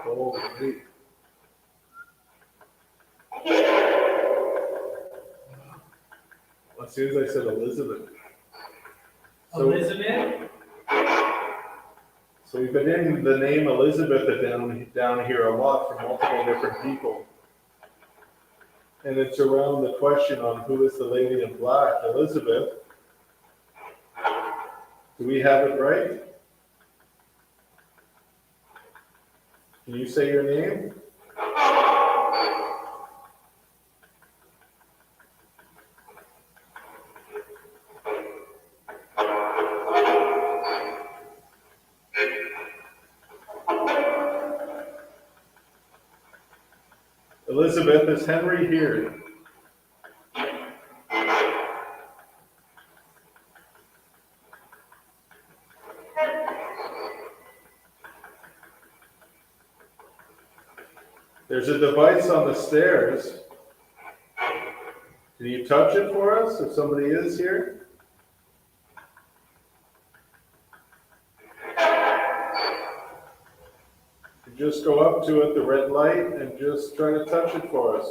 holy, as soon as I said Elizabeth. Elizabeth? So we've been in the name Elizabeth down here a lot from multiple different people. And it's around the question on who is the lady in black. Elizabeth, do we have it right? Can you say your name? Elizabeth, is Henry here? There's a device on the stairs. Can you touch it for us if somebody is here? You just go up to it, the red light, and just try to touch it for us.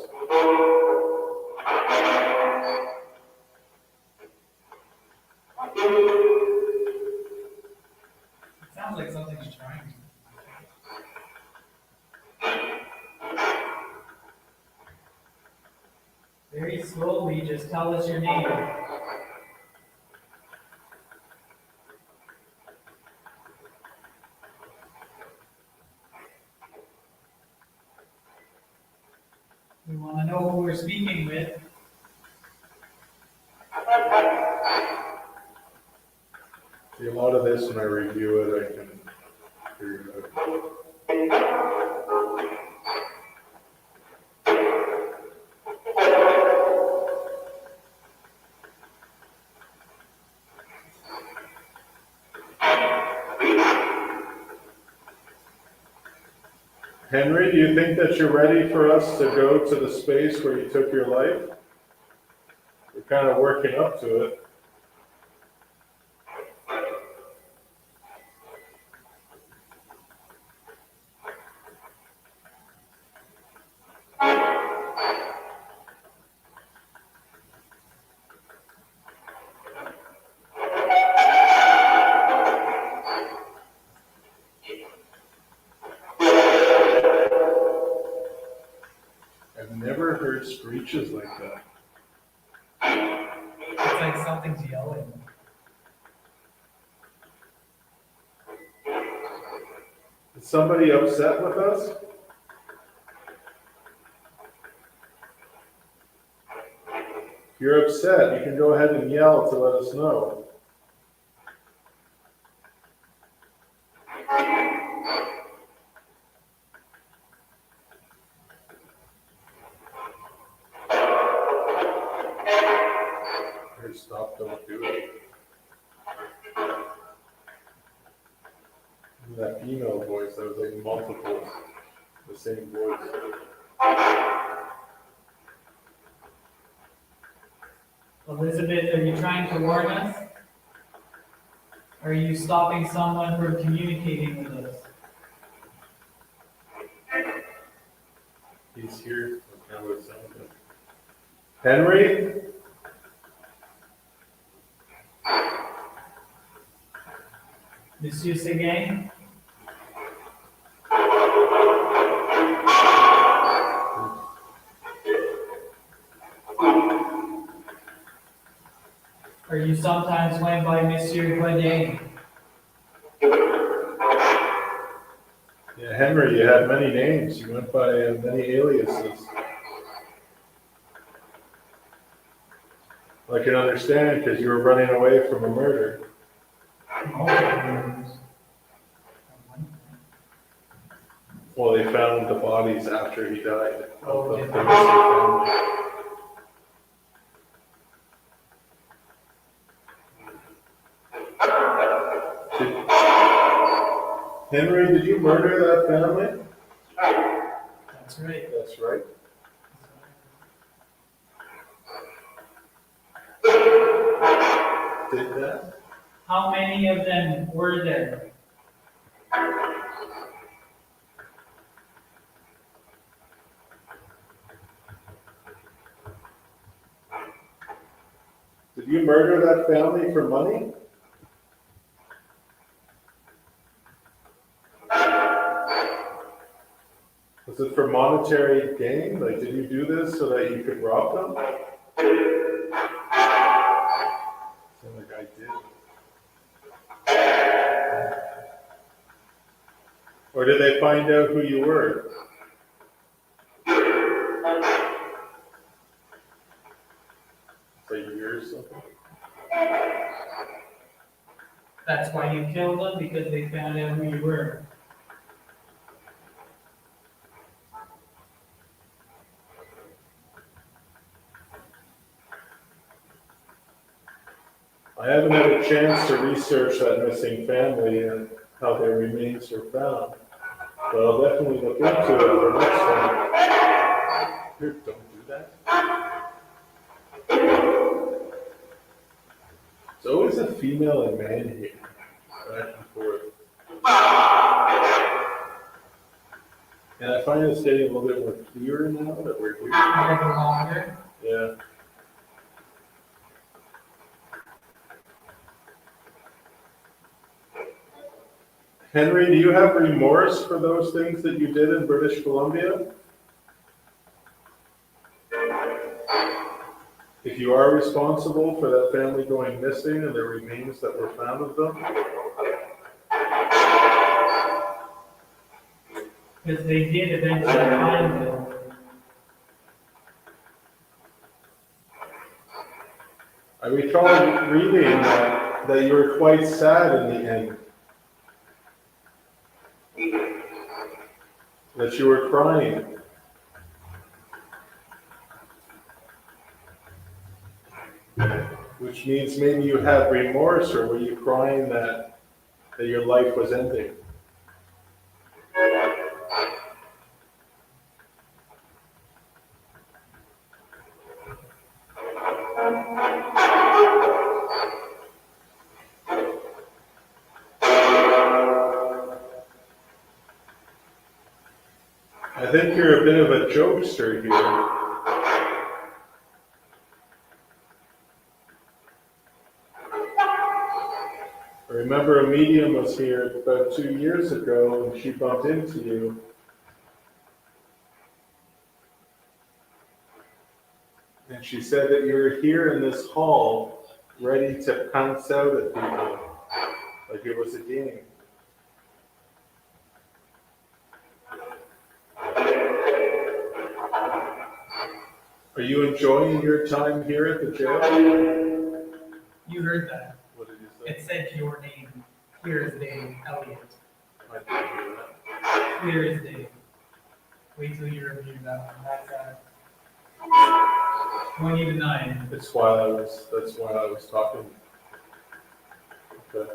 It sounds like something's trying to. Very slowly, just tell us your name. We want to know who we're speaking with. See, a lot of this, when I review it, I can figure it out. Henry, do you think that you're ready for us to go to the space where you took your life? kind of working up to it. I've never heard screeches like that. It's like something's yelling. Is somebody upset with us? If you're upset, you can go ahead and yell to let us know. Here, stop, don't do it. That female voice, that was like multiple, the same voice. Elizabeth, are you trying to warn us? Are you stopping someone from communicating with us? He's here. I would sound good. Henry? Monsieur Seguin? Are you sometimes went by Monsieur Godin? Yeah, Henry, you had many names. You went by many aliases. I can understand because you were running away from a murder. Well, they found the bodies after he died of the missing family. Henry, did you murder that family? That's right. That's right. Did that? How many of them were there? Did you murder that family for money? Was it for monetary gain? Like, did you do this so that you could rob them? Sound like I did. Or did they find out who you were? For a year or something? That's why you killed them, because they found out who you were. I haven't had a chance to research that missing family and how their remains were found, but I'll definitely look into it for next time. Here, don't do that. It's always a female and man here, back and forth. And I find this getting a little bit more clearer now that we're here. A little longer. Yeah. Henry, do you have remorse for those things that you did in British Columbia? If you are responsible for that family going missing and the remains that were found of them? Because they did eventually find them. I recall reading that you were quite sad in the end. That you were crying. Which means maybe you had remorse, or were you crying that your life was ending? I think you're a bit of a jokester here. I remember a medium was here about 2 years ago and she bumped into you. And she said that you were here in this hall ready to pounce out at people like it was a game. Are you enjoying your time here at the jail? You heard that. What did you say? It said your name, clear as day, Elliot. I didn't hear that. Clear as day. Wait till you review that one. That's 20 to 9. That's why I was talking. Okay.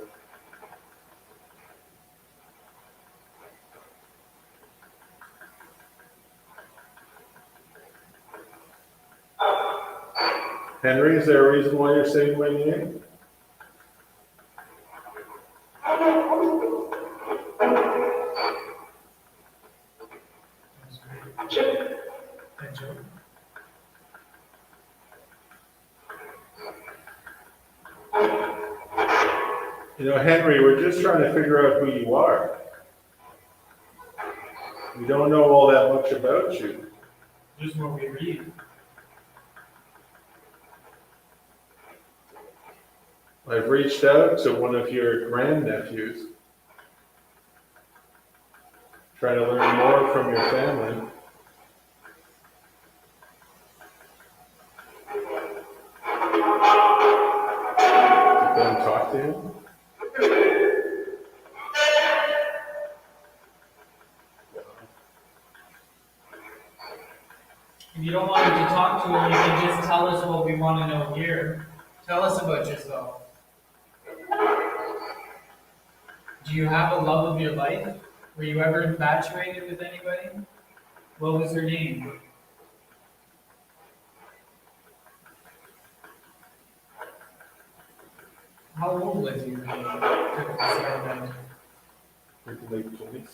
Henry, is there a reason why you're saying my name? That joke. You know, Henry, we're just trying to figure out who you are. We don't know all that much about you. Just what we read. I've reached out to one of your grandnephews, trying to learn more from your family. You go and talk to him? If you don't want to talk to him, you can just tell us what we want to know here. Tell us about yourself. Do you have a love of your life? Were you ever infatuated with anybody? What was her name? How old was you when you took this airline? Mid to late 20s.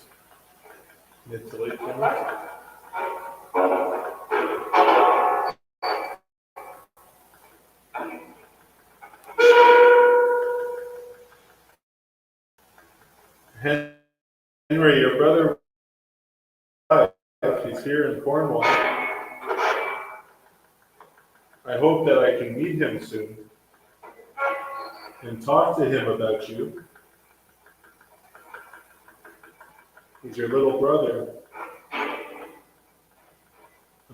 Mid to late 20s. Henry, your brother, he's here in Cornwall. I hope that I can meet him soon and talk to him about you. He's your little brother. I'm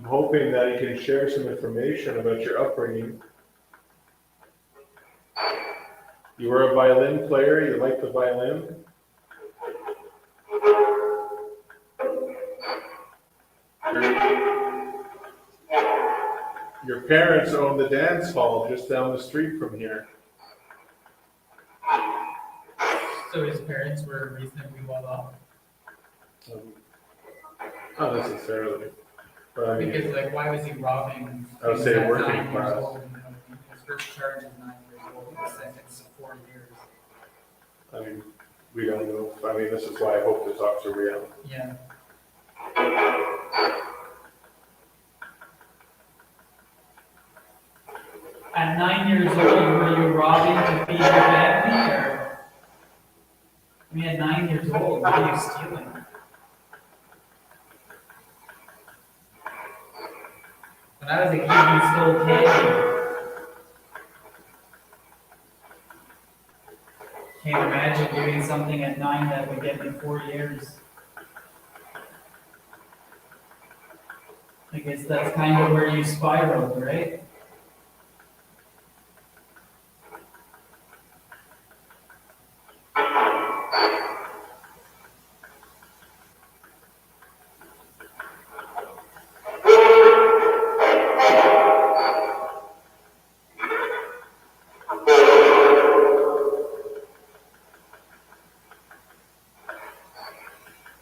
hoping that he can share some information about your upbringing. You were a violin player, you liked the violin. Your parents owned the dance hall just down the street from here. So his parents were reasonably well off? Not necessarily, but I mean, Because, like, why was he robbing? I would say things at working 9 years class. old, you know what I mean? His first charge is 9 years old, his sentence is 4 years. I mean, we don't know. I mean, this is why I hope to talk to Rihanna. Yeah. At 9 years old, were you robbing to feed your family, or? I mean, at 9 years old, what are you stealing? When I was a kid, you stole candy. Can't imagine doing something at 9 that would get me 4 years. I guess that's kind of where you spiraled, right?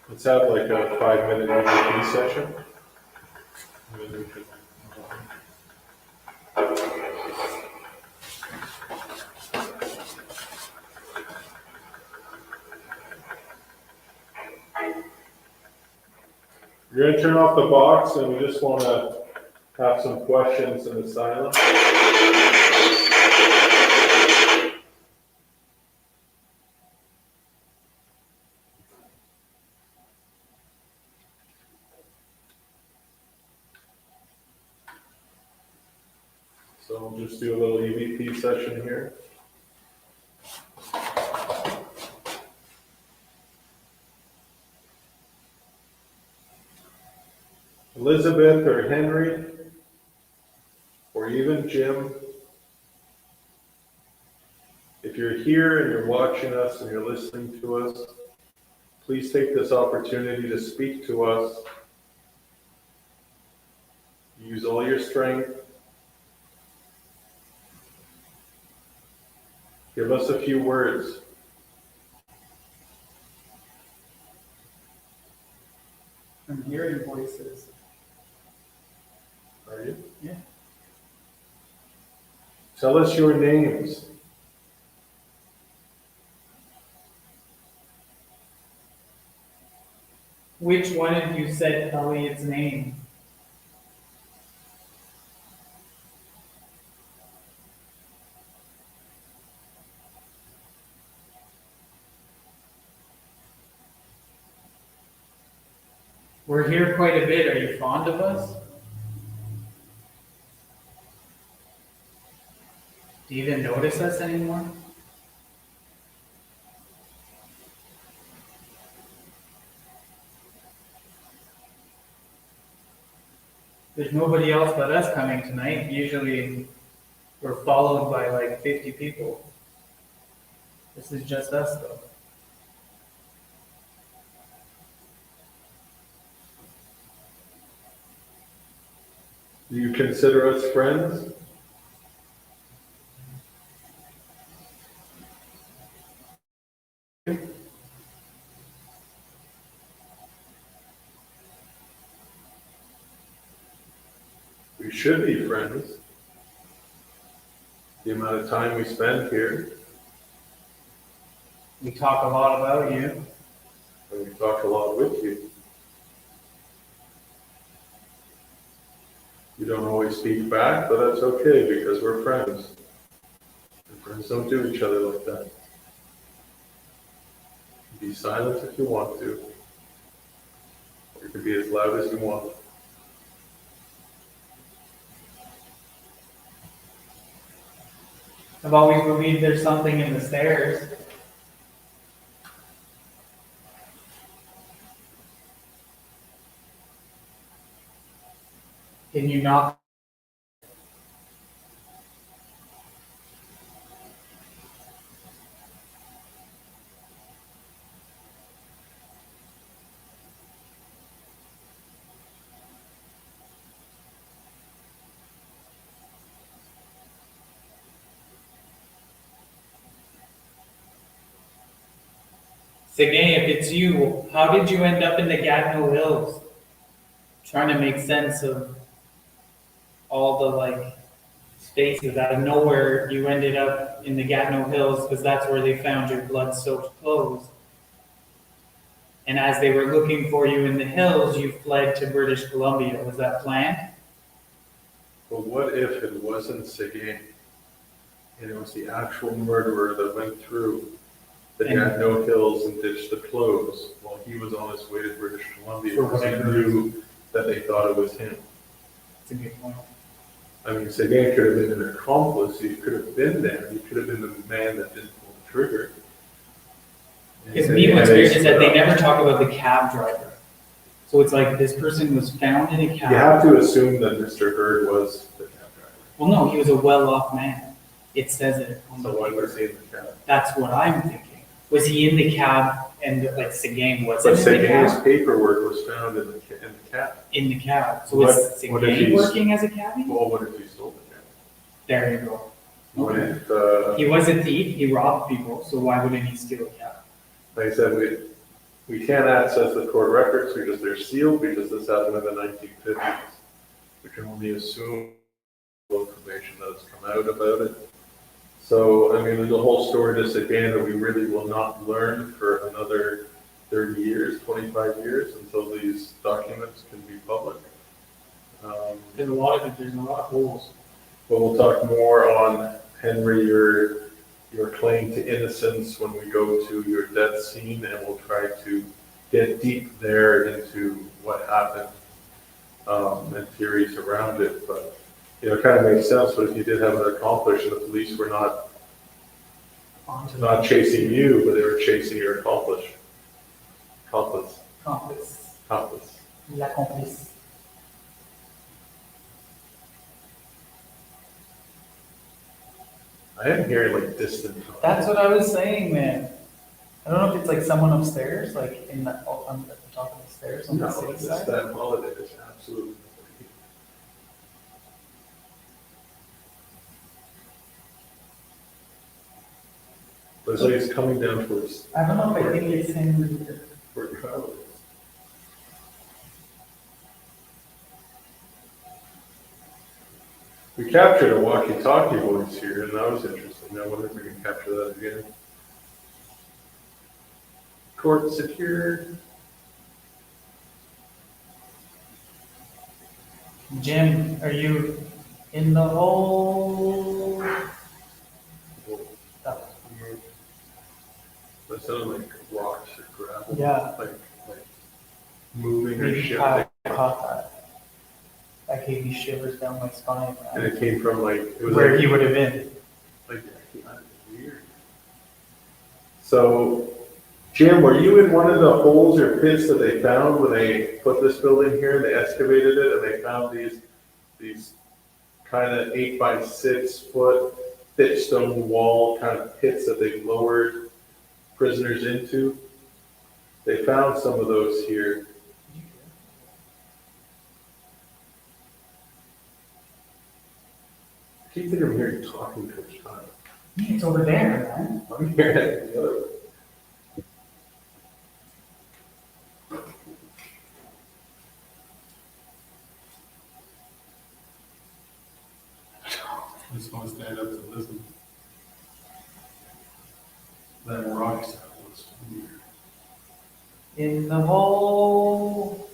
Let's have like a 5-minute EVP session. You're gonna turn off the box and we just wanna have some questions in the silence. So we'll just do a little EVP session here. Elizabeth or Henry, or even Jim, if you're here and you're watching us and you're listening to us, please take this opportunity to speak to us. Use all your strength. Give us a few words. I'm hearing voices. Are you? Yeah. Tell us your names. Which one of you said Elliot's name? We're here quite a bit. Are you fond of us? Do you even notice us anymore? There's nobody else but us coming tonight. Usually we're followed by like 50 people. This is just us though. Do you consider us friends? We should be friends. The amount of time we spend here, We talk a lot about you. and we talk a lot with you. You don't always speak back, but that's okay because we're friends. And friends don't do each other like that. Be silent if you want to, or you can be as loud as you want. I've always believed there's something in the stairs. Can you knock? Seguin, if it's you, how did you end up in the Gatineau Hills? Trying to make sense of all the like spaces. Out of nowhere, you ended up in the Gatineau Hills because that's where they found your blood-soaked clothes. And as they were looking for you in the hills, you fled to British Columbia. Was that planned? But what if it wasn't Seguin, and it was the actual murderer that went through the Gatineau Hills and ditched the clothes while he was on his way to British Columbia For because he whatever knew that they thought it was him. That's a good point. I mean, Seguin could have been an accomplice. He could have been there. He could have been the man that didn't pull the trigger. Because me, what's weird is that they never talk about the cab driver. So it's like this person was found in a cab. You have to assume that Mr. Hurd was the cab driver. Well, no, he was a well-off man. It says it on So the why paper. was he in the cab? That's what I'm thinking. Was he in the cab and like Seguin But wasn't in the Seguin's cab? paperwork was found in the cab. In the cab. So What- was what if Seguin he's- working as a cabbie? Well, what if he stole the cab? There you go. What Okay. if, He was a thief, he robbed people, so why wouldn't he steal a cab? like I said, we can't access the court records because they're sealed because this happened in the 1950s. We can only assume information that has come out about it. So, I mean, there's a whole story to Seguin that we really will not learn for another 30 years, 25 years until these documents can be public. There's a lot of holes. But we'll talk more on, Henry, your claim to innocence when we go to your death scene, and we'll try to get deep there into what happened, and theories around it. But, you know, it kind of makes sense, but if you did have it accomplished, and the police were not chasing you, but they were chasing your accomplice. L'accomplice. I am hearing like distant talk. That's what I was saying, man. I don't know if it's like someone upstairs, like on the top of the stairs on the No, city it's side. that holiday, it's absolutely. But it's like it's coming down towards, I don't know if I think it's Henry either. where travel is. We captured a walkie-talkie voice here, and that was interesting. I wonder if we can capture that again. Court secured. Jim, are you in the hole? That was weird. That sounded like rocks or gravel. Yeah. Like moving or Maybe shifting. I caught that. That gave me shivers down my spine. And it came from like, it was Where like, he would have been. like, weird. So, Jim, were you in one of the holes or pits that they found when they put this building here? They excavated it and they found these kind of 8 by 6 foot thick stone wall kind of pits that they lowered prisoners into. They found some of those here. I keep thinking I'm hearing talking to each other. It's over there, man. I'm hearing it the other way. I just want to stand up to listen. That rock sound was weird. In the hole.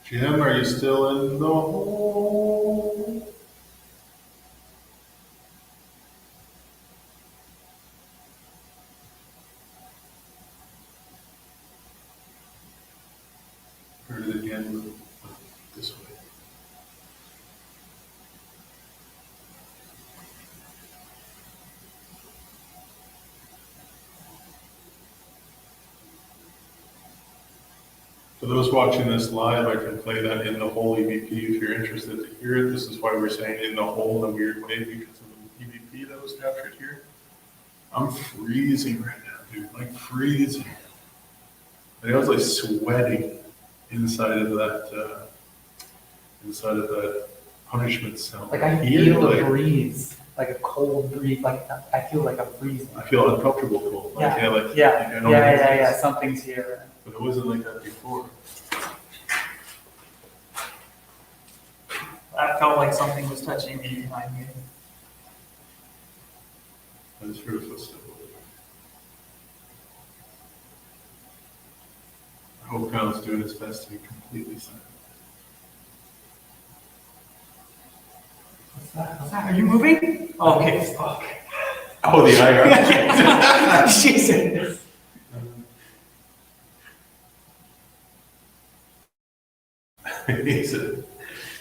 Jim, are you still in the hole? Heard it again, but this way. For those watching this live, I can play that in the whole EVP if you're interested to hear it. This is why we're saying in the hole in a weird way because of the EVP that was captured here. I'm freezing right now, dude, like freezing. Like, I was like sweating inside of that punishment cell. Like I Here, feel a like, breeze, like a cold breeze, like I feel like I'm freezing. I feel uncomfortable cold. Like, Yeah, like, yeah, like, I don't yeah, something's here. But it wasn't like that before. I felt like something was touching me behind me. I just heard a footstep over there. I hope Kyle's doing his best to be completely silent. What's that? Are you moving? Okay, okay. Oh, the IR. Jesus. He said,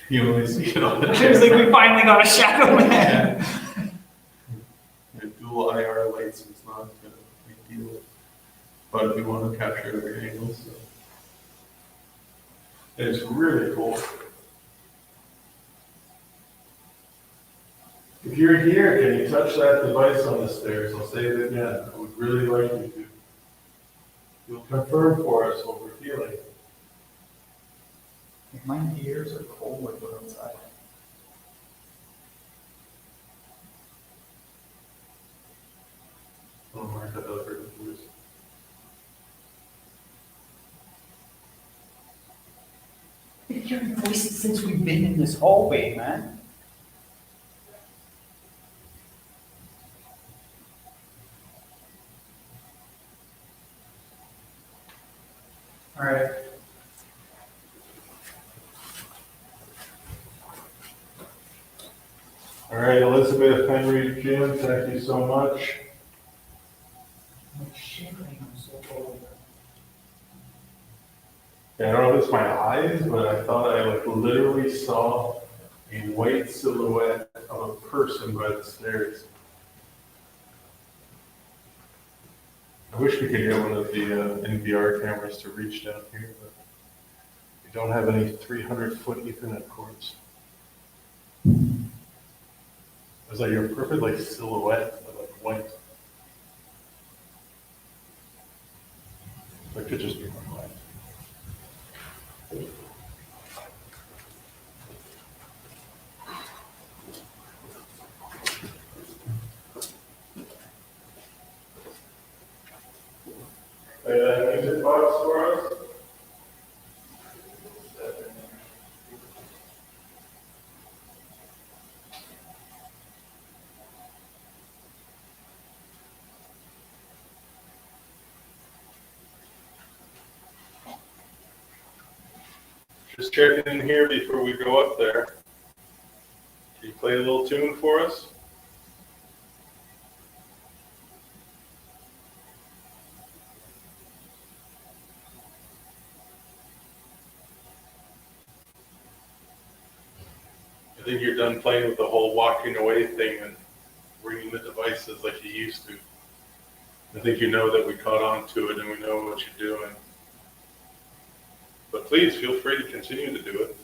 you only see it on the It was like we finally got a shadow man. The dual IR lights is not a big deal. But we want to capture every angle, so. It's really cool. If you're here, can you touch that device on the stairs? I'll say it again. I would really like you to. You'll confirm for us what we're feeling. My ears are cold like we're outside. Oh, Mark, I thought I heard the voice. I've been hearing voices since we've been in this hallway, man. All right, Elizabeth, Henry, Jim, thank you so much. I'm shivering, I'm so cold. Yeah, I don't know if it's my eyes, but I thought I like literally saw a white silhouette of a person by the stairs. I wish we could get one of the NVR cameras to reach down here, but we don't have any 300-foot Ethernet cords. It was like your perfect like silhouette of like white. That could just be my mind. Music box for us? Just checking in here before we go up there. Can you play a little tune for us? I think you're done playing with the whole walking away thing and bringing the devices like you used to. I think you know that we caught on to it and we know what you're doing. But please feel free to continue to do it.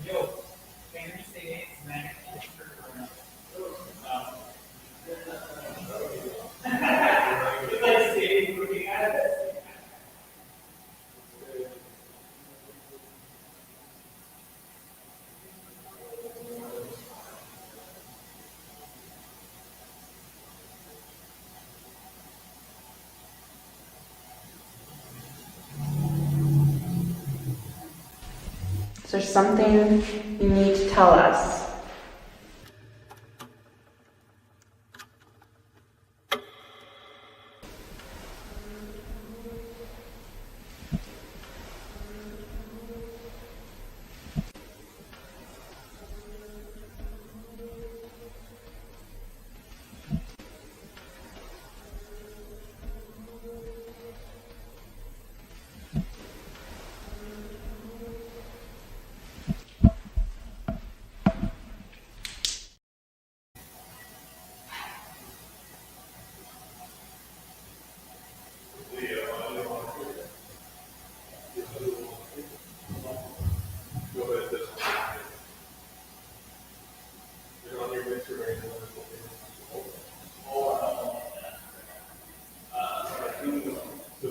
Yo, Henri Seguin, man. Is there something you need to tell us?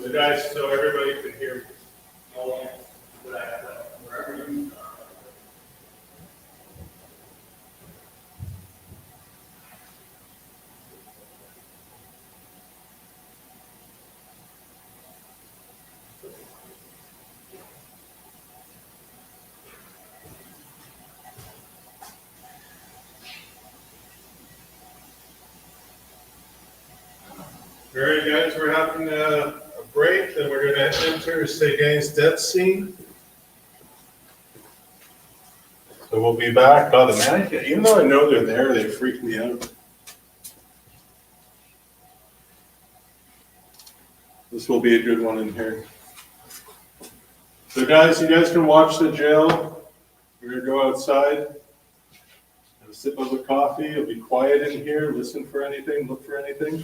So guys, so everybody can hear wherever you are. All right, guys, we're having a break, then we're going to enter Seguin's death scene. So we'll be back. Oh, the mannequin, even though I know they're there, they freak me out. This will be a good one in here. So guys, you guys can watch the jail. We're going to go outside, have a sip of a coffee. It'll be quiet in here. Listen for anything, look for anything.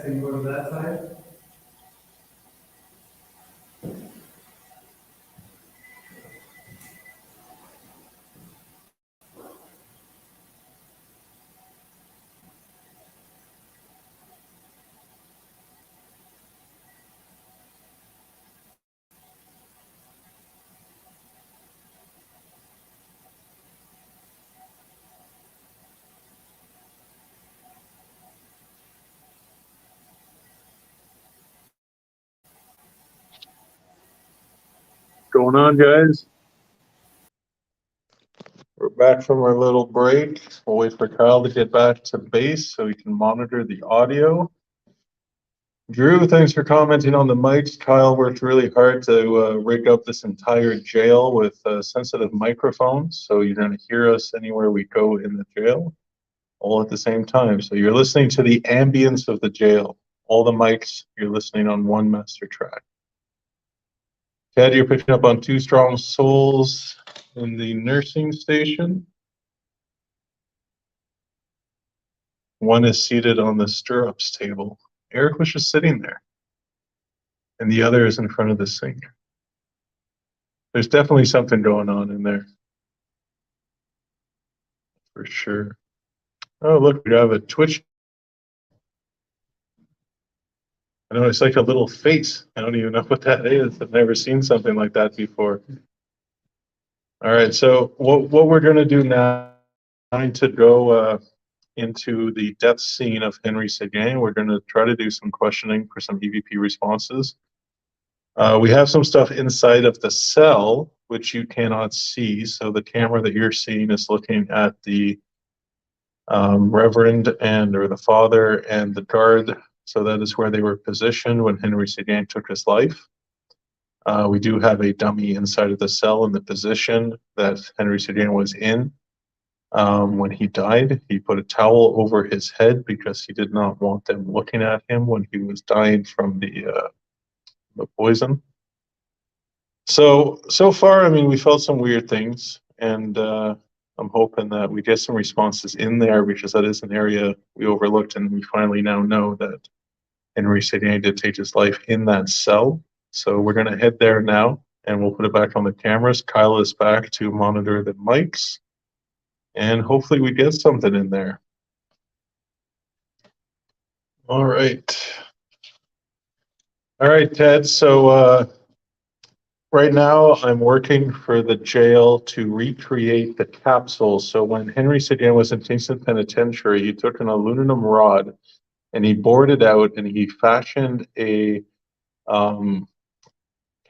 so you go to that side. Going on, guys? We're back from our little break. We'll wait for Kyle to get back to base so we can monitor the audio. Drew, thanks for commenting on the mics. Kyle worked really hard to rig up this entire jail with sensitive microphones, so you're going to hear us anywhere we go in the jail, all at the same time. So you're listening to the ambience of the jail. All the mics, you're listening on one master track. Ted, you're picking up on two strong souls in the nursing station. One is seated on the stirrups table. Eric was just sitting there. And the other is in front of the sink. There's definitely something going on in there. For sure. Oh, look, we have a Twitch. I know, it's like a little face. I don't even know what that is. I've never seen something like that before. All right, so what we're going to do now, trying to go into the death scene of Henri Seguin. We're going to try to do some questioning for some EVP responses. We have some stuff inside of the cell, which you cannot see. So the camera that you're seeing is looking at the Reverend or the Father and the guard. So that is where they were positioned when Henri Seguin took his life. We do have a dummy inside of the cell in the position that Henri Seguin was in. When he died, he put a towel over his head because he did not want them looking at him when he was dying from the poison. So far, I mean, we felt some weird things, and I'm hoping that we get some responses in there because that is an area we overlooked, and we finally now know that Henri Seguin did take his life in that cell. So we're going to head there now, and we'll put it back on the cameras. Kyle is back to monitor the mics, and hopefully we get something in there. All right. All right, Ted. So right now I'm working for the jail to recreate the capsule. So when Henri Seguin was in Kingston Penitentiary, he took an aluminum rod and he bored it out and he fashioned a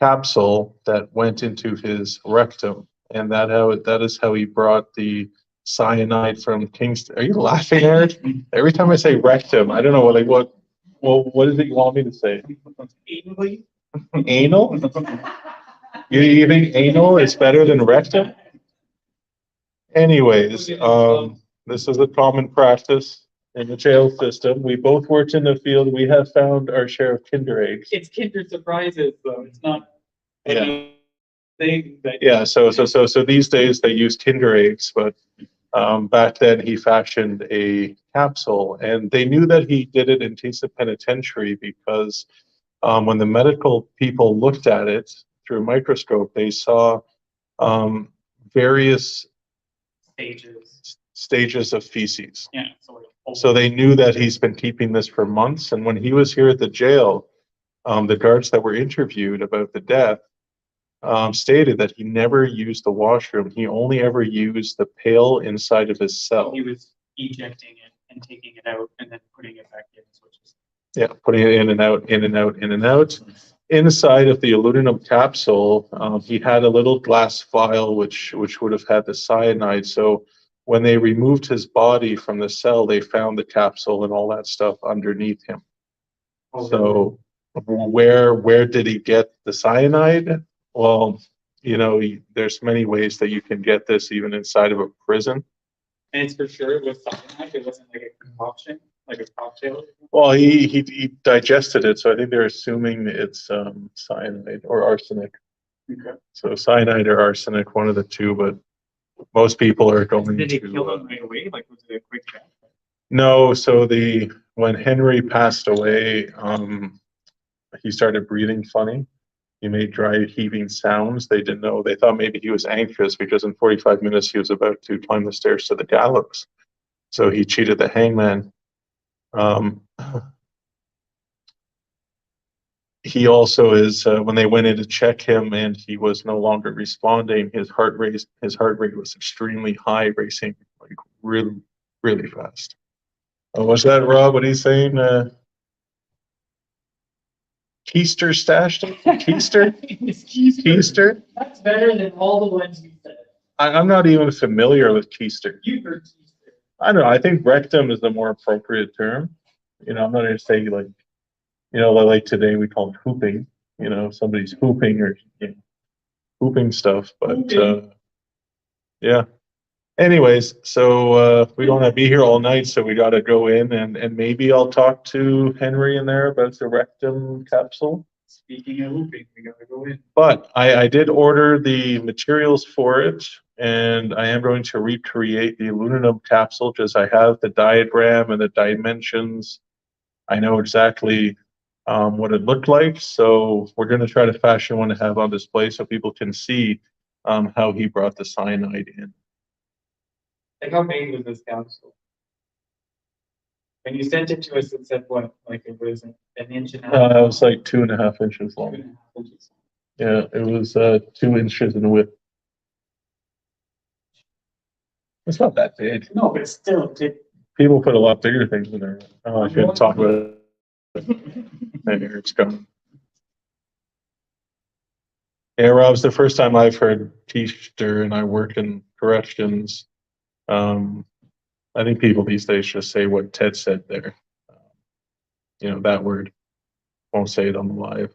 capsule that went into his rectum. And that is how he brought the cyanide from Kingston. Are you laughing, Eric? Every time I say rectum, I don't know what is it you want me to say? Anal? You think anal is better than rectum? Anyways, this is a common practice in the jail system. We both worked in the field. We have found our share of Kinder eggs. It's Kinder Surprises, though. It's not. Yeah. Thing that. Yeah. So these days they use Kinder eggs, but back then he fashioned a capsule, and they knew that he did it in Kingston Penitentiary because when the medical people looked at it through a microscope, they saw various stages of feces. Yeah. So they knew that he's been keeping this for months. And when he was here at the jail, the guards that were interviewed about the death stated that he never used the washroom. He only ever used the pail inside of his cell. He was ejecting it and taking it out and then putting it back in. Yeah, putting it in and out, in and out, in and out. Inside of the aluminum capsule, he had a little glass vial which would have had the cyanide. So when they removed his body from the cell, they found the capsule and all that stuff underneath him. So where did he get the cyanide? Well, you know, there's many ways that you can get this even inside of a prison. And it's for sure with cyanide. It wasn't like a concoction, like a cocktail. Well, he digested it, so I think they're assuming it's cyanide or arsenic. Okay. So cyanide or arsenic, one of the two, but most people are going Did to. they kill him right away? Like, was it a quick death? No, so when Henry passed away, he started breathing funny. He made dry heaving sounds. They didn't know. They thought maybe he was anxious because in 45 minutes he was about to climb the stairs to the gallows. So he cheated the hangman. Um, he also is when they went in to check him and he was no longer responding. His heart rate was extremely high, racing like really, really fast. Was that Rob? What he's saying? Keister stashed him? Keister? Keister? That's better than all the ones you said. I'm not even familiar with keister. You heard Keister. I don't know. I think rectum is the more appropriate term. I'm not going to say like, like today we call it hooping. Somebody's hooping or hooping stuff. But yeah. Anyways, so we don't have to be here all night, so we got to go in and maybe I'll talk to Henry in there about the rectum capsule. Speaking of looping, we gotta go in. But I did order the materials for it, and I am going to recreate the aluminum capsule because I have the diagram and the dimensions. I know exactly what it looked like, so we're going to try to fashion one to have on display so people can see how he brought the cyanide in. Like how big was this capsule? When you sent it to us, it said what? Like it was an inch and a half? It was like 2.5 inches long. 2.5 inches. Yeah, it was 2 inches in width. It's not that big. No, but still, People put a lot bigger things in there. Oh, I shouldn't talk about it. There, it's gone. Yeah, Rob, it's the first time I've heard keister, and I work in corrections. I think people these days just say what Ted said there. That word. Won't say it on the live.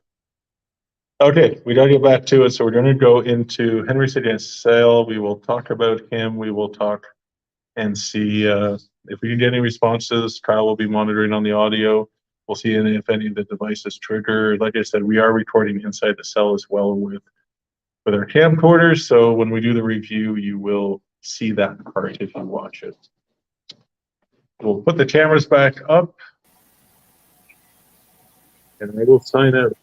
Okay, we gotta get back to it. So we're gonna go into Henri Seguin's cell. We will talk about him. We will talk and see if we can get any responses. Kyle will be monitoring on the audio. We'll see if any of the devices trigger. Like I said, we are recording inside the cell as well with our camcorders. So when we do the review, you will see that part if you watch it. We'll put the cameras back up and I will sign out.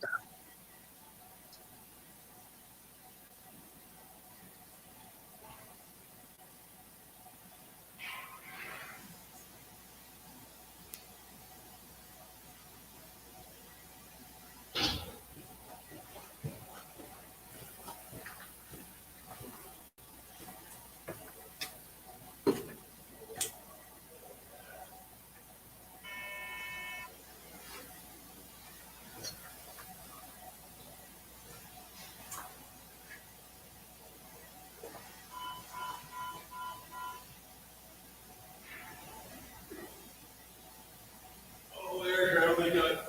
Oh, Eric, I only got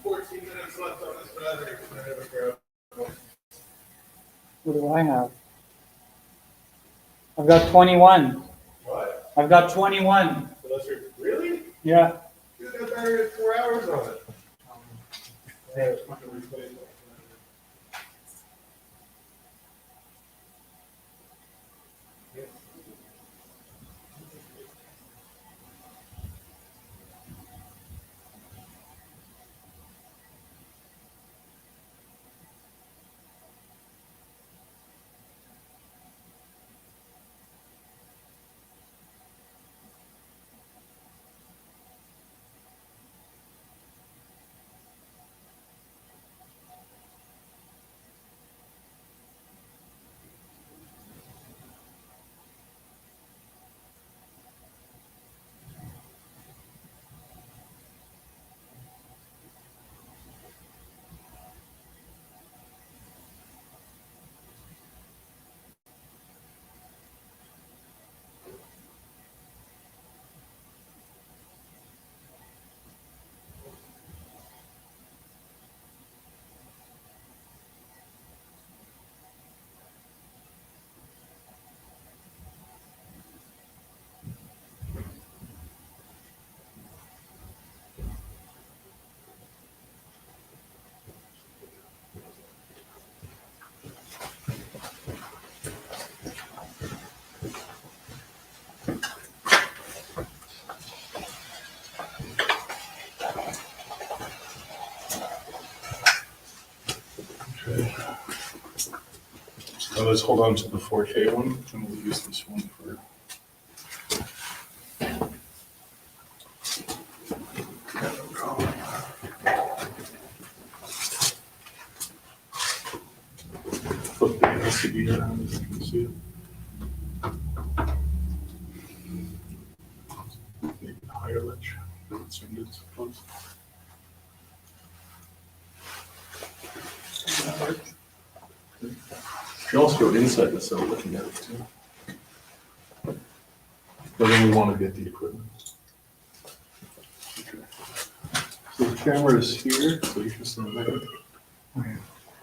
14 minutes left on this battery. what do I have? I've got 21. What? I've got 21. Unless you're really? Yeah. You got battery with 4 hours on it. Okay. Now let's hold on to the 4K one, and we'll use this one for. Flip the LCD around so you can see it. Maybe higher ledge. It's close. You can also go inside the cell looking at it too. But then we want to get the equipment. Okay. So the camera is here, so you can stand there.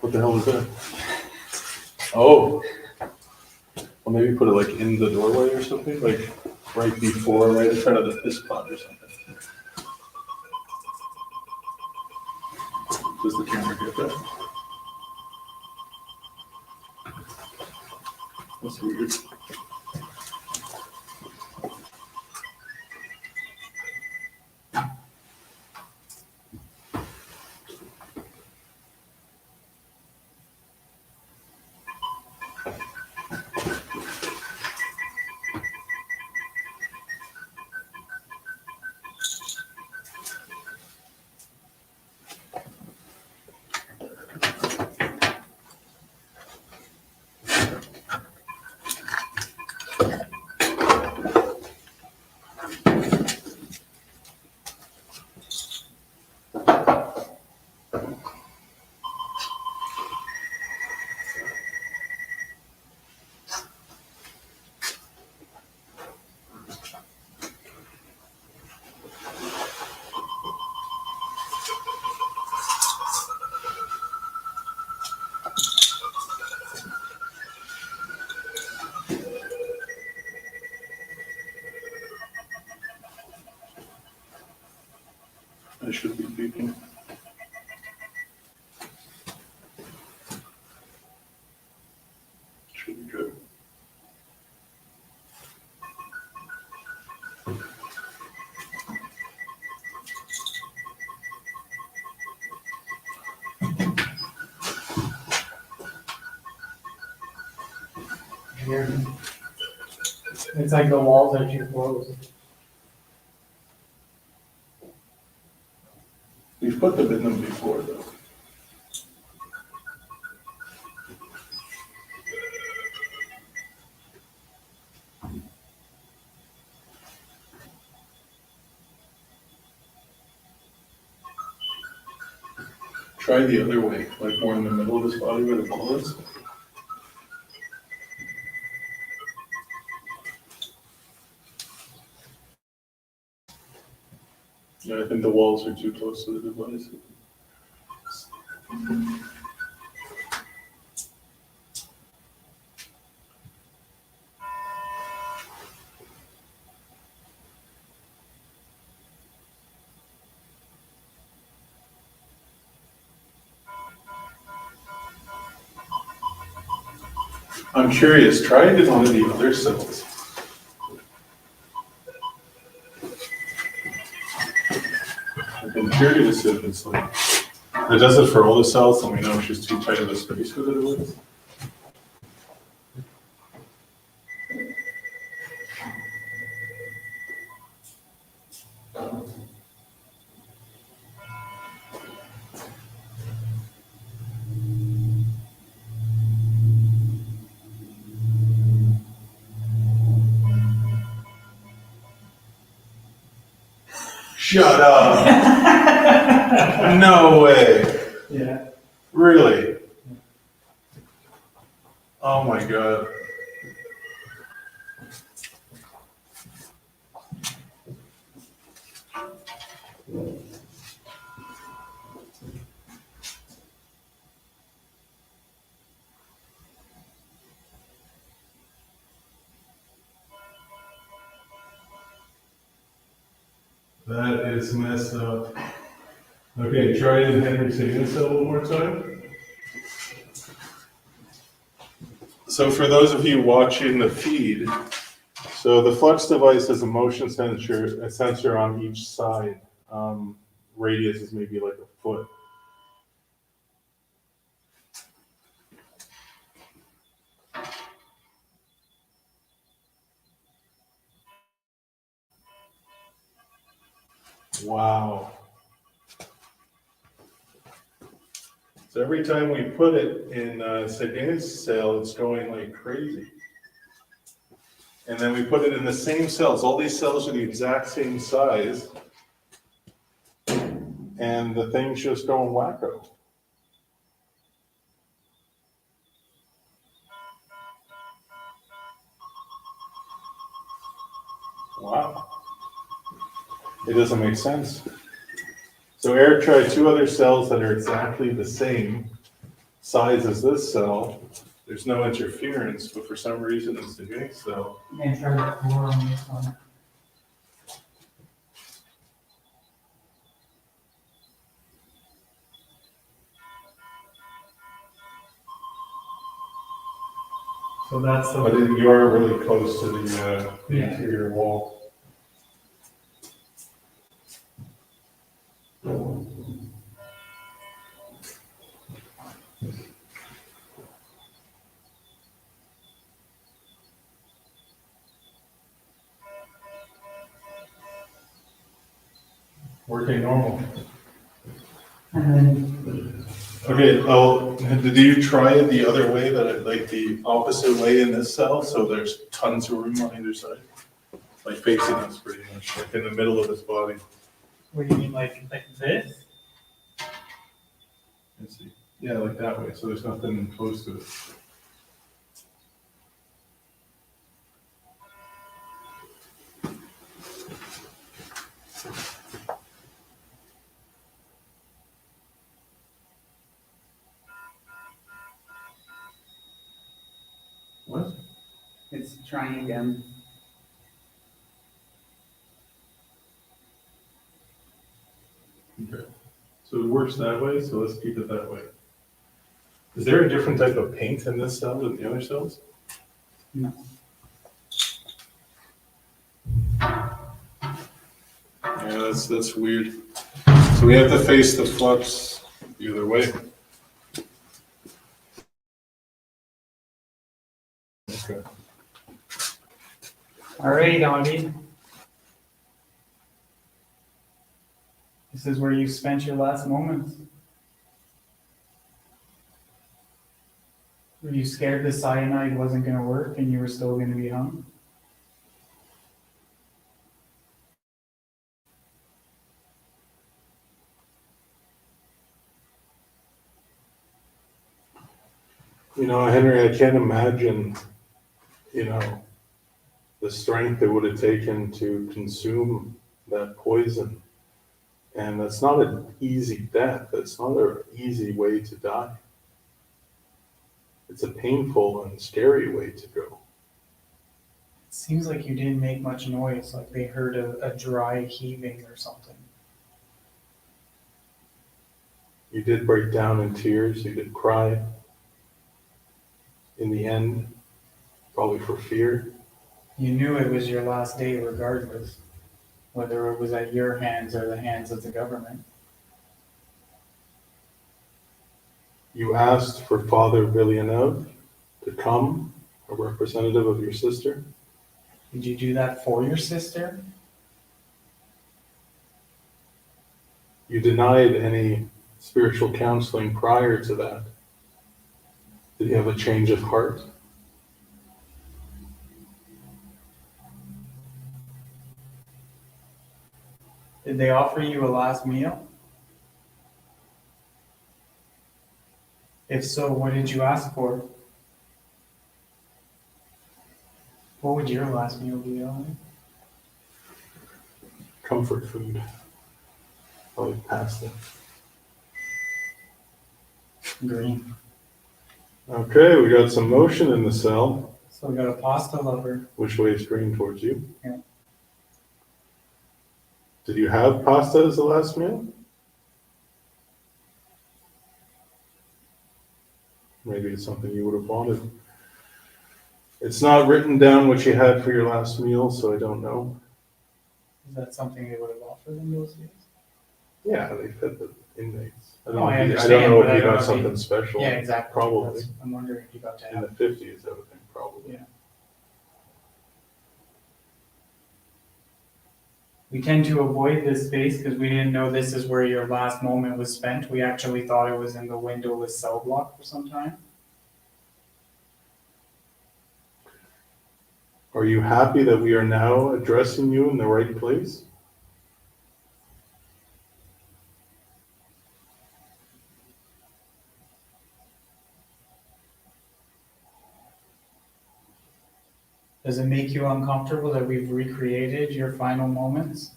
What the hell is that? Oh. Well, maybe put it like in the doorway or something, like right before, right in front of this spot or something. Does the camera get that? That's weird. I should be beeping. Should be good. Weird. It's like the walls are too close. We've put them in them before though. Try the other way, like more in the middle of his body where the ball is. Yeah, I think the walls are too close to the device. I'm curious, try it in one of the other cells. I'm curious if it's like, it does it for all the cells, and we know she's too tight of a space for the device. Shut up! No way! Yeah. Really? Oh my god. That is messed up. Okay, try it in Henri Seguin cell one more time. So for those of you watching the feed, so the flex device has a motion sensor on each side. Radius is maybe like a foot. Wow. So every time we put it in Seguin's cell, it's going like crazy. And then we put it in the same cells. All these cells are the exact same size. And the thing's just going wacko. Wow. It doesn't make sense. So Eric tried 2 other cells that are exactly the same size as this cell. There's no interference, but for some reason it's the Seguin's cell. And try to 4 on this one. So that's But the, you are really close to the Yeah. interior wall. Working normal. and then, Okay, oh, did you try it the other way, like the opposite way in this cell? So there's tons of room on either side? Like facing us pretty much, like in the middle of his body. what do you mean, like this? Let's see. Yeah, like that way, so there's nothing close to it. What? It's trying again. Okay. So it works that way, so let's keep it that way. Is there a different type of paint in this cell than the other cells? No. Yeah, that's weird. So we have to face the flux the other way. Okay. Alrighty, Donnie. This is where you spent your last moments. Were you scared the cyanide wasn't going to work and you were still going to be hung? You know, Henry, I can't imagine, the strength it would have taken to consume that poison. And that's not an easy death. That's not an easy way to die. It's a painful and scary way to go. It seems like you didn't make much noise, like they heard a dry heaving or something. You did break down in tears. You did cry. In the end, probably for fear. You knew it was your last day regardless, whether it was at your hands or the hands of the government. You asked for Father Villeneuve to come, a representative of your sister. Did you do that for your sister? You denied any spiritual counseling prior to that. Did you have a change of heart? Did they offer you a last meal? If so, what did you ask for? What would your last meal be, Ellen? Comfort food. Probably pasta. Green. Okay, we got some motion in the cell. So we got a pasta lover. Which way is green towards you? Yeah. Did you have pasta as the last meal? Maybe it's something you would have wanted. It's not written down what you had for your last meal, so I don't know. Is that something they would have offered in those days? Yeah, they fed the inmates. I Oh, don't I know if understand, you but I don't got know if something you- special. Yeah, exactly. Probably. I'm wondering if you got to In have the 50s, I would think, probably. Yeah. We tend to avoid this space because we didn't know this is where your last moment was spent. We actually thought it was in the windowless cell block for some time. Are you happy that we are now addressing you in the right place? Does it make you uncomfortable that we've recreated your final moments?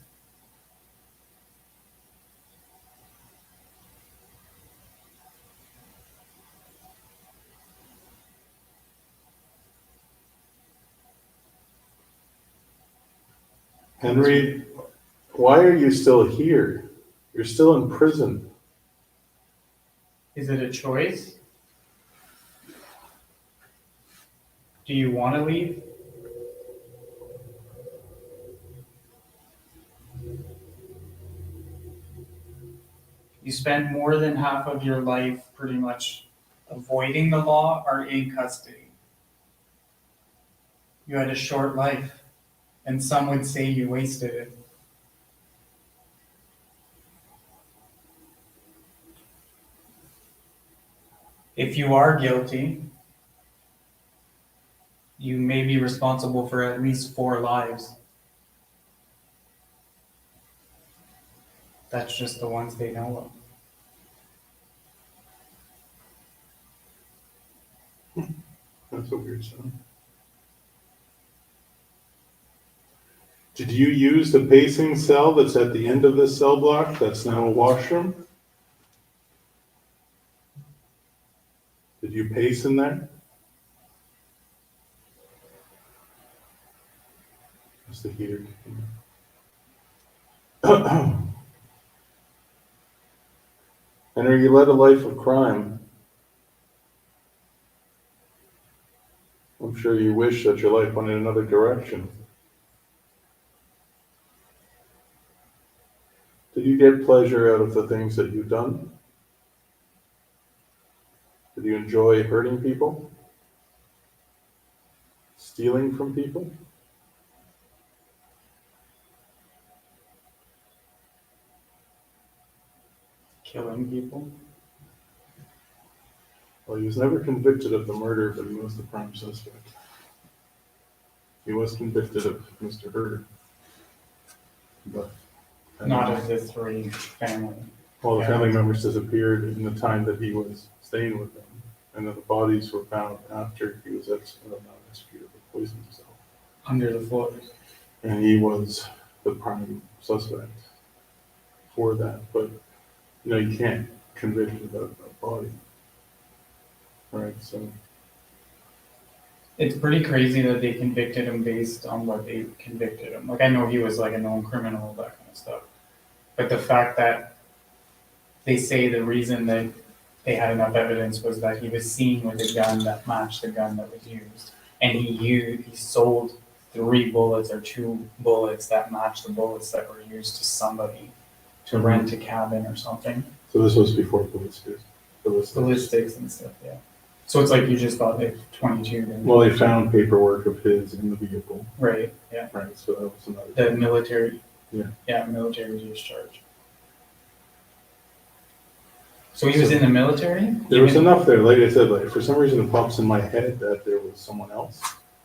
Henry, why are you still here? You're still in prison. Is it a choice? Do you want to leave? You spent more than half of your life pretty much avoiding the law or in custody. You had a short life, and some would say you wasted it. If you are guilty, you may be responsible for at least 4 lives. That's just the ones they know of. That's a weird sound. Did you use the pacing cell that's at the end of this cell block that's now a washroom? Did you pace in there? That's the heater. Henry, you led a life of crime. I'm sure you wish that your life went in another direction. Did you get pleasure out of the things that you've done? Did you enjoy hurting people? Stealing from people? Killing people? Well, he was never convicted of the murder, but he was the prime suspect. He was convicted of Mr. Hurd. But Not of the 3 family. well, the family members disappeared in the time that he was staying with them, and then the bodies were found after he was not executed, but poisoned himself. Under the floors. And he was the prime suspect for that. But you can't convict without a body, right? So It's pretty crazy that they convicted him based on what they convicted him. Like, I know he was like a known criminal, that kind of stuff. But the fact that they say the reason that they had enough evidence was that he was seen with a gun that matched the gun that was used. And he sold 3 bullets or 2 bullets that matched the bullets that were used to somebody to rent a cabin or something. So this was before ballistics. Ballistics and stuff, yeah. So it's like you just thought they 22. Then Well, they found paperwork of his in the vehicle. right, yeah. Right, so that was another. The military. Yeah. Yeah, military discharge. So he was in the military? There was enough there, like I said, like for some reason it pops in my head that there was someone else.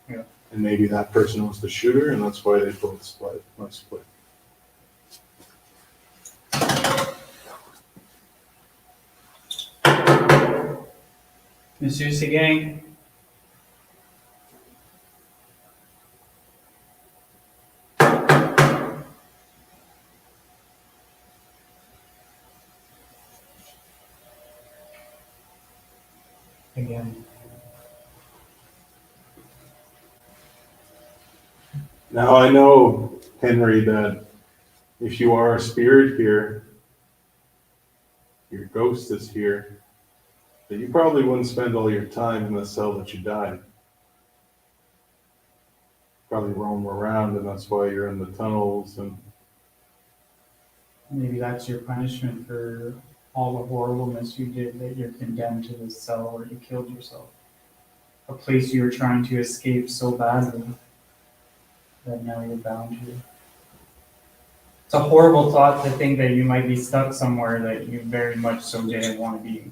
Yeah. And maybe that person was the shooter, and that's why they both split. Monsieur Seguin. Again. Now I know, Henry, that if you are a spirit here, your ghost is here, that you probably wouldn't spend all your time in the cell that you died. Probably roam around, and that's why you're in the tunnels. And Maybe that's your punishment for all the horribleness you did, that you're condemned to this cell where you killed yourself. A place you were trying to escape so badly that now you're bound to. It's a horrible thought to think that you might be stuck somewhere that you very much so didn't want to be.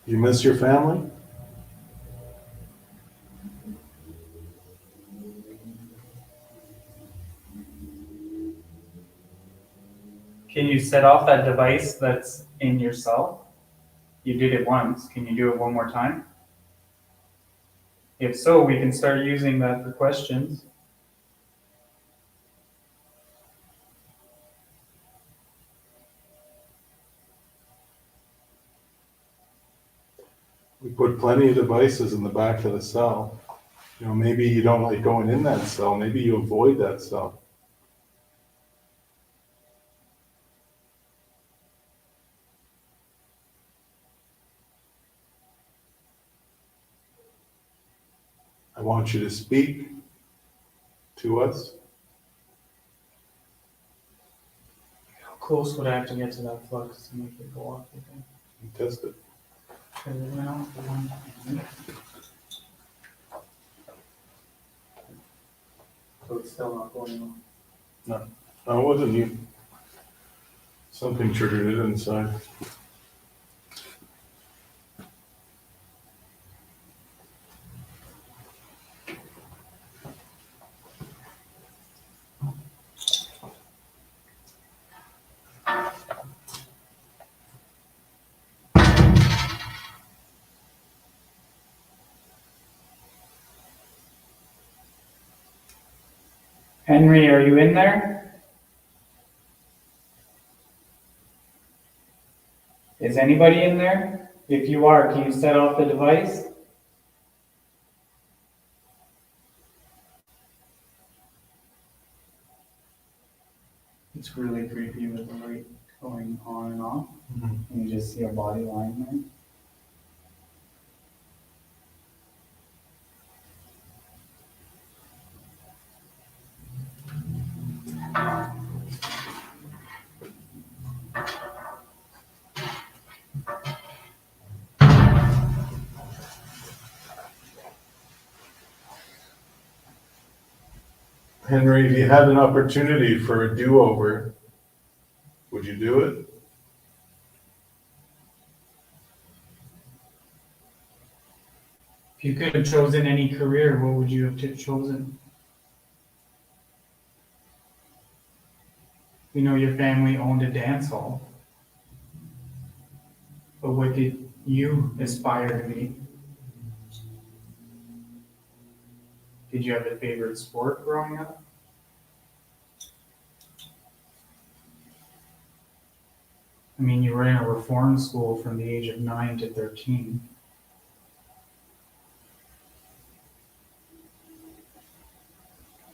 You miss your family? Can you set off that device that's in your cell? You did it once. Can you do it one more time? If so, we can start using that for questions. We put plenty of devices in the back of the cell. You know, maybe you don't like going in that cell. Maybe you avoid that cell. I want you to speak to us. How close would I have to get to that flux to make it go off again? And test it. Because it went off the one time. So it's still not going off. No, it wasn't you. Something triggered it inside. Henry, are you in there? Is anybody in there? If you are, can you set off the device? It's really creepy with the light going on and off. And you just see a body lying there. Henry, if you had an opportunity for a do-over, would you do it? If you could have chosen any career, what would you have chosen? We know your family owned a dance hall. But what did you aspire to be? Did you have a favorite sport growing up? I mean, you were in a reform school from the age of 9 to 13.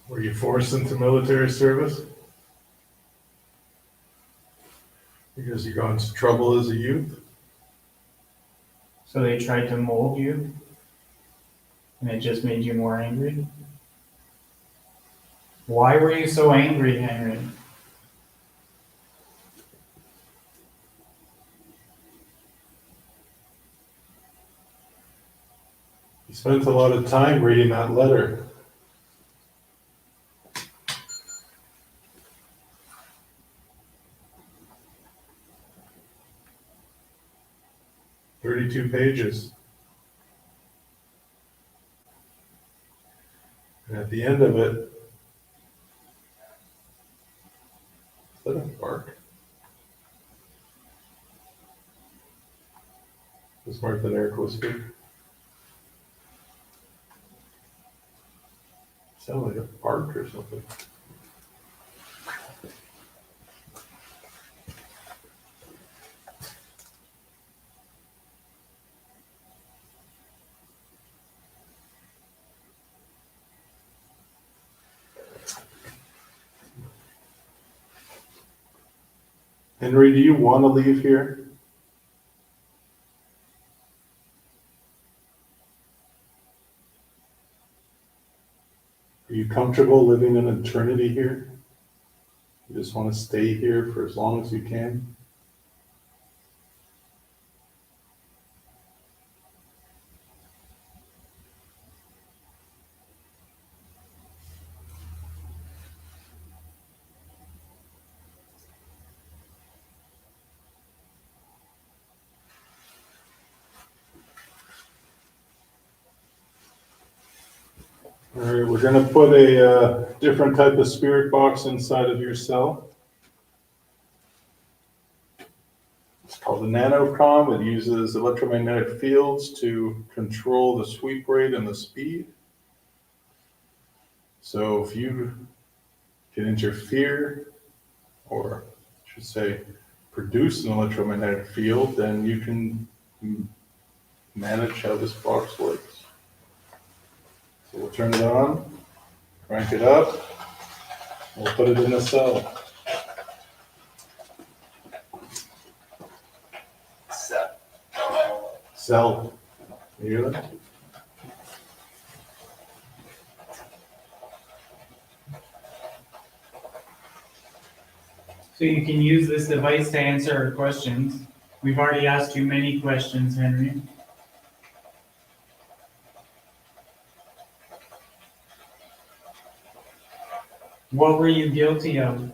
Were you forced into military service? Because you got into trouble as a youth? So they tried to mold you, and it just made you more angry? Why were you so angry, Henry? You spent a lot of time reading that letter. "32 pages. And at the end of it, is that a bark? Does Martha and Eric will speak? Sound like a bark or something. Henry, do you want to leave here? Are you comfortable living an eternity here? You just want to stay here for as long as you can? All right, we're gonna put a different type of spirit box inside of your cell. It's called a nanocom. It uses electromagnetic fields to control the sweep rate and the speed. So if you can interfere, or I should say, produce an electromagnetic field, then you can manage how this box works. So we'll turn it on, crank it up, we'll put it in a cell. Cell. You hear that? So you can use this device to answer our questions. We've already asked you many questions, Henry. What were you guilty of?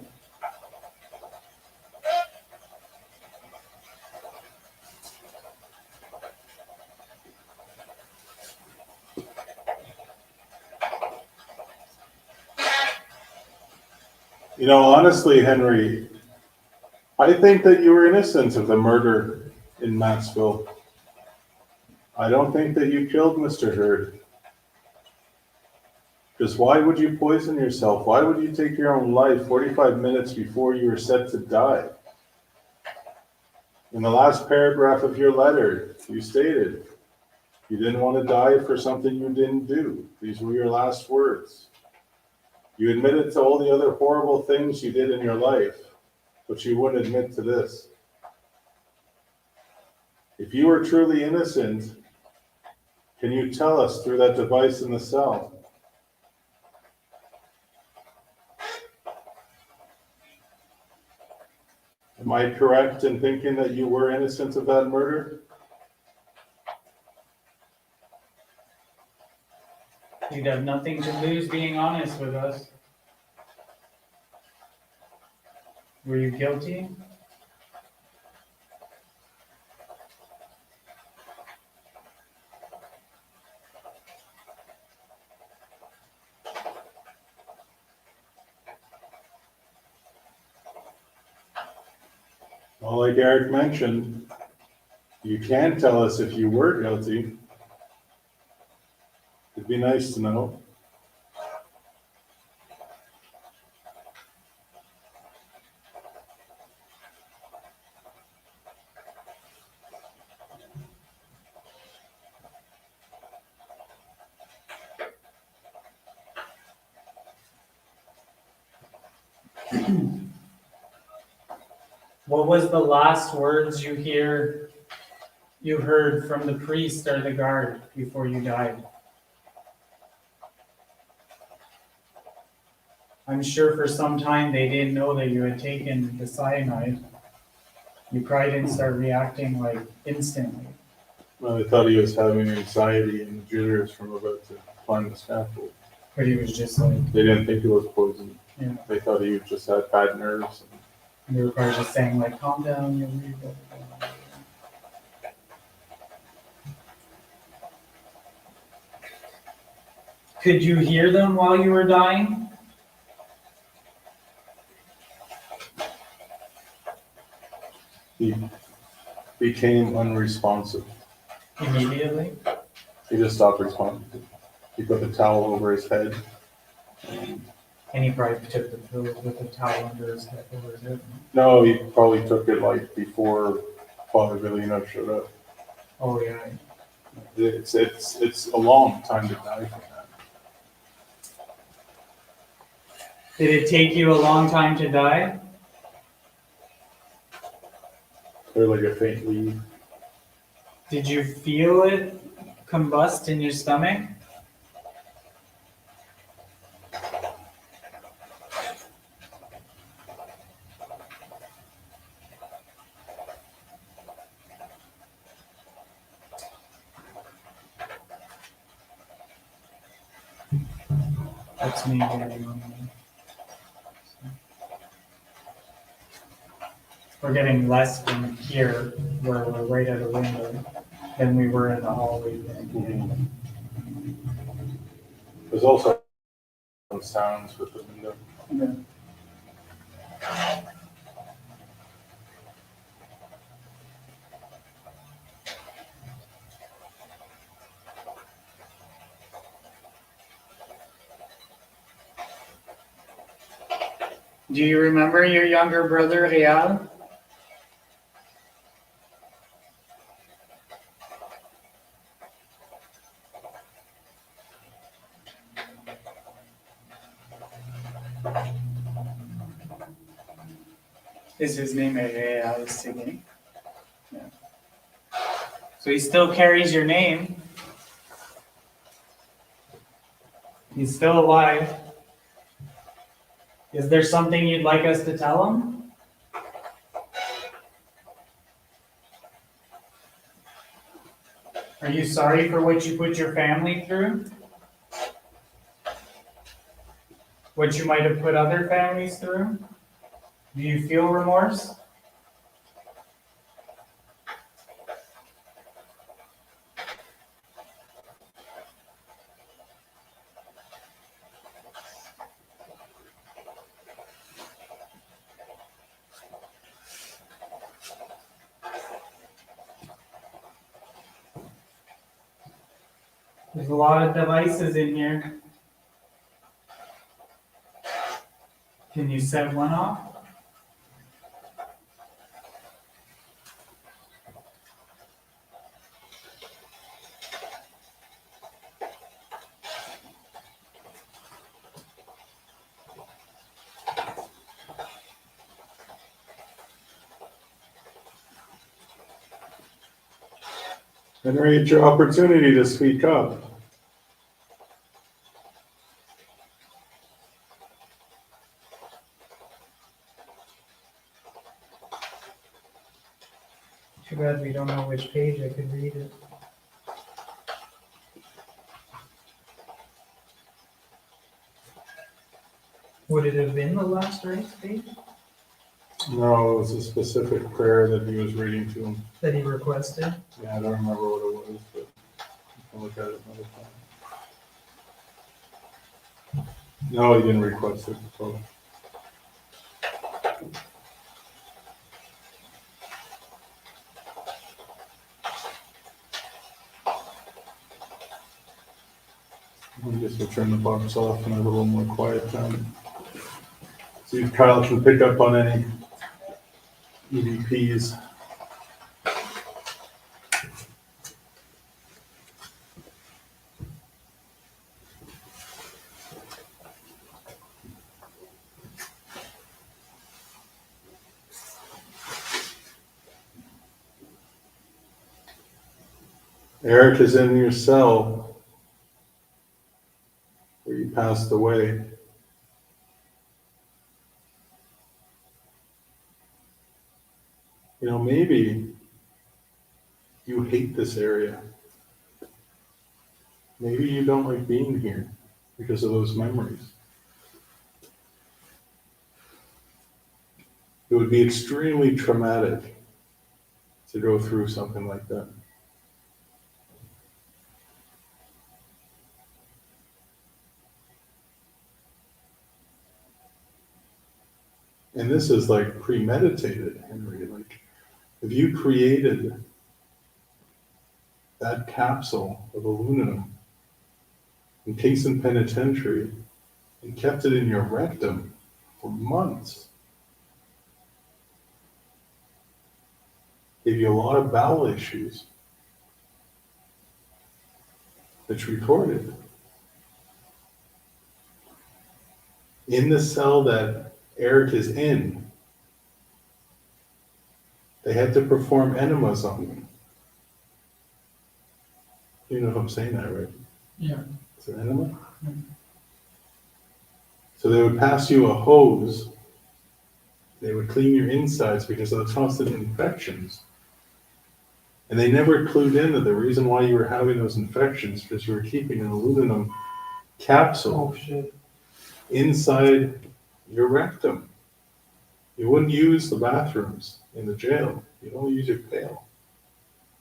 You know, honestly, Henry, I think that you were innocent of the murder in Maxville. I don't think that you killed Mr. Hurd. Because why would you poison yourself? Why would you take your own life 45 minutes before you were set to die? In the last paragraph of your letter, you stated you didn't want to die for something you didn't do. These were your last words. You admitted to all the other horrible things you did in your life, but you wouldn't admit to this. If you were truly innocent, can you tell us through that device in the cell? Am I correct in thinking that you were innocent of that murder? You'd have nothing to lose being honest with us. Were you guilty? Well, like Eric mentioned, you can tell us if you were guilty. It'd be nice to know. What was the last words you heard from the priest or the guard before you died? I'm sure for some time they didn't know that you had taken the cyanide. You probably didn't start reacting like instantly. Well, I thought he was having anxiety and jitters from about to climb the scaffold. But he was just like, They didn't think it was poison. yeah. They thought he just had bad nerves. And they were probably just saying like, calm down, you'll leave it. Could you hear them while you were dying? He became unresponsive. Immediately? He just stopped responding. He put the towel over his head. And he probably took the pillow with the towel under his head over his head. No, he probably took it like before Father Villeneuve showed up. Oh, yeah. It's a long time to die from that. Did it take you a long time to die? They're like a faint lead. Did you feel it combust in your stomach? That's me very well. We're getting less from here, where we're right at a window, than we were in the hallway. Because There's also some sounds with the window. Okay. Do you remember your younger brother, Real? Is his name Henri Seguin? Yeah. So he still carries your name. He's still alive. Is there something you'd like us to tell him? Are you sorry for what you put your family through? What you might have put other families through? Do you feel remorse? There's a lot of devices in here. Can you set one off? Henry, it's your opportunity to speak up. Too bad we don't know which page I could read it. Would it have been the last race page No, it was a specific prayer that he was reading to him. that he requested? Yeah, I don't remember what it was, but you can look at it another time. No, he didn't request it. So. I guess we'll turn the box off and have a little more quiet time. See if Kyle can pick up on any EVPs. Eric is in your cell where you passed away. You know, maybe you hate this area. Maybe you don't like being here because of those memories. It would be extremely traumatic to go through something like that. And this is like premeditated, Henry. Like, if you created that capsule of aluminum encased in penitentiary and kept it in your rectum for months, gave you a lot of bowel issues that's recorded. In the cell that Eric is in, they had to perform enemas on him. You know if I'm saying that right? Yeah. It's an enema? So they would pass you a hose. They would clean your insides because of the constant infections. And they never clued in to the reason why you were having those infections, because you were keeping an aluminum capsule inside your rectum. You wouldn't use the bathrooms in the jail. You'd only use your pail.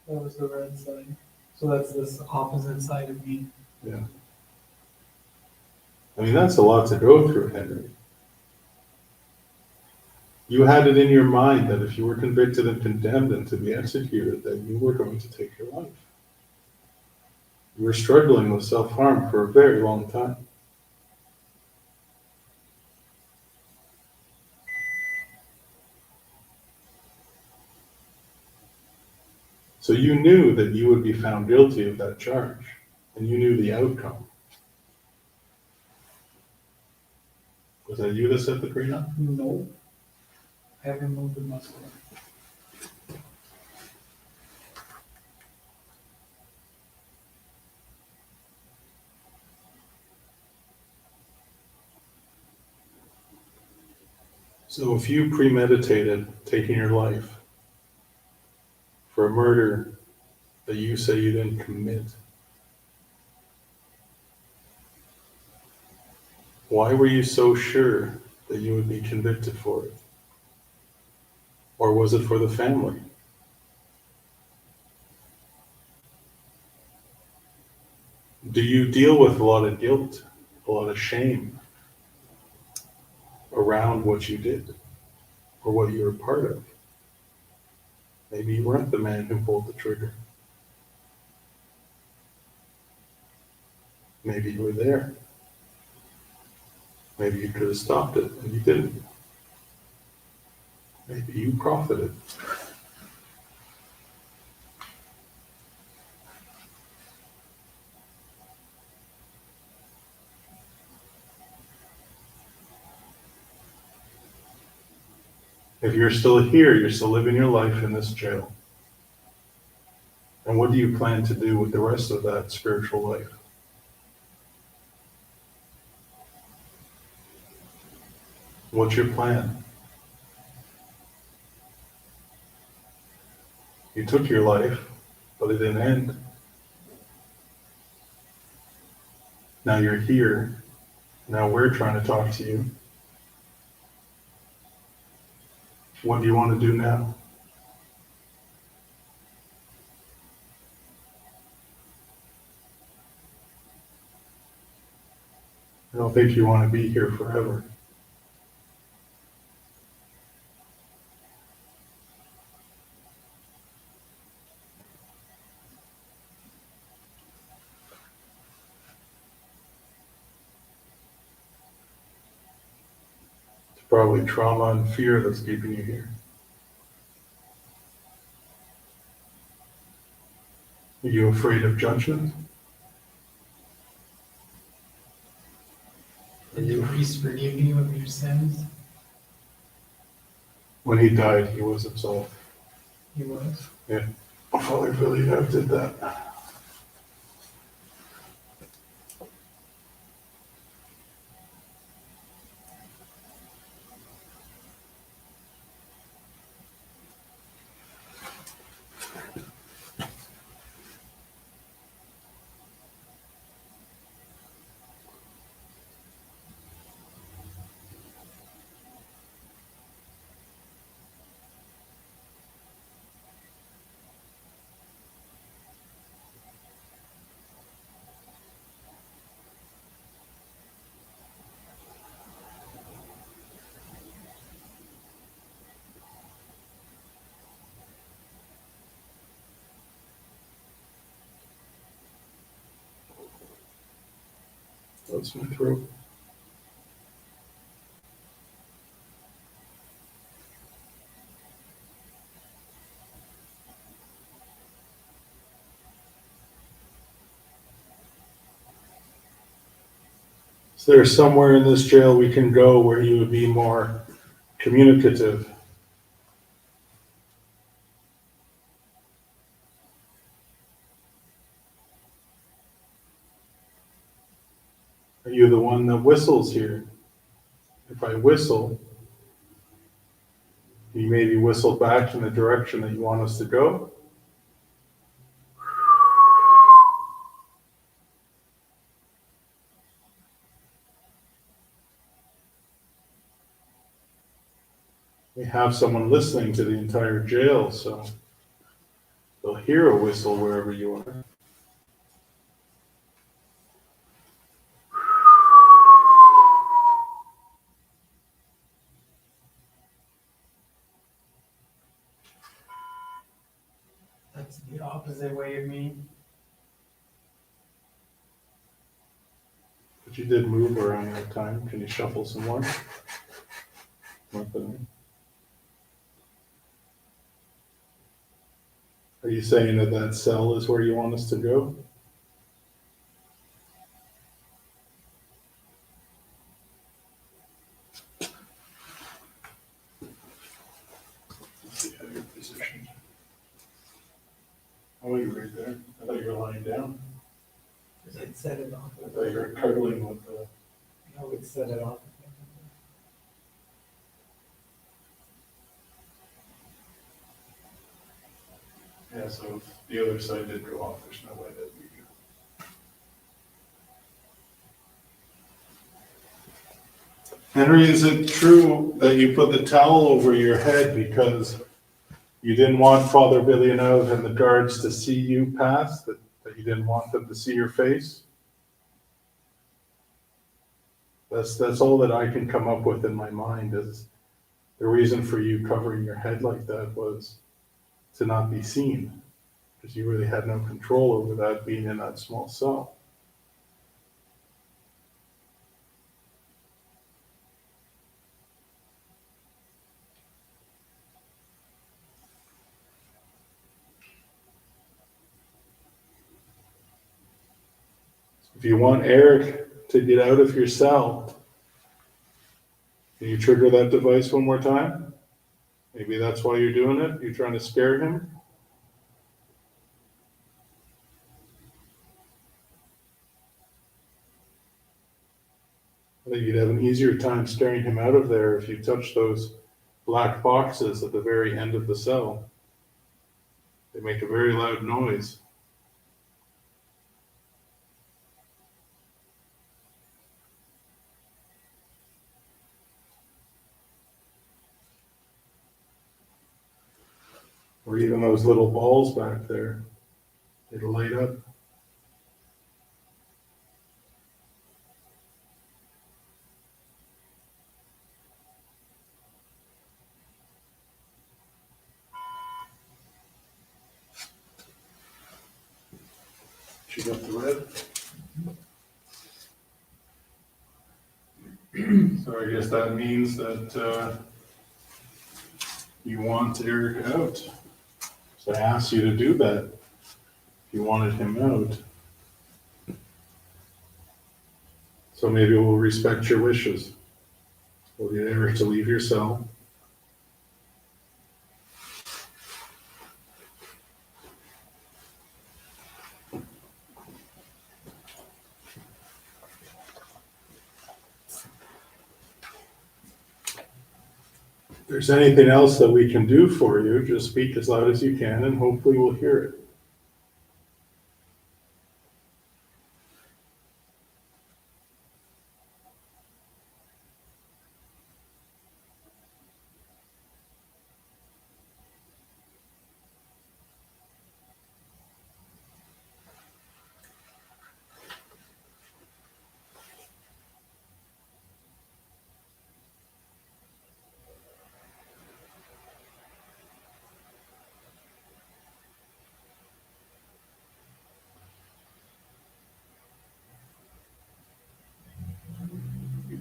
That was the red side. So that's this opposite side of me. Yeah. I mean, that's a lot to go through, Henry. You had it in your mind that if you were convicted and condemned and to be executed, that you were going to take your life. You were struggling with self-harm for a very long time. So you knew that you would be found guilty of that charge, and you knew the outcome. Was that you that set the prenup? No. I haven't moved the muscle. So if you premeditated taking your life for a murder that you say you didn't commit, why were you so sure that you would be convicted for it? Or was it for the family? Do you deal with a lot of guilt, a lot of shame around what you did or what you were part of? Maybe you weren't the man who pulled the trigger. Maybe you were there. Maybe you could have stopped it and you didn't. Maybe you profited. If you're still here, you're still living your life in this jail. And what do you plan to do with the rest of that spiritual life? What's your plan? You took your life, but it didn't end. Now you're here. Now we're trying to talk to you. What do you want to do now? I don't think you want to be here forever. It's probably trauma and fear that's keeping you here. Are you afraid of judgment? Did the priest forgive you of your sins? When he died, he was absolved. He was. Yeah. Father Villeneuve did that. That's my throat. Is there somewhere in this jail we can go where you would be more communicative? Are you the one that whistles here? If I whistle, you maybe whistle back in the direction that you want us to go. We have someone listening to the entire jail, so they'll hear a whistle wherever you are. That's the opposite way of me. But you did move around that time. Can you shuffle some more? Not bad. Are you saying that that cell is where you want us to go? Let's see how you're positioned. Oh, you're right there. I thought you were lying down. It set it off. I thought you were cuddling with the. No, it set it off. Yeah, so if the other side did go off, there's no way that we could. Henry, is it true that you put the towel over your head because you didn't want Father Villeneuve and the guards to see you pass, that you didn't want them to see your face? That's all that I can come up with in my mind is the reason for you covering your head like that was to not be seen, because you really had no control over that being in that small cell. If you want Eric to get out of your cell, can you trigger that device one more time? Maybe that's why you're doing it. You're trying to scare him. I think you'd have an easier time scaring him out of there if you touch those black boxes at the very end of the cell. They make a very loud noise. Or even those little balls back there. It'll light up. She got the red. So I guess that means that you want Eric out. So I asked you to do that. If you wanted him out. So maybe we'll respect your wishes. We'll get Eric to leave your cell. If there's anything else that we can do for you, just speak as loud as you can and hopefully we'll hear it.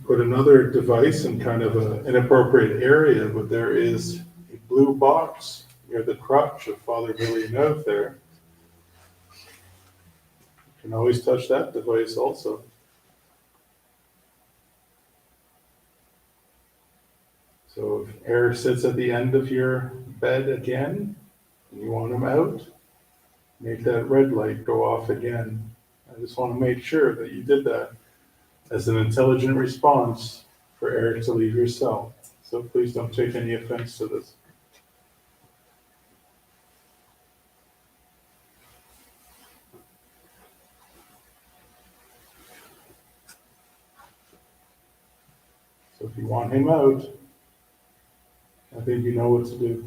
Put another device in kind of an inappropriate area, but there is a blue box near the crotch of Father Villeneuve there. You can always touch that device also. So if Eric sits at the end of your bed again, and you want him out, make that red light go off again. I just want to make sure that you did that as an intelligent response for Eric to leave your cell. So please don't take any offense to this. So if you want him out, I think you know what to do.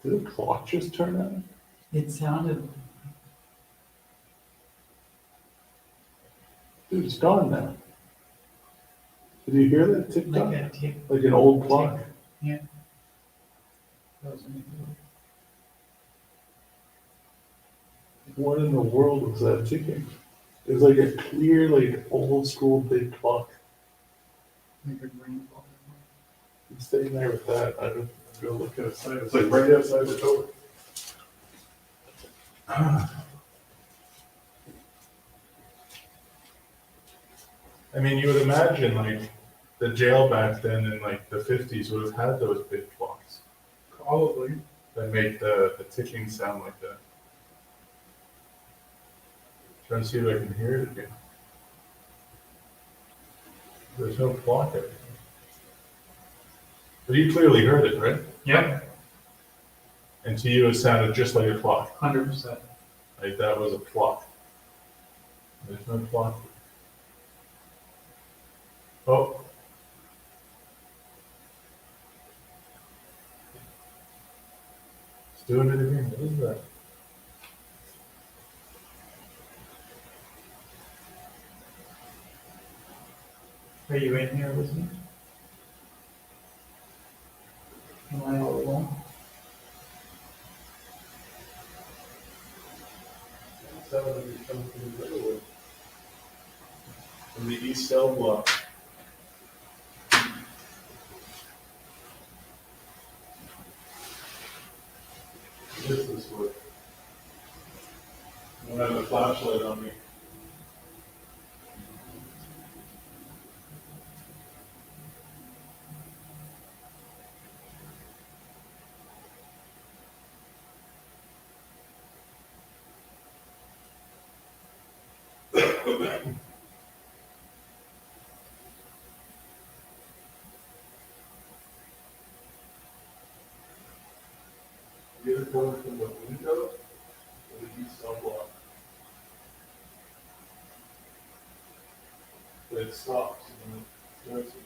Did the clock just turn on? It sounded. Dude, it's gone now. Did you hear that tick tock? Like a tick. Like an old clock. Yeah. What in the world was that ticking? It was like a clear, like old school big clock. Like a rainfall. I'm staying there with that. I don't go look outside. It's like right outside the door. I mean, you would imagine like the jail back then in like the 50s would have had those big clocks Probably. that make the ticking sound like that. Trying to see if I can hear it again. There's no clock there. But you clearly heard it, right? Yep. And to you, it sounded just like a clock. 100%. Like that was a clock. There's no clock. Oh. It's doing it again. What is that? Are you in here with me? Am I all alone? From the east cell block. This is what. I don't have a flashlight on me. Either coming from the window or the east cell block. But it stops and then it starts again.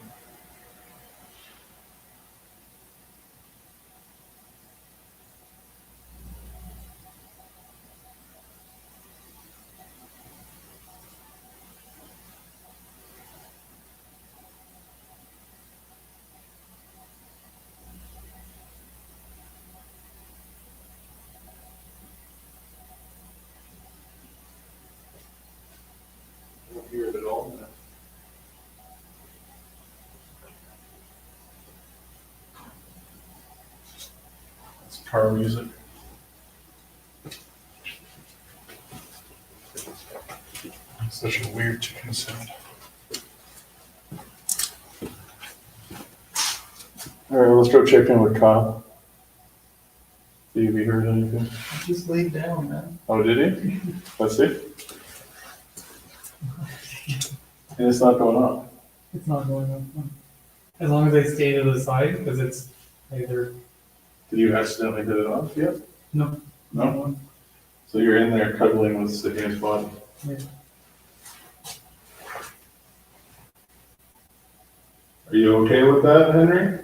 I don't hear it at all now. That's car music. Such a weird chicken sound. All right, let's go check in with Kyle. See if he heard anything. I just laid down, man. Oh, did he? Let's see. And it's not going on. It's not going on. As long as I stay to the side, because it's either. Did you accidentally hit it off yet? No. No? So you're in there cuddling with Seguin's body. Yeah. Are you okay with that, Henry?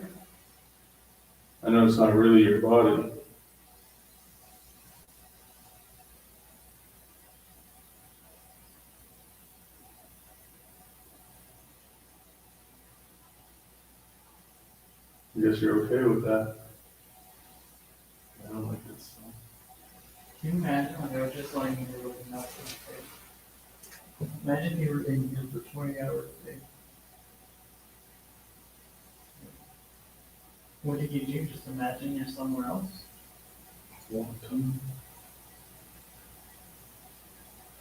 I know it's not really your body. I guess you're okay with that. I don't like it. So. Can you imagine when I was just lying here looking up in space? Imagine you were in here for 20 hours a day. What did you do? Just imagine you're somewhere else? Long time.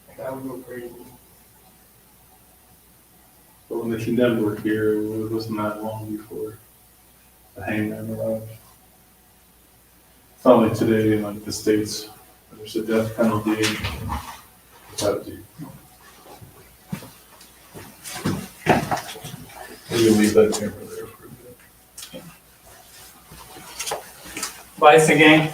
Like, I would go crazy. But when the condemned were here, it wasn't that long before the hangman arrived. It's not like today in like the States, there's a death penalty. You leave that camera there for a bit. Bye, Seguin.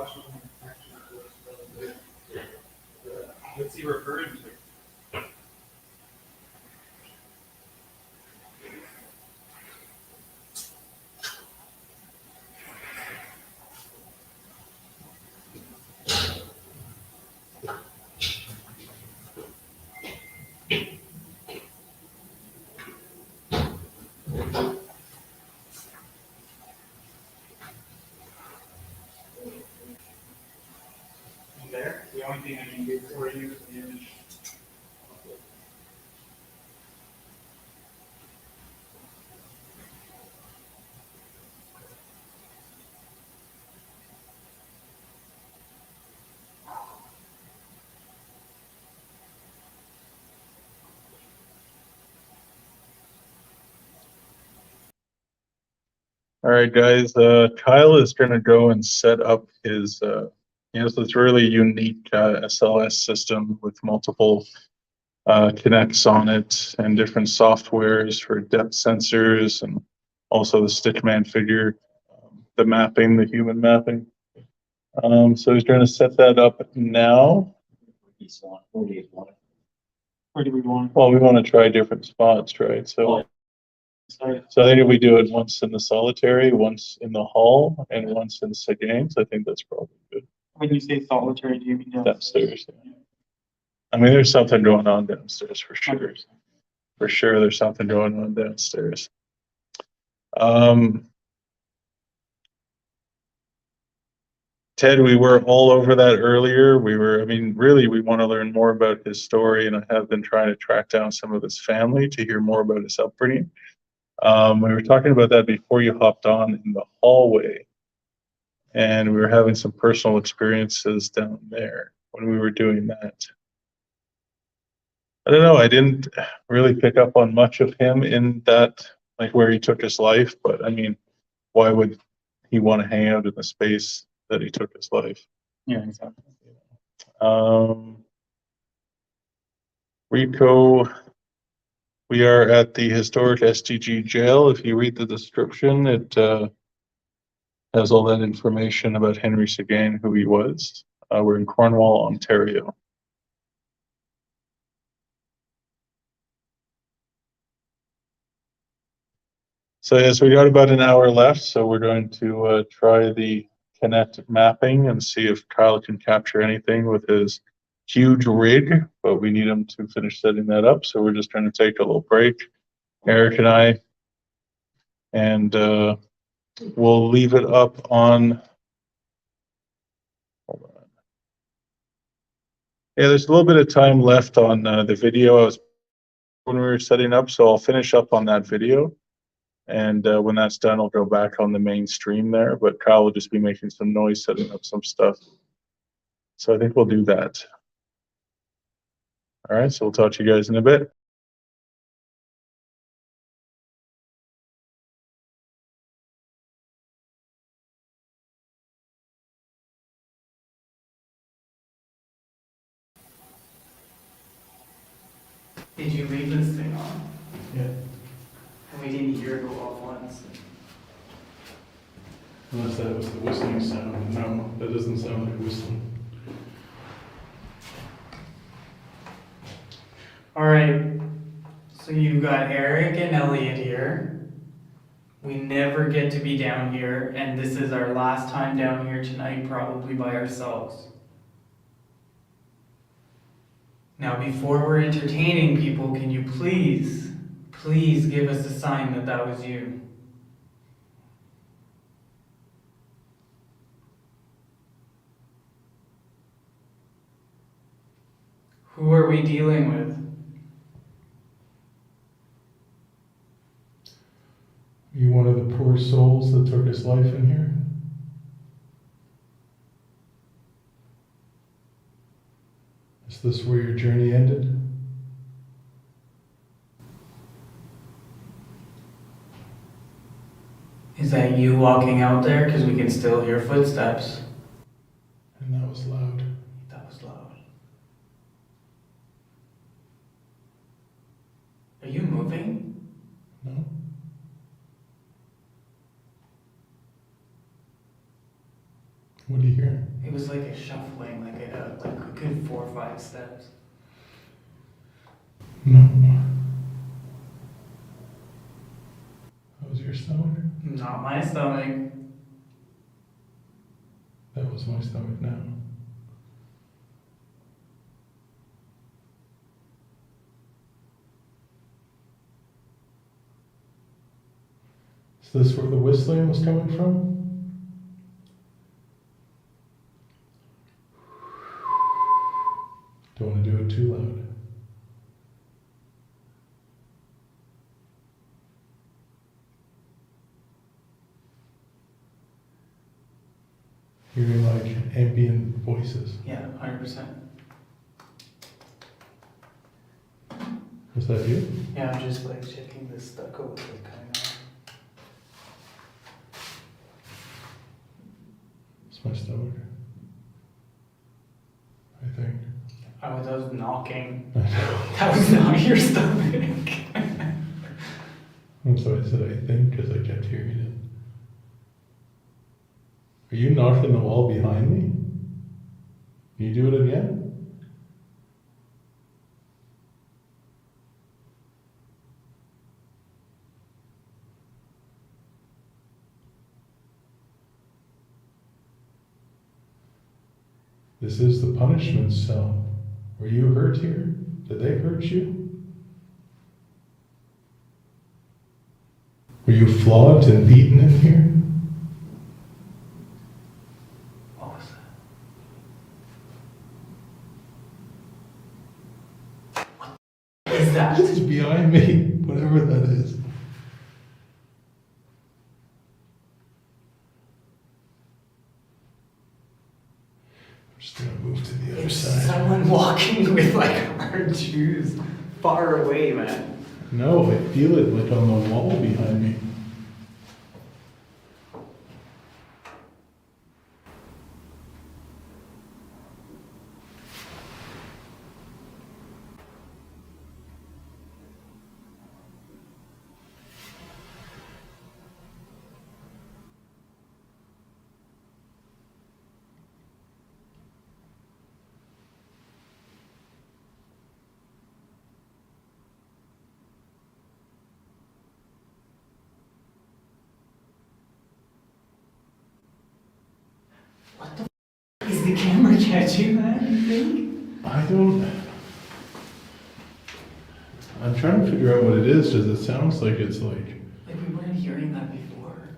special protection course, what's he referring to? There, the only thing I can do for you is All right, guys, Kyle is going to go and set up his, he has this really unique SLS system with multiple connects on it and different softwares for depth sensors and also the stickman figure, the mapping, the human mapping. So he's going to set that up now. Where do we want? Well, we want to try different spots, right? So I think if we do it once in the solitary, once in the hall, and once in Seguin's, I think that's probably good. When you say solitary, do you mean Downstairs. Yeah. I mean, there's something going on downstairs for sure. For sure, there's something going on downstairs. Ted, we were all over that earlier. I mean, really, we want to learn more about his story, and I have been trying to track down some of his family to hear more about his upbringing. We were talking about that before you hopped on in the hallway, and we were having some personal experiences down there when we were doing that. I don't know, I didn't really pick up on much of him in that, like where he took his life, but I mean, why would he want to hang out in the space that he took his life? Yeah, exactly. Rico, we are at the historic SDG jail. If you read the description, it has all that information about Henri Seguin, who he was. We're in Cornwall, Ontario. So yes, we got about an hour left, so we're going to try the Kinet mapping and see if Kyle can capture anything with his huge rig, but we need him to finish setting that up, so we're just going to take a little break, Eric and I, and we'll leave it up on. Hold on. Yeah, there's a little bit of time left on the video I was when we were setting up, so I'll finish up on that video. And when that's done, I'll go back on the main stream there, but Kyle will just be making some noise, setting up some stuff. So I think we'll do that. All right, so we'll talk to you guys in a bit. Did you leave this thing on? Yeah. And we didn't hear it go off once. Unless that was the whistling sound. No, that doesn't sound like whistling. All right, so you've got Eric and Elliot here. We never get to be down here, and this is our last time down here tonight, probably by ourselves. Now, before we're entertaining people, can you please give us a sign that that was you? Who are we dealing with? You one of the poor souls that took his life in here? Is this where your journey ended? Is that you walking out there? Because we can still hear footsteps. And that was loud. That was loud. Are you moving? No? What do you hear? a shuffling, like a good 4 or 5 steps. No. That was your stomach? Not my stomach. That was my stomach now. Is this where the whistling was coming from? Don't want to do it too loud. Hearing like ambient voices. Yeah, 100%. Was that you? Yeah, I'm just like checking the stucco with it coming out. It's my stomach. I think. Oh, that was knocking. I know. That was not your stomach. I'm sorry, I said I think because I kept hearing it. Are you knocking the wall behind me? Can you do it again? This is the punishment cell. Were you hurt here? Did they hurt you? Were you flogged and beaten in here? What was that? What is that? It's behind me, whatever that is. I'm just gonna move to the other It's side. someone walking with like hard shoes far away, man. No, I feel it like on the wall behind me. What the is the camera catching that, you think? I don't. I'm trying to figure out what it is because it sounds like it's like. Like we weren't hearing that before.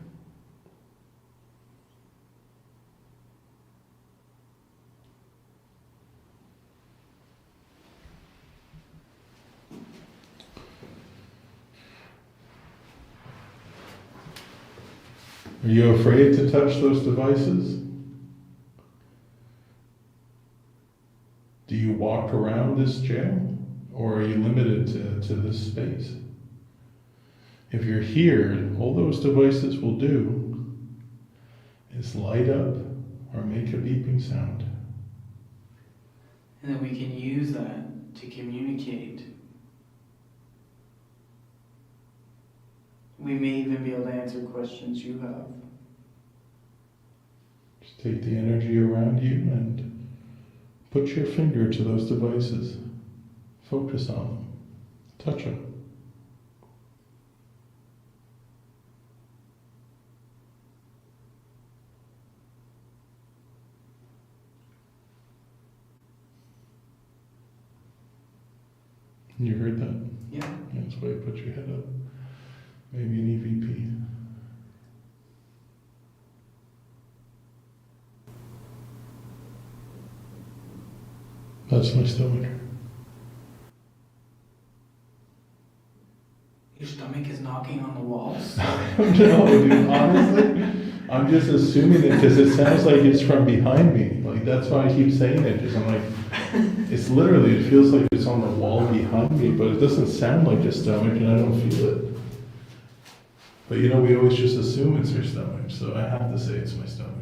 Are you afraid to touch those devices? Do you walk around this jail? Or are you limited to this space? If you're here, all those devices will do is light up or make a beeping sound. And then we can use that to communicate. We may even be able to answer questions you have. Just take the energy around you and put your finger to those devices. Focus on them. Touch them. You heard that? Yeah. That's why you put your head up. Maybe an EVP. That's my stomach. Your stomach is knocking on the walls? No, dude, honestly, I'm just assuming it because it sounds like it's from behind me. Like, that's why I keep saying it, because I'm like, it's literally, it feels like it's on the wall behind me, but it doesn't sound like a stomach and I don't feel it. But you know, we always just assume it's your stomach, so I have to say it's my stomach.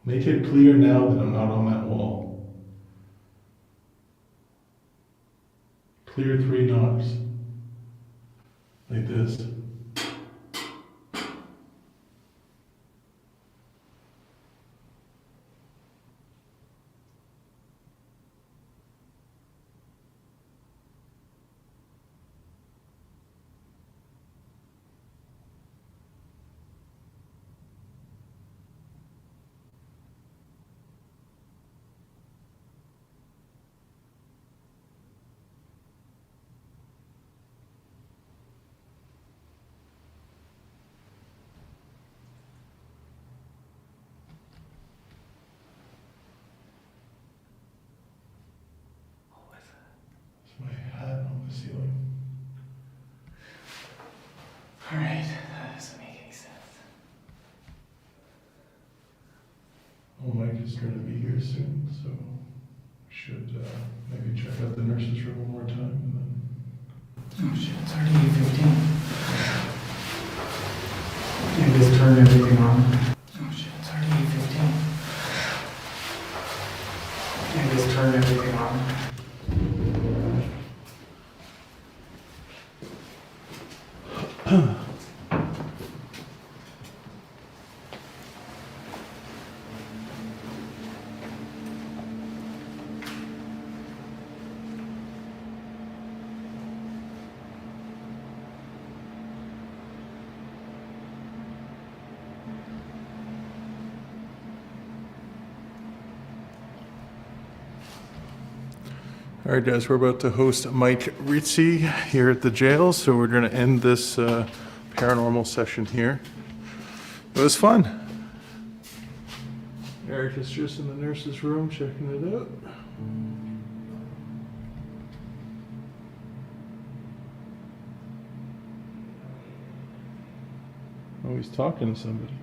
Make it clear now that I'm not on that wall. Clear 3 knocks. Like this. is going to be here soon, so we should maybe check out the nurse's room one more time and then. Oh shit, it's already 8:15. I just turned everything on. Oh shit, it's already 8:15. I just turned everything on. All right, guys, we're about to host Mike Ritzy here at the jail, so we're going to end this paranormal session here. It was fun. Eric is just in the nurse's room checking it out. Oh, he's talking to somebody.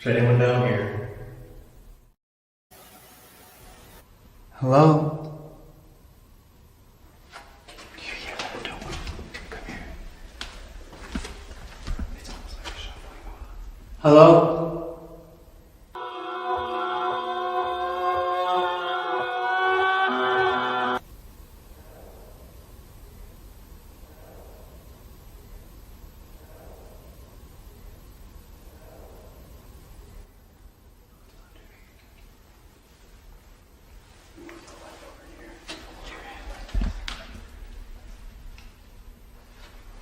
Is anyone down here? Hello? Hello?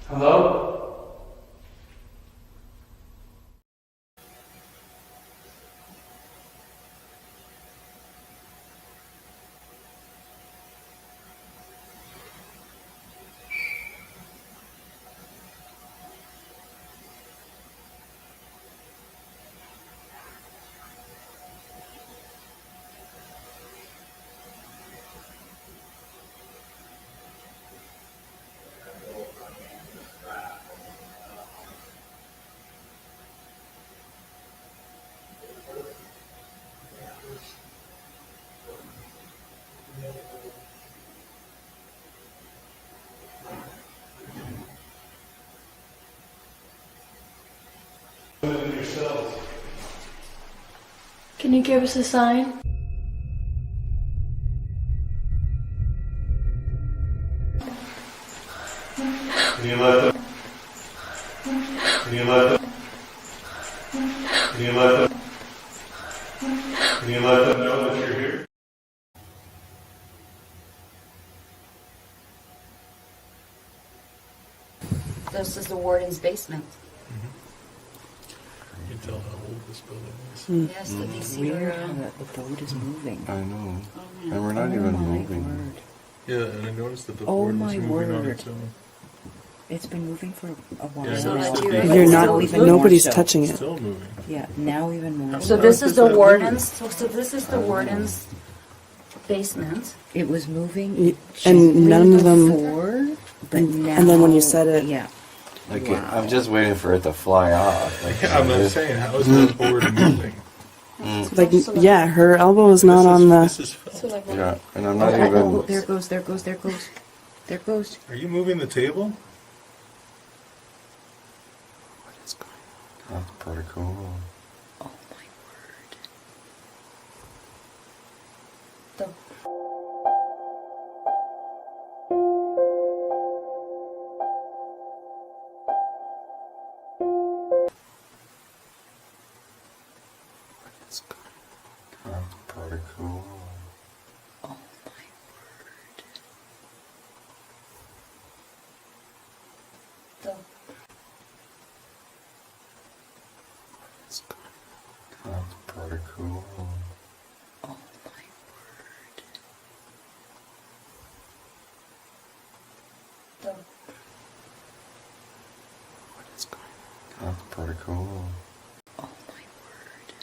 Hello? Can you give us a sign? Can you let them? Can you let them? Can you let them? Can you let them know that you're here? This is the warden's basement. You can tell how old this building is. Yes, the DC era. The board is moving. I know. Oh, yeah. And we're not Oh even my moving. word. Yeah, and I noticed that the Oh board was my moving on word. its own. It's been moving for a while. Yeah, So it's that still you- moving. You're Now not even even Nobody's more so. touching it. Still moving. Yeah, now even more. So So this is the Does that warden's, so this is the warden's basement. it was moving. Y- and none of them- Before, but now, and then when you said it- yeah. Like Wow. I'm just waiting for it to fly off. Like, Yeah, I'm not saying, how is the board moving? Like, yeah, her elbow is not on This the. is felt. Yeah, and I'm not Oh, even. there goes, there goes, there goes, there goes. Are you moving the table? That's pretty cool. Oh my word. The That's pretty cool. Oh my word. the That's pretty cool. Oh my word. the That's pretty cool. Oh my word.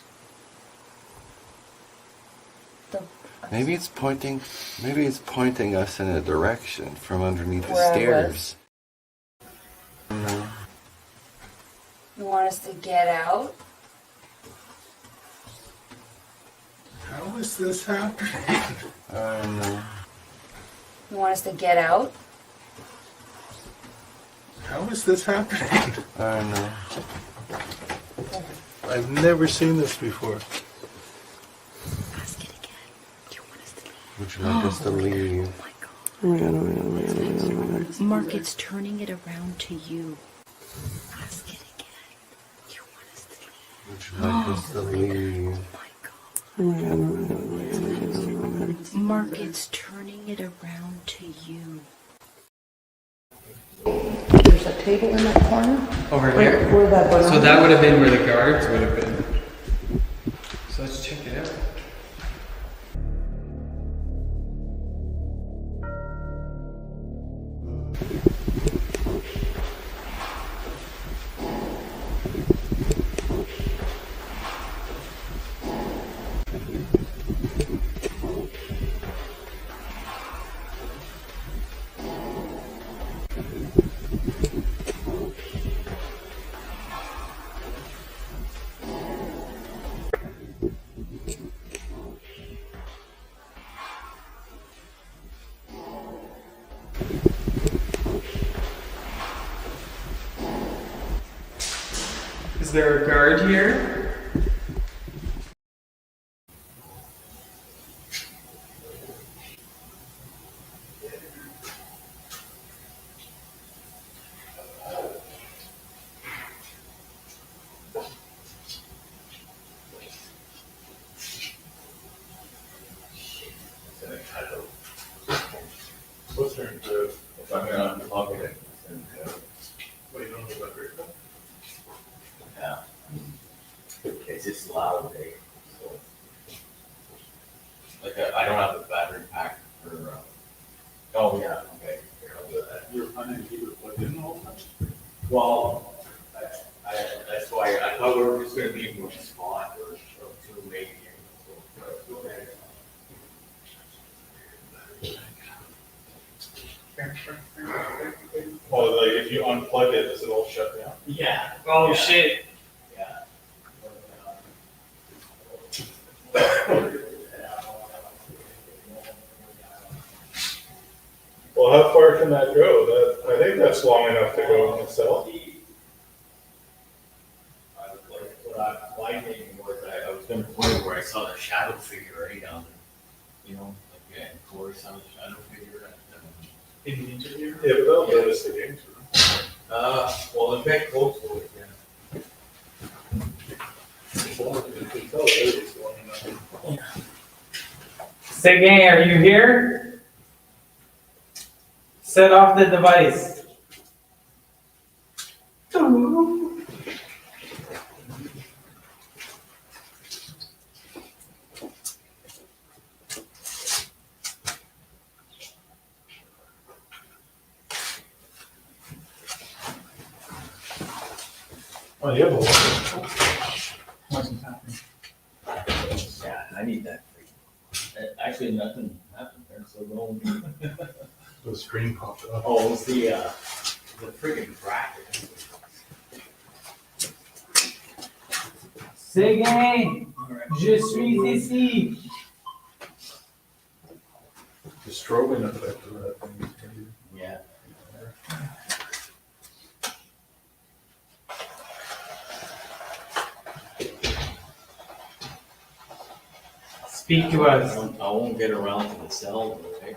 the Maybe it's pointing. Maybe it's pointing us in a direction from underneath the Where I stairs. No. you want us to get out? How is this happening? No. You want us to get out? How is this happening? No. I've never seen this before. Ask it again. Do you want us to leave? Would you like us to leave? Oh my god. Oh my god, oh my god, oh my god, oh my god, oh my god. Mark, it's turning it around to you. Ask it again. Do you want us to leave? Would you like us to leave? Oh my god. Oh my god, oh my god, oh my god, oh my god, oh my god. Mark, it's turning it around to you. There's a table in that corner. Over here? Where that was. So that would have been where the guards would have been. So let's check it out. Is there a guard here? What's there to, If I'm gonna unplug it, and, what you don't know about Rick? yeah. It's just loud, eh? So. Like, I don't have a battery pack for, oh, yeah, okay, here, I'll do that. You're planning to keep it plugged in all the time? Well, that's why I thought we were just gonna leave one spot or two maybe. Oh, like if you unplug it, does it all shut down? Yeah. Oh Yeah. shit. Yeah. Well, how far can that go? That, I think that's long enough to go in the cell. My thing was I was gonna point where I saw the shadow figure right on, you know, like, yeah, of course, I saw the shadow figure at, In the interview? Yeah, but they'll notice the game through. well, in fact, close to it, yeah. Well, you can tell it's long enough. Seguin, are you here? Set off the device. Oh, you have a lot. What's happening? Yeah, I need that. Actually, nothing happened there, so no. The screen popped up. Oh, it's the friggin' bracket. Seguin, je suis ici. The strobing effect of that thing is crazy. Yeah. Speak to us. I won't get around to the cell, okay?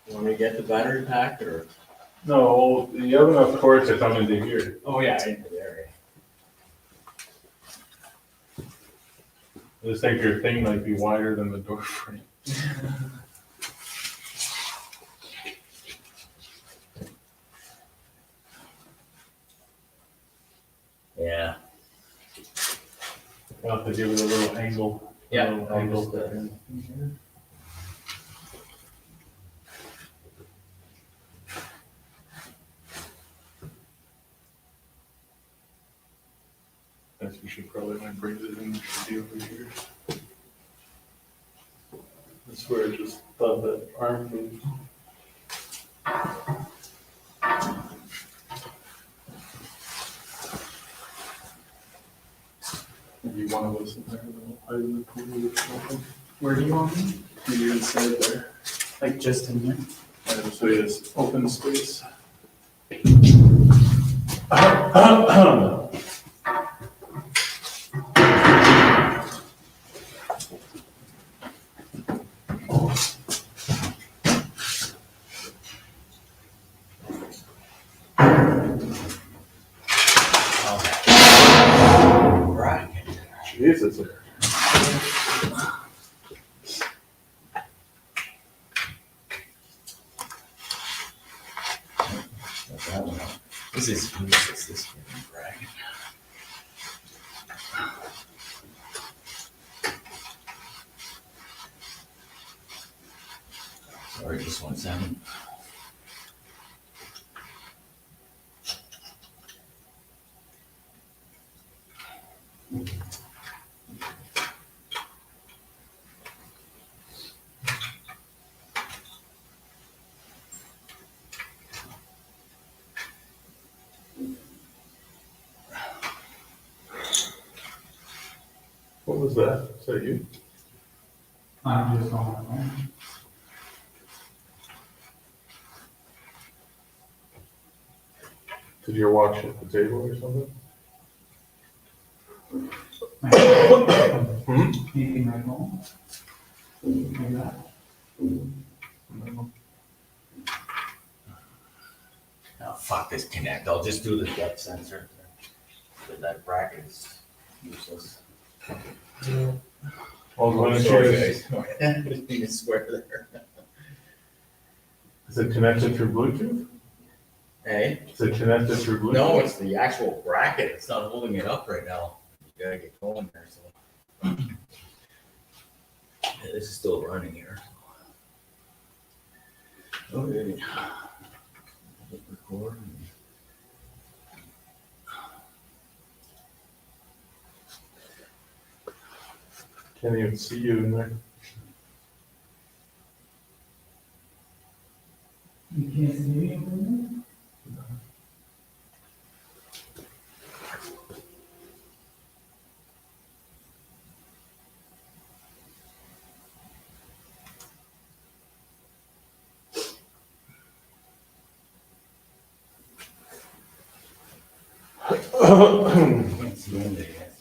You want me to get the battery pack or? No, you have enough cords to come into here. Oh, yeah, into there. I just think your thing might be wider than the door frame. Yeah. You'll have to give it a little angle. Yeah. Little angle. Guess we should probably, when it brings it in, we should be over here. That's where I just thought that arm moved. Maybe one of us in there, we'll hide in the corner or something. Where do you want me? Maybe inside there. Like just in here? So it's open space. Jesus. This is useless, this bracket. Sorry, just 1 second. What was that? Is that you? I'm just on my phone. Did your watch hit the table or something? Maybe my phone. Like that. Oh, fuck this Connect. I'll just do the depth sensor. That bracket is useless. Well, when Sorry, it's, guys. I didn't mean to swear there. is it connected through Bluetooth? Hey? Is it connected through Bluetooth? No, it's the actual bracket. It's not holding it up right now. You gotta get going there, so. Yeah, this is still running here. Okay. Hit record. Can't even see you in there. You can't see me anymore? Can't see anybody yet.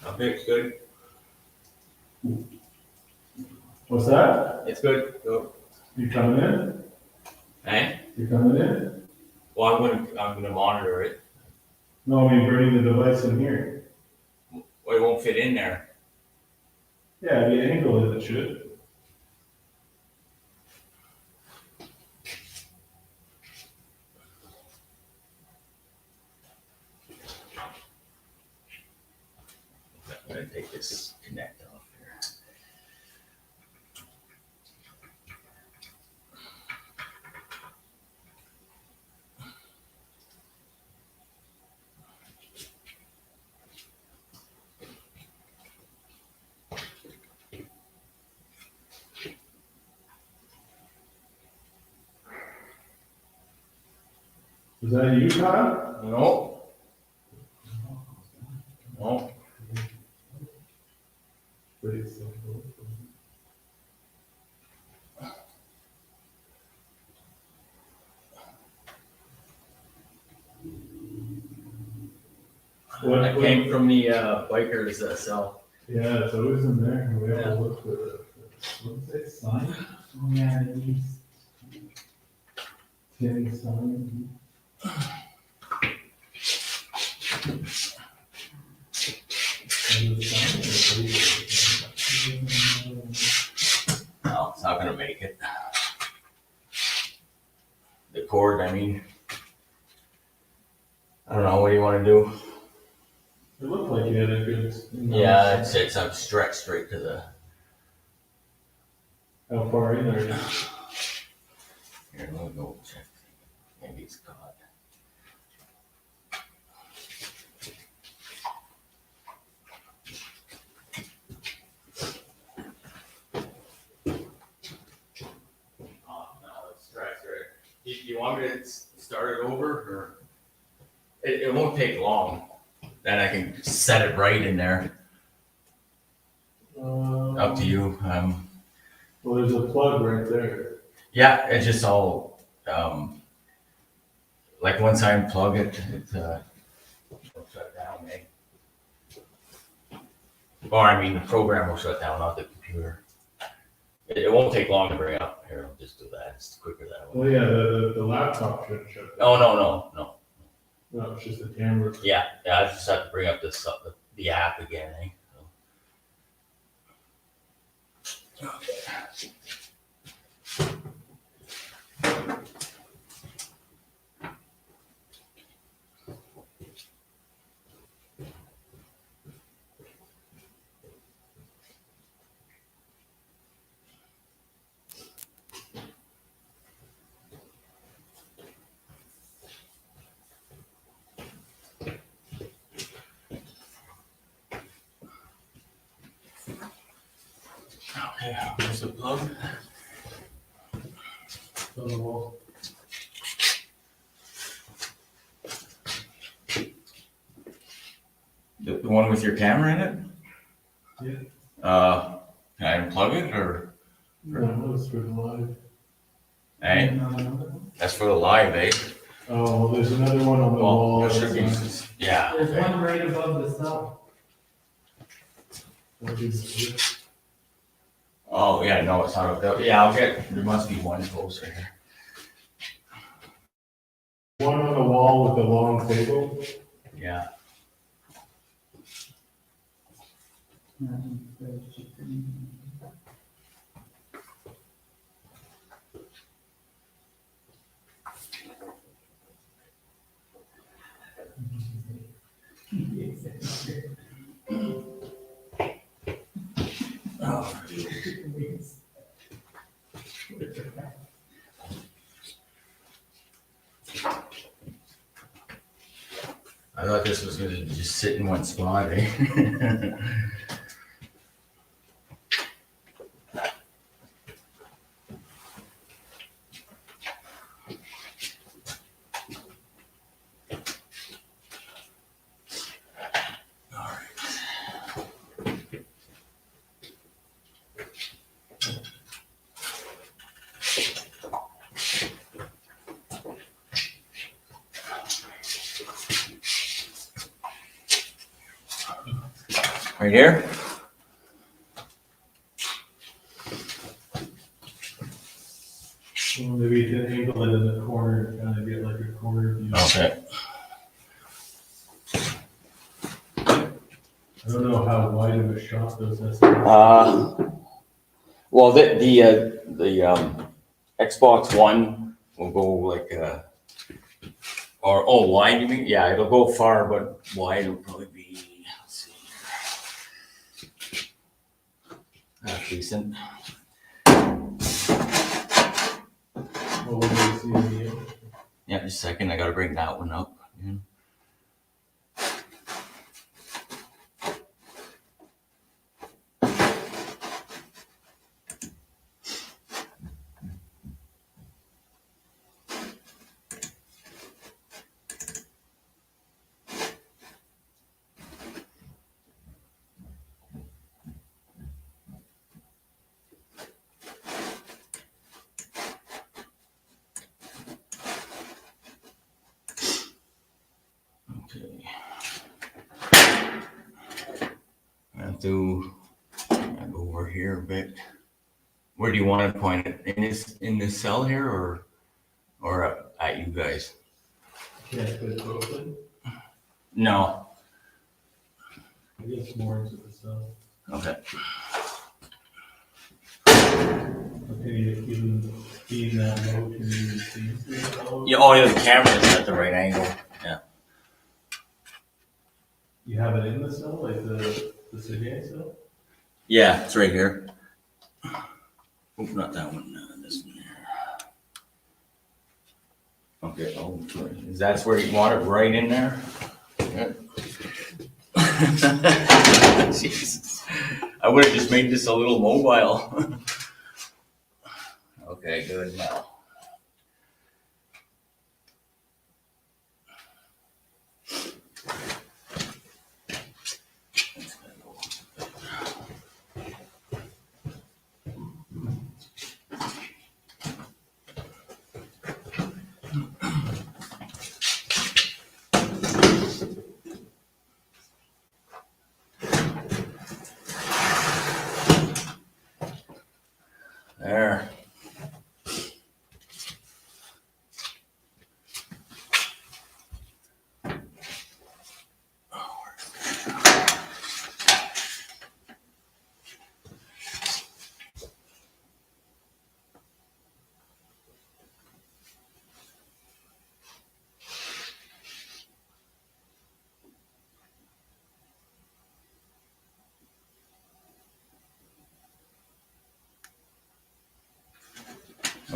Okay, it's good. What's that? It's good. Go. You coming in? Hey? You coming in? Well, I'm gonna monitor it. No, I mean bringing the device in here. Well, it won't fit in there. Yeah, the angle is it should. I'm gonna take this Connect off here. Is that you, Kyle? No. No. Please. I came from the bikers cell. Yeah, it's always in there. We have Yeah. to look for the, what's it, sign? Oh, yeah, it is. Tin sign. No, it's not gonna make it. The cord, I mean. I don't know, what do you wanna do? It looked like you had a good. Yeah, it's I'm stretched straight to the. How far in are you? Here, let me go check. Maybe it's caught. You want me to start it over, or? It won't take long. Then I can set it right in there. Up to you. Well, there's a plug right there. Yeah, it's just all, like once I unplug it, it'll shut down, eh? Or I mean, the program will shut down, not the computer. It won't take long to bring up. Here, I'll just do that. It's quicker that way. Well, yeah, the laptop shouldn't shut down. Oh, no. No, it's just the camera. Yeah, I just have to bring up this, the app again, eh? So. Okay. Okay, here's the plug. On the wall. The one with your camera in it? Yeah. Can I unplug it, or? No, it's for the live. Hey, that's for the live, eh? Oh, well, there's another one on the wall. There should be, yeah. There's Okay. one right above the cell. Oh, yeah, no, it's not, yeah, I'll get, there must be one closer here. One on the wall with the long table. Yeah. Oh. I thought this was gonna just sit in one spot, eh? Right here? Well, maybe you can angle it in the corner and kind of get like a corner view. Okay. I don't know how wide of a shot those SDGs. Well, the Xbox One will go like, wide, you mean? Yeah, it'll go far, but wide will probably be, let's see. That's decent. Well, what do you see in the end? Yeah, just a second, I gotta bring that one up. Yeah. Okay. I have to go over here a bit. Where do you want to point it? In this cell here, or at you guys? Can't put it open. No. I guess more into the cell. Okay. Okay, even being that low, can you see the cell? Yeah. Oh, yeah. The camera's at the right angle. Yeah. You have it in the cell, like the Seguin cell? Yeah, it's right here. Oh, not that one. This one here. Okay. Oh, is that where you want it? Right in there. Okay. Jesus. I would have just made this a little mobile. Okay, good now.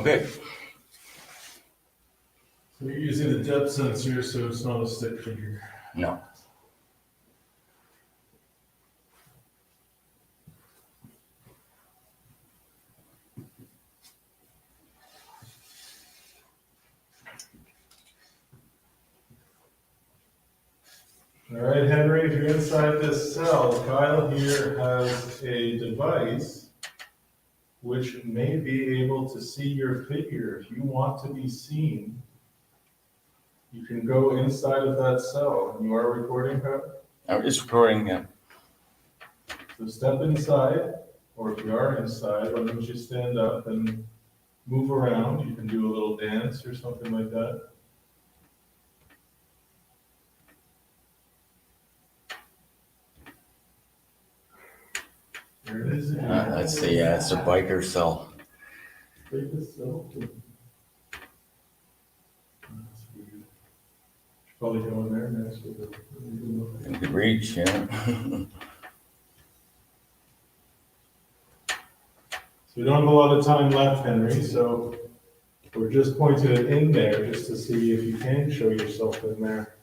Okay. So you're using the depth sensor, so it's not a stick figure. No. All right, Henry, if you're inside this cell, Kyle here has a device which may be able to see your figure. If you want to be seen, you can go inside of that cell. You are recording, Kyle? It's recording, yeah. So step inside, or if you are inside, why don't you stand up and move around? You can do a little dance or something like that. There it is. Let's see, yeah, it's a biker cell. Take this cell. That's weird. Should probably go in there next with it. You could reach, yeah. So we don't have a lot of time left, Henry, so we're just pointing it in there just to see if you can show yourself in there.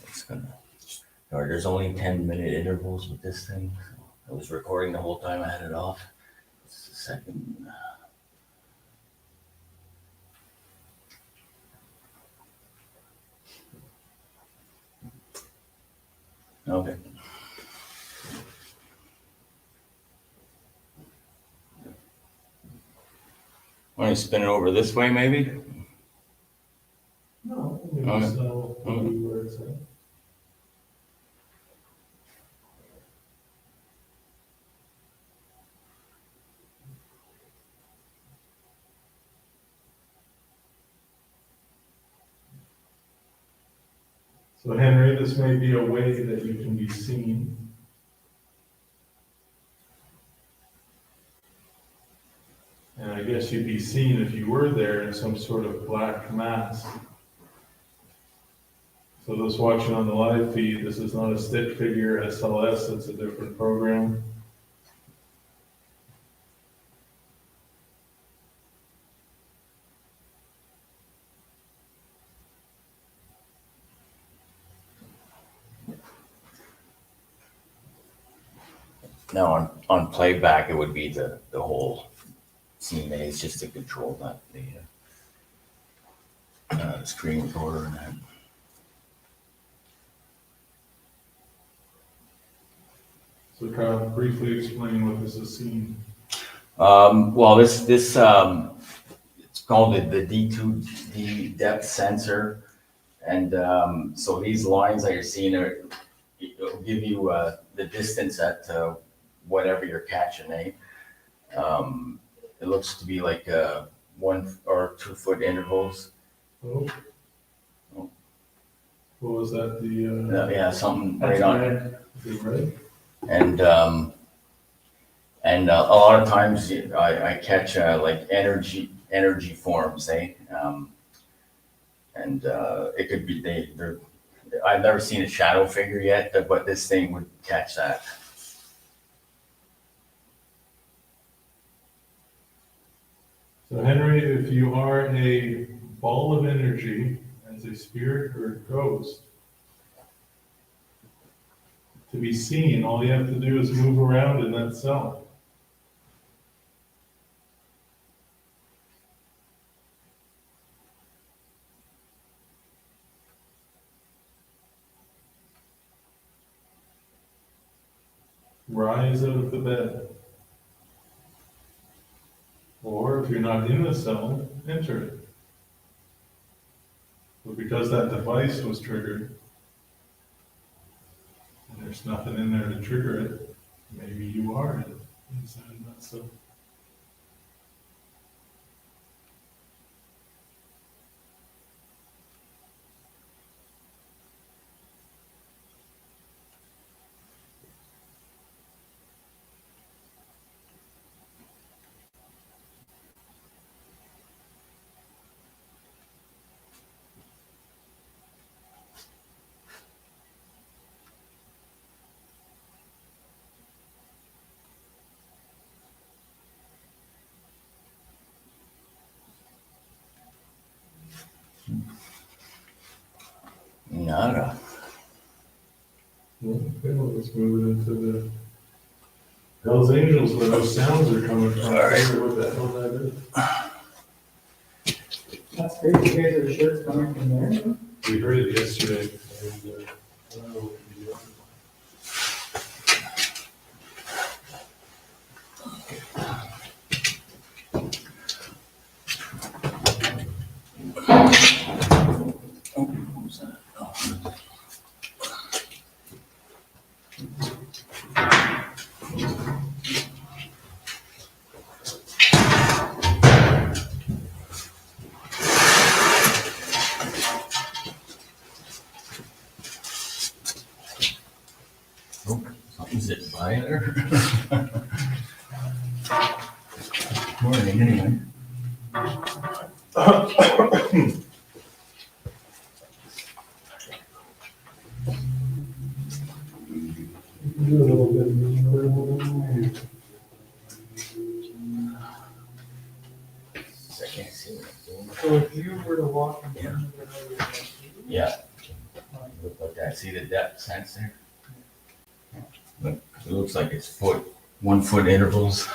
It's gonna, or there's only 10-minute intervals with this thing. So I was recording the whole time I had it off. Just a second. Okay. Want to spin it over this way, maybe? No, we Okay. just know where it's at. So Henry, this may be a way that you can be seen. And I guess you'd be seen if you were there in some sort of black mask. So those watching on the live feed, this is not a stick figure SLS, it's a different program. Now on playback, it would be the whole scene. It's just to control that the screen recorder and that. So Kyle, briefly explain what this is seen. Well, this it's called the D2D depth sensor, and so these lines that you're seeing it'll give you the distance at whatever you're catching, eh? It looks to be like 1 or 2 foot intervals. Oh. Oh. What was that, Yeah, something That's right on. red. is it red? And a lot of times I catch like energy forms, eh? And it could be they're I've never seen a shadow figure yet, but this thing would catch that. So Henry, if you are a ball of energy as a spirit or a ghost, to be seen, all you have to do is move around in that cell. Rise out of the bed. Or if you're not in the cell, enter it. But because that device was triggered, and there's nothing in there to trigger it, maybe you are inside that cell. Nada. Okay, well, let's move it into the Hells Angels where those sounds are coming from. All right. What the hell that is. That's great, you guys are sure it's coming from there? We heard it yesterday. And, I don't know what to do. Something's sitting by there. Morning, anyway. Do a little bit of I can't see what I'm doing. So if you were to walk in front of the Yeah. Look like that. See the depth sensor? Look, it looks like it's 1 foot intervals.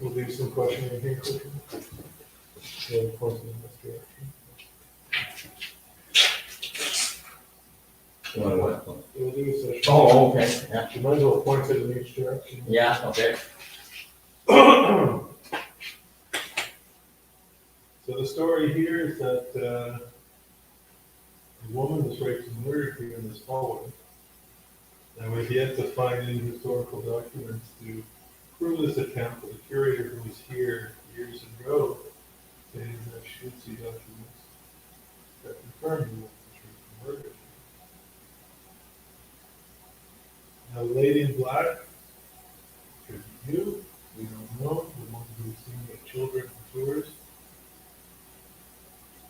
We'll leave some questioning here quickly. Yeah, of course, in this direction. What? We'll do a session. Oh, okay. Yeah. You might as well point it in each direction. Yeah, okay. So the story here is that a woman was raped and murdered here in this hallway. And we've yet to find any historical documents to prove this account, but the curator who was here years ago stated that she should see documents that confirm the woman was raped and murdered. Now, the lady in black could be you. We don't know. The one who's seen the children and tours.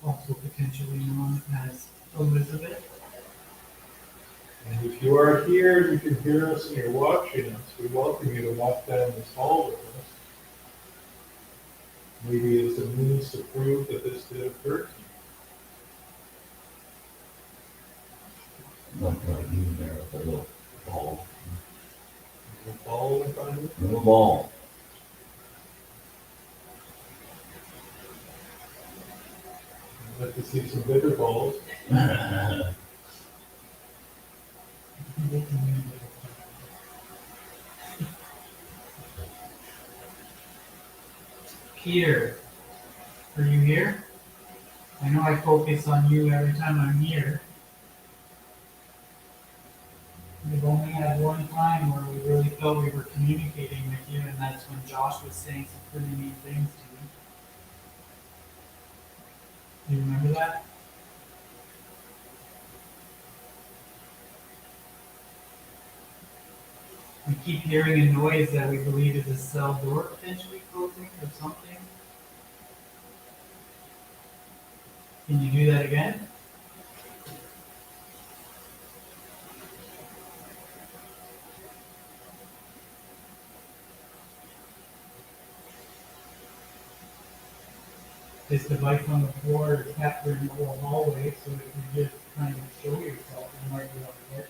Also potentially known as Elizabeth. And if you are here, you can hear us and you're watching us. We welcome you to walk down this hall with us. Maybe it's a means to prove that this did occur to you. Look like you there with a little ball. The ball in front of you. Little ball. I'd like to see some bigger balls. Peter, are you here? I know I focus on you every time I'm here. We've only had one time where we really felt we were communicating with you, and that's when Josh was saying some pretty mean things to you. Do you remember that? We keep hearing a noise that we believe is a cell door potentially closing or something. Can you do that again? This device on the floor is capturing the whole hallway, so if you just kind of show yourself, you might be able to get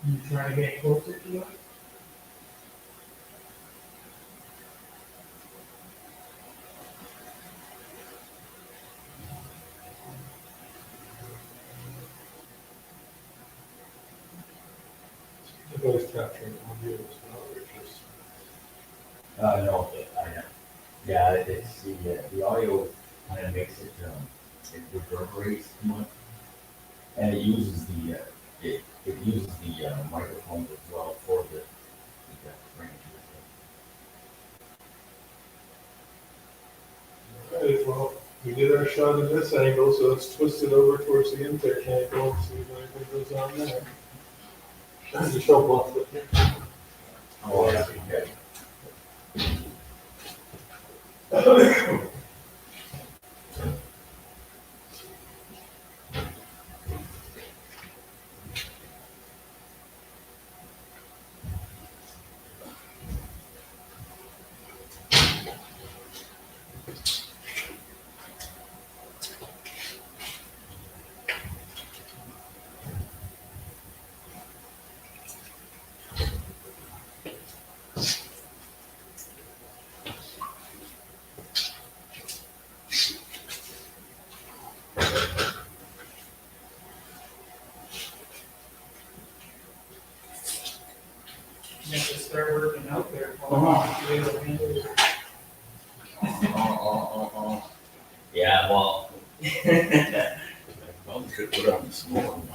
you. You try to get closer to it. The voice capturing audio as well, or just. No, yeah, it's the audio kind of makes it, it reverberates too much. And it uses the, it uses the microphones as well for the range. We did our shot in this angle, so let's twist it over towards the intake angle and see if anything goes on there. Just don't bluff it. Oh, yeah, okay. You have to start working out there. Yeah, well. Probably should put on the smaller one.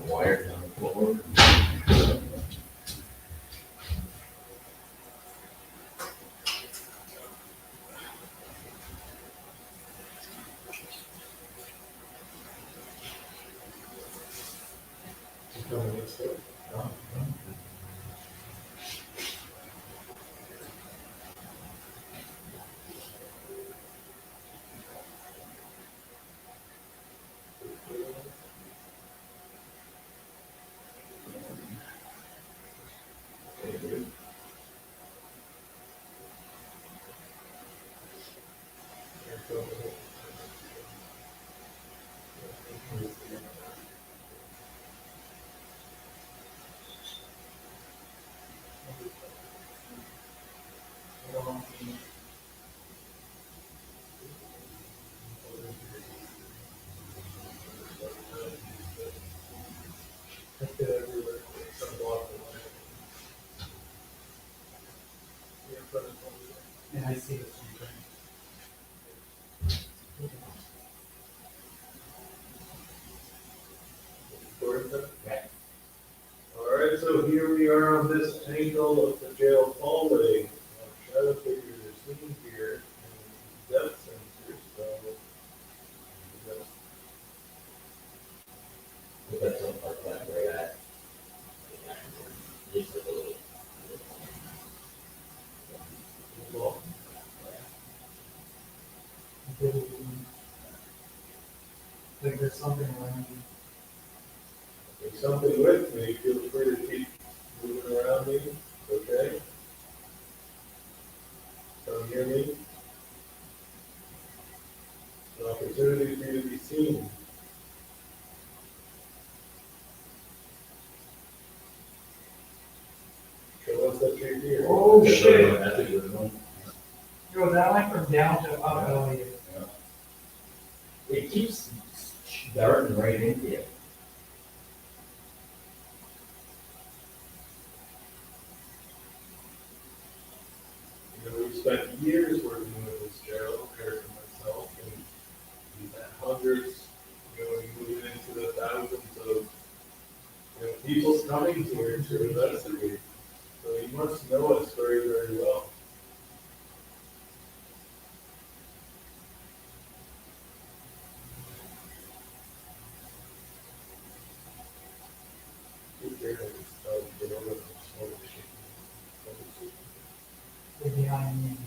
Wired on the floor. And I see this All right, so here we are on this angle of the jail hallway. Shadow figures are seen here, and depth sensors, so. That's something like that, where that. Just a little. Well, like there's something around you. there's something with me, feel free to keep moving around me, okay? Don't hear me? An opportunity for you to be seen. Show us that you're here. Oh, shit. That's a good one. Yo, that went from down to up, Elliot. It keeps darting right into you. You know, we've spent years working with this jail, Eric and myself, and we've had hundreds, you know, moving into the thousands of, you know, people coming here to investigate. So you must know us very, very well. They're behind me.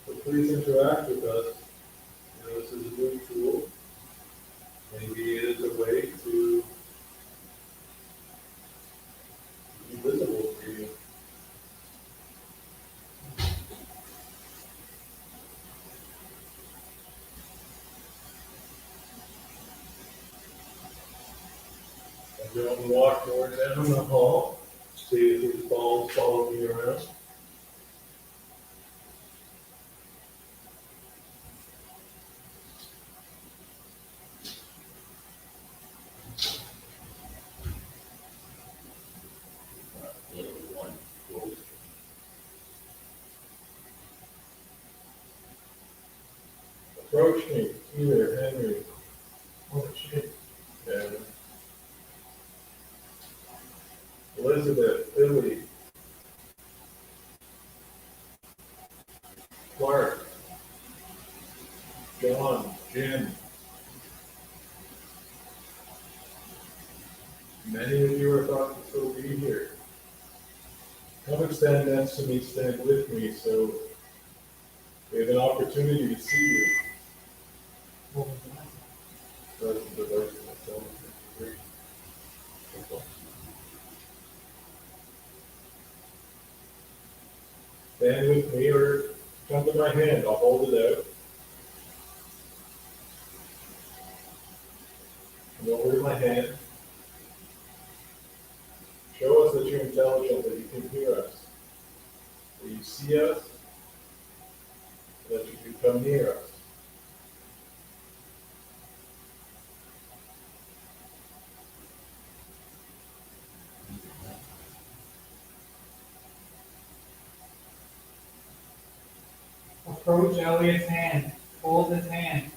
So please interact with us. You know, this is a new tool. Maybe it is a way to be visible for you. Everyone walk more down the hall. See if these balls follow me around. Approach me, either Henry. Oh, shit. Yeah. Elizabeth, Billy, Clark, John, Jim. Many of you are thought to still be here. Come and stand next to me, stand with me, so we have an opportunity to see you. That's the device myself. Stand with me or come to my hand, I'll hold it out. Come over to my hand. Show us that you're intelligent, that you can hear us, that you see us, that you can come near us. Approach Elliot's hand. Hold his hand.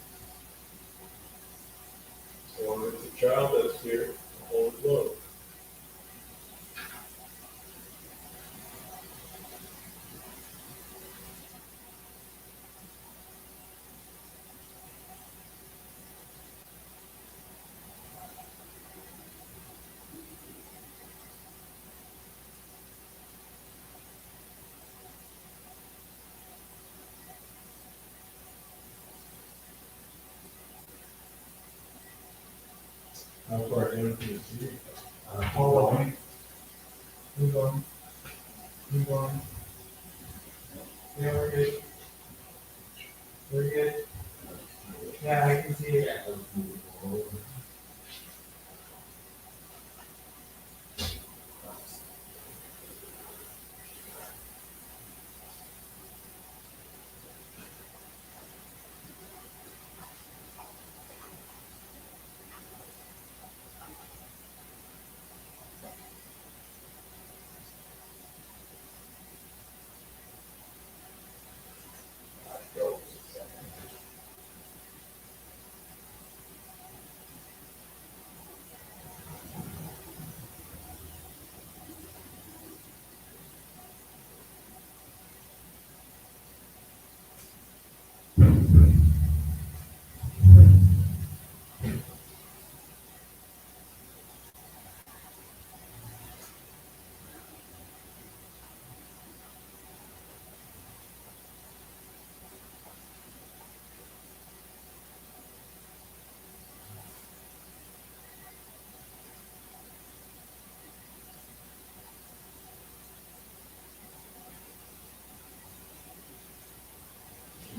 So if it's a child that's here, hold it low. How far down can you see? All the way. Keep going. Keep going. Yeah, we're good. We're good. Yeah, I can see it.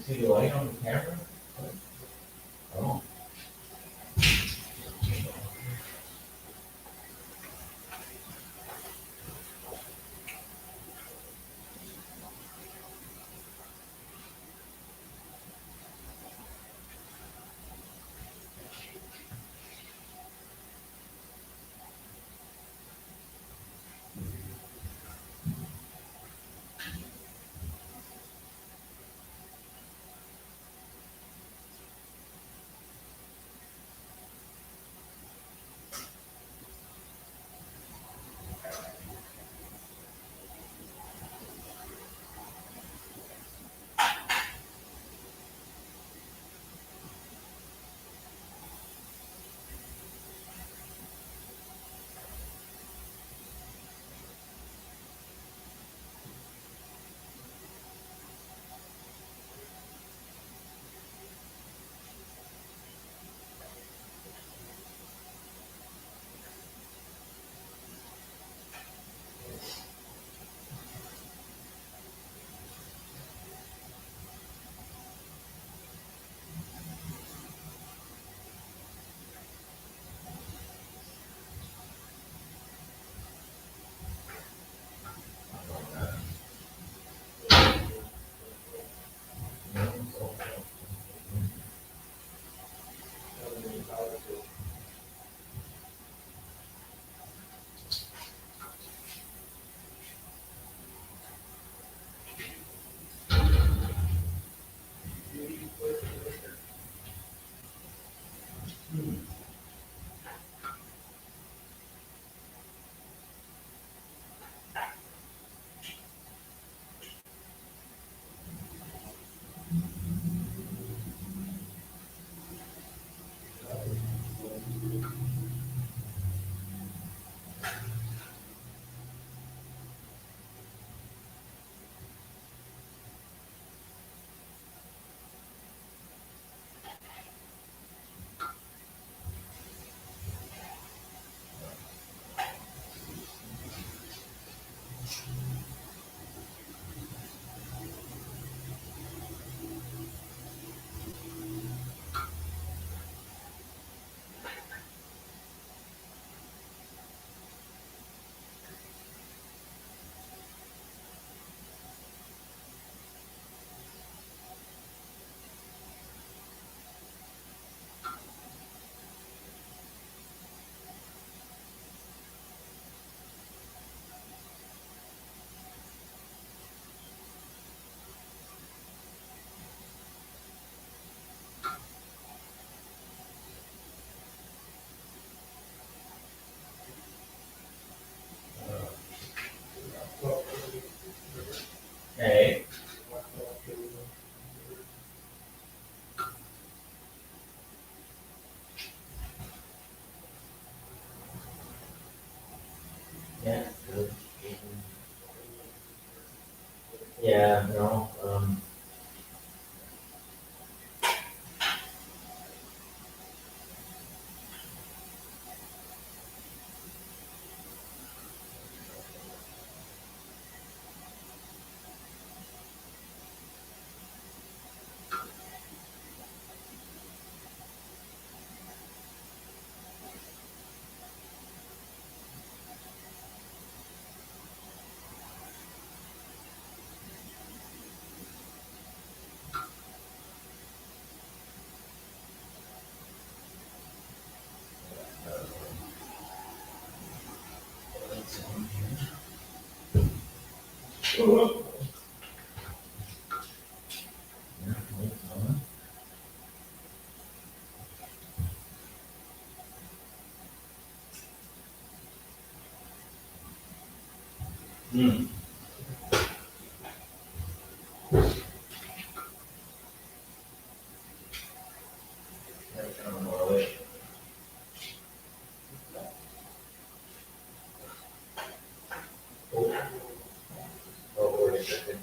You see the light on the camera? Oh. Yeah, good. Yeah, no, Hmm. I don't know, like, oh, wait a second.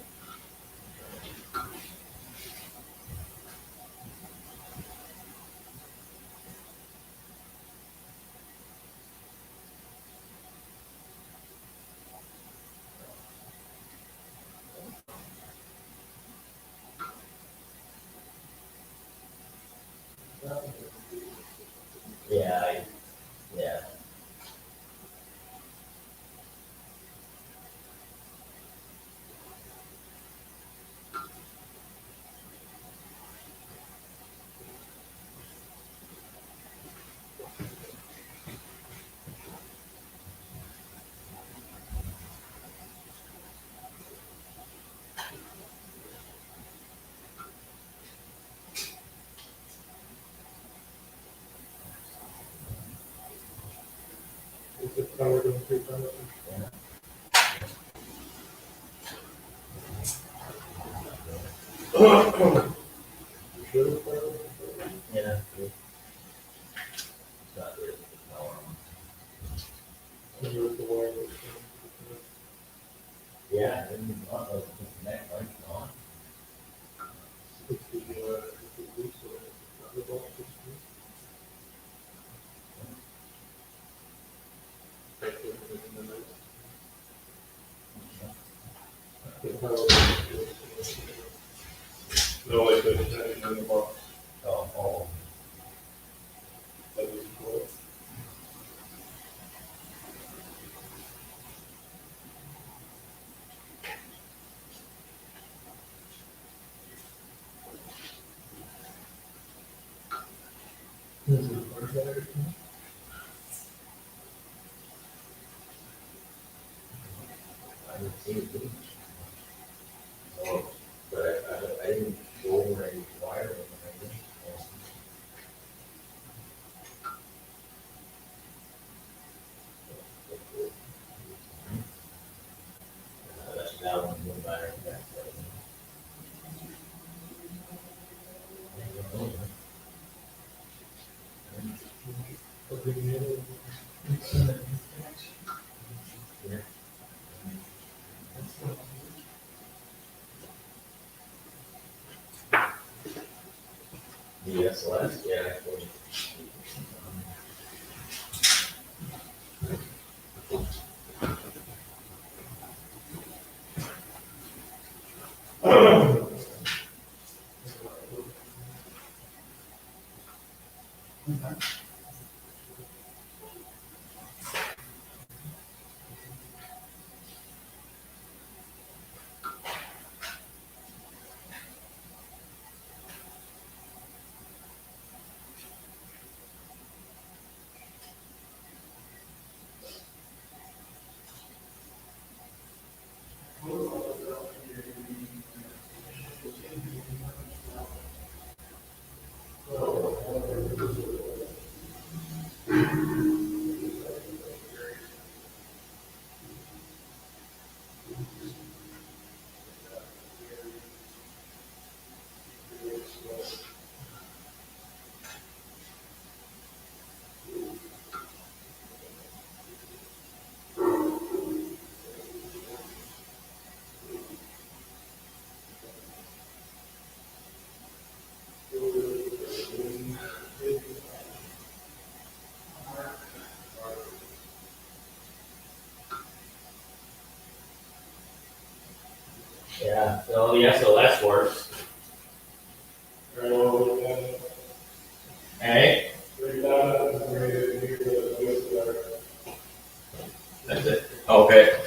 Yeah, yeah. Yeah. Not really, yeah, and, next one, on. No, like in the box. Oh. That was cool. I didn't see it, didn't I? Oh, but I didn't go over any wiring or anything. That one, no matter. The SLS, yeah. well, the SLS works. Hey? That's it. Okay.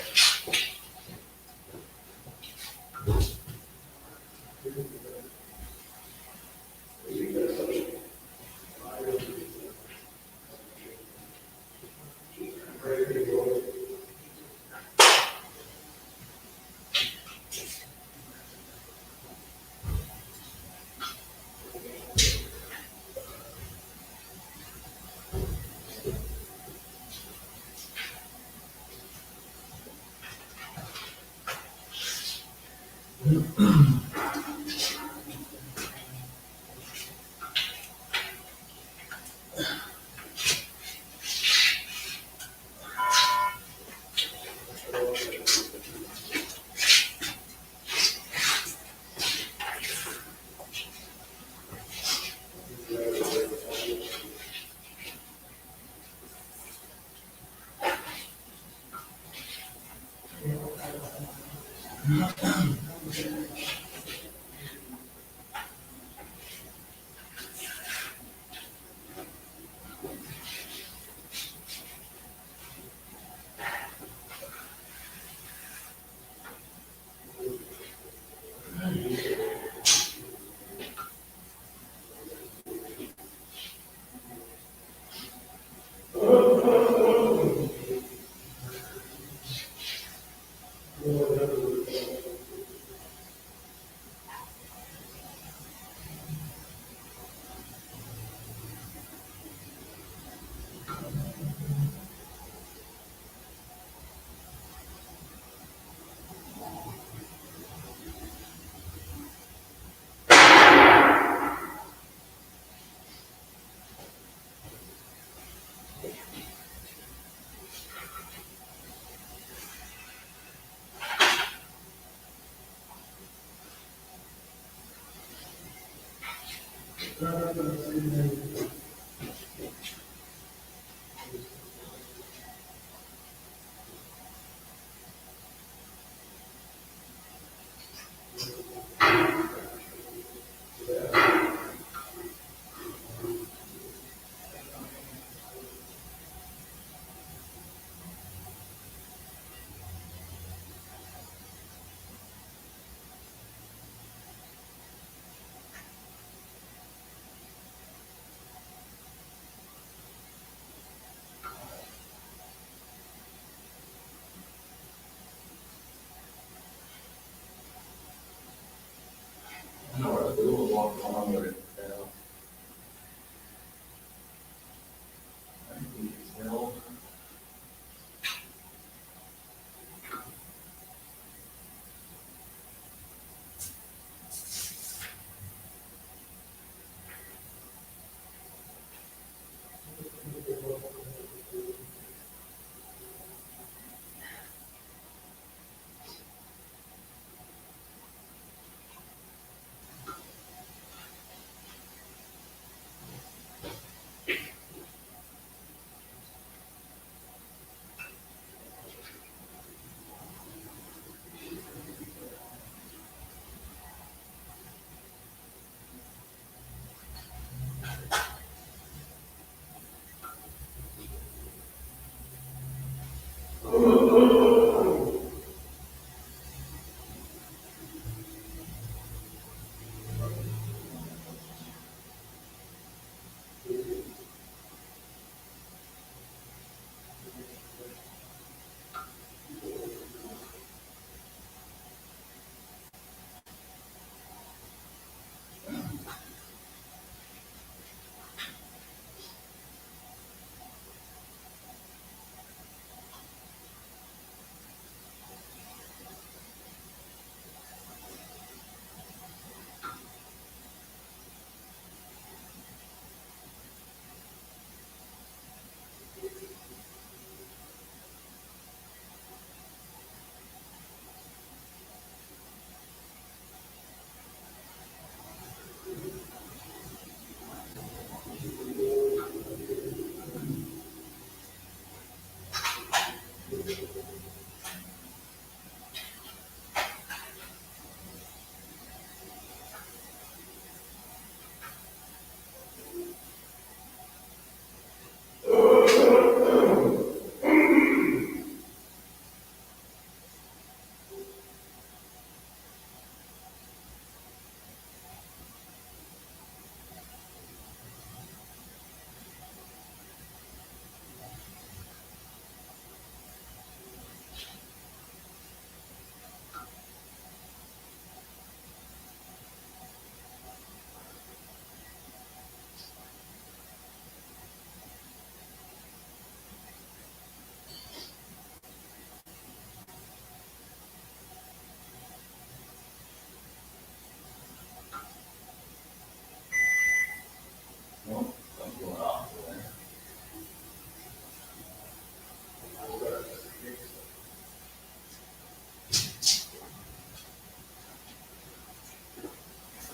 No, I'm going off there.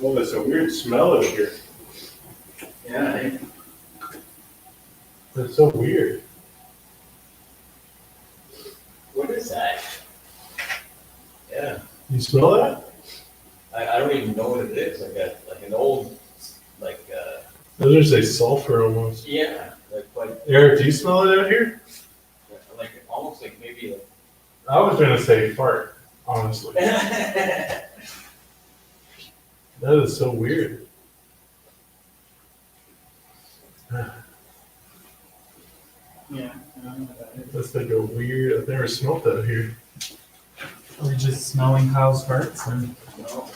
Well, there's a weird smell out here. Yeah, It's so weird. what is that? Yeah, You smell that? I don't even know what it is, like an old, Those are say sulfur almost. yeah, Eric, do you smell it out here? like, almost like maybe like. I was gonna say fart, honestly. That is so weird. Yeah, I don't know what that is. That's like a weird, I've never smelled that here. Are we just smelling cows' farts and? No.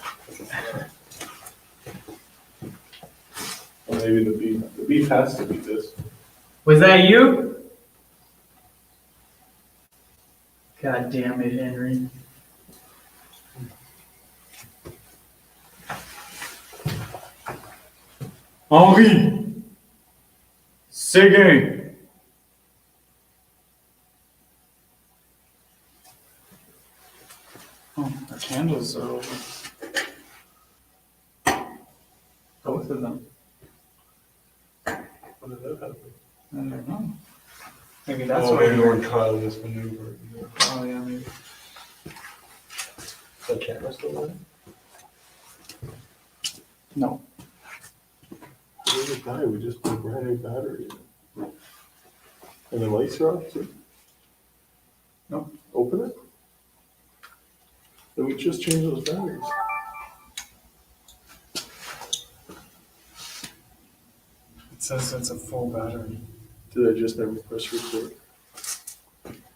Or maybe the beef. The beef has to be this. Was that you? God damn it, Henry. Henri Seguin. Oh, our candles are over. Both of them. What did that happen? I don't know. Maybe that's Oh, why maybe you're. we're trying this maneuver. Yeah. Oh, yeah, maybe. The camera still on? No. Where's the guy? We just put a brand new battery in. And the lights are off too? No. Open it? Then we just changed those batteries. It says it's a full battery. Did I just never press record?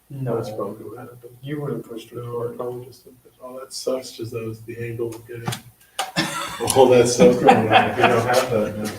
No. That's probably what happened. You would have pushed No, I record. probably just did this. Oh, that sucks, just that was the angle of getting all that stuff going on. We don't have that now.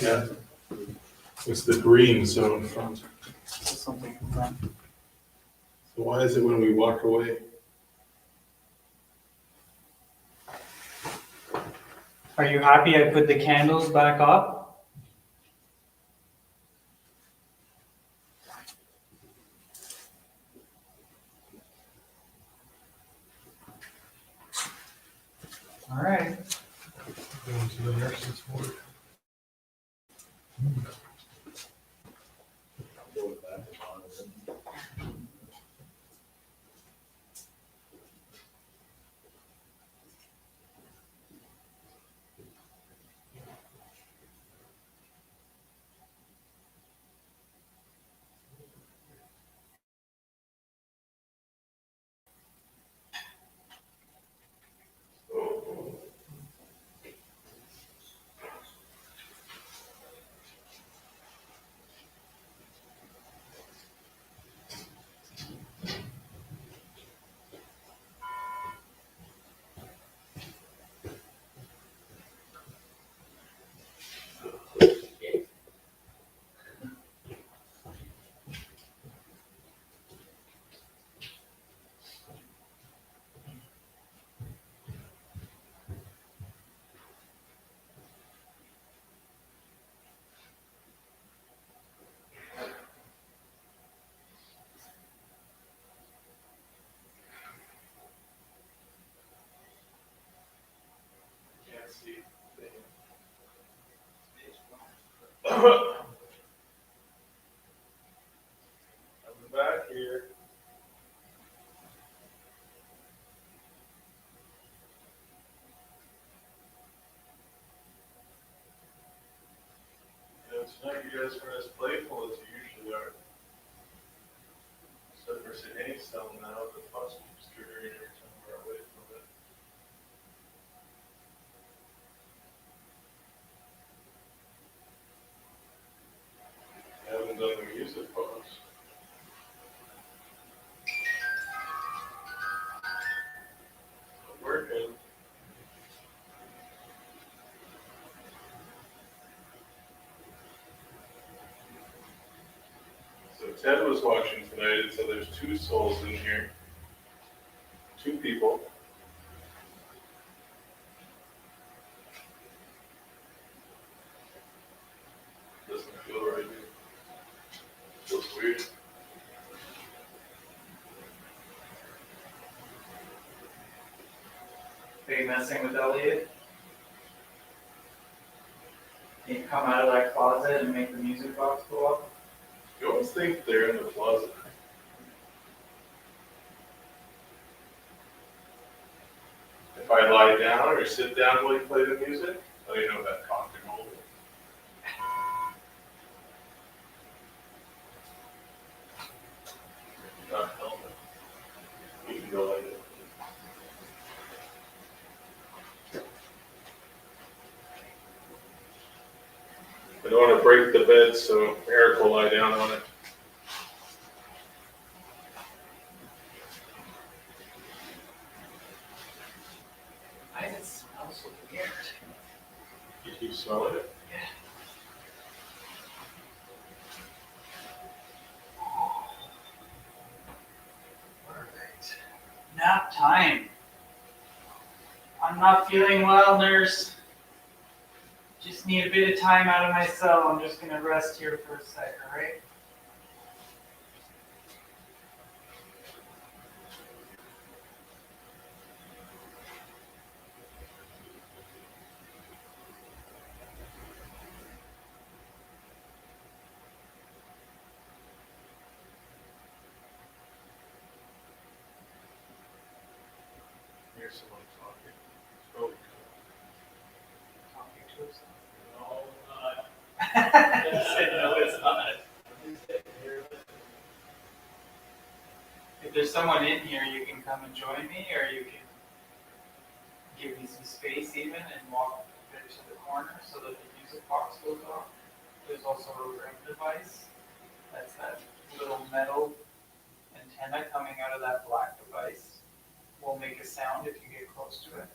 Yeah. It's the green zone front. Something in front. So why is it when we walk away? Are you happy I put the candles back up? All right. Going to the nurse's ward. back here. Yeah, tonight you guys are as playful as you usually are. Except for Sydney's still now, the fuss keeps triggering every time we're away from it. I haven't done the music pause. Working. So Ted was watching tonight, and so there's two souls in here. Two people. Doesn't feel right. Feels weird. Are you messing with Elliot? Can you come out of that closet and make the music box go up? You always think they're in the closet. If I lie down or sit down while you play the music, oh, you know that cock and hold. Not helmet. You can go like it. I don't want to break the bed, so Eric will lie down on it. Why does it smell so weird? You keep smelling it? Perfect. Nap time. I'm not feeling well, nurse. Just need a bit of time out of my cell. I'm just gonna rest here for a sec, alright? Here's someone talking. It's probably Talking to us. no, not. I said no, it's not. If there's someone in here, you can come and join me, or you can give me some space even and walk a bit to the corner so that the music box goes off. There's also a ring device. That's that little metal antenna coming out of that black device. Will make a sound if you get close to it.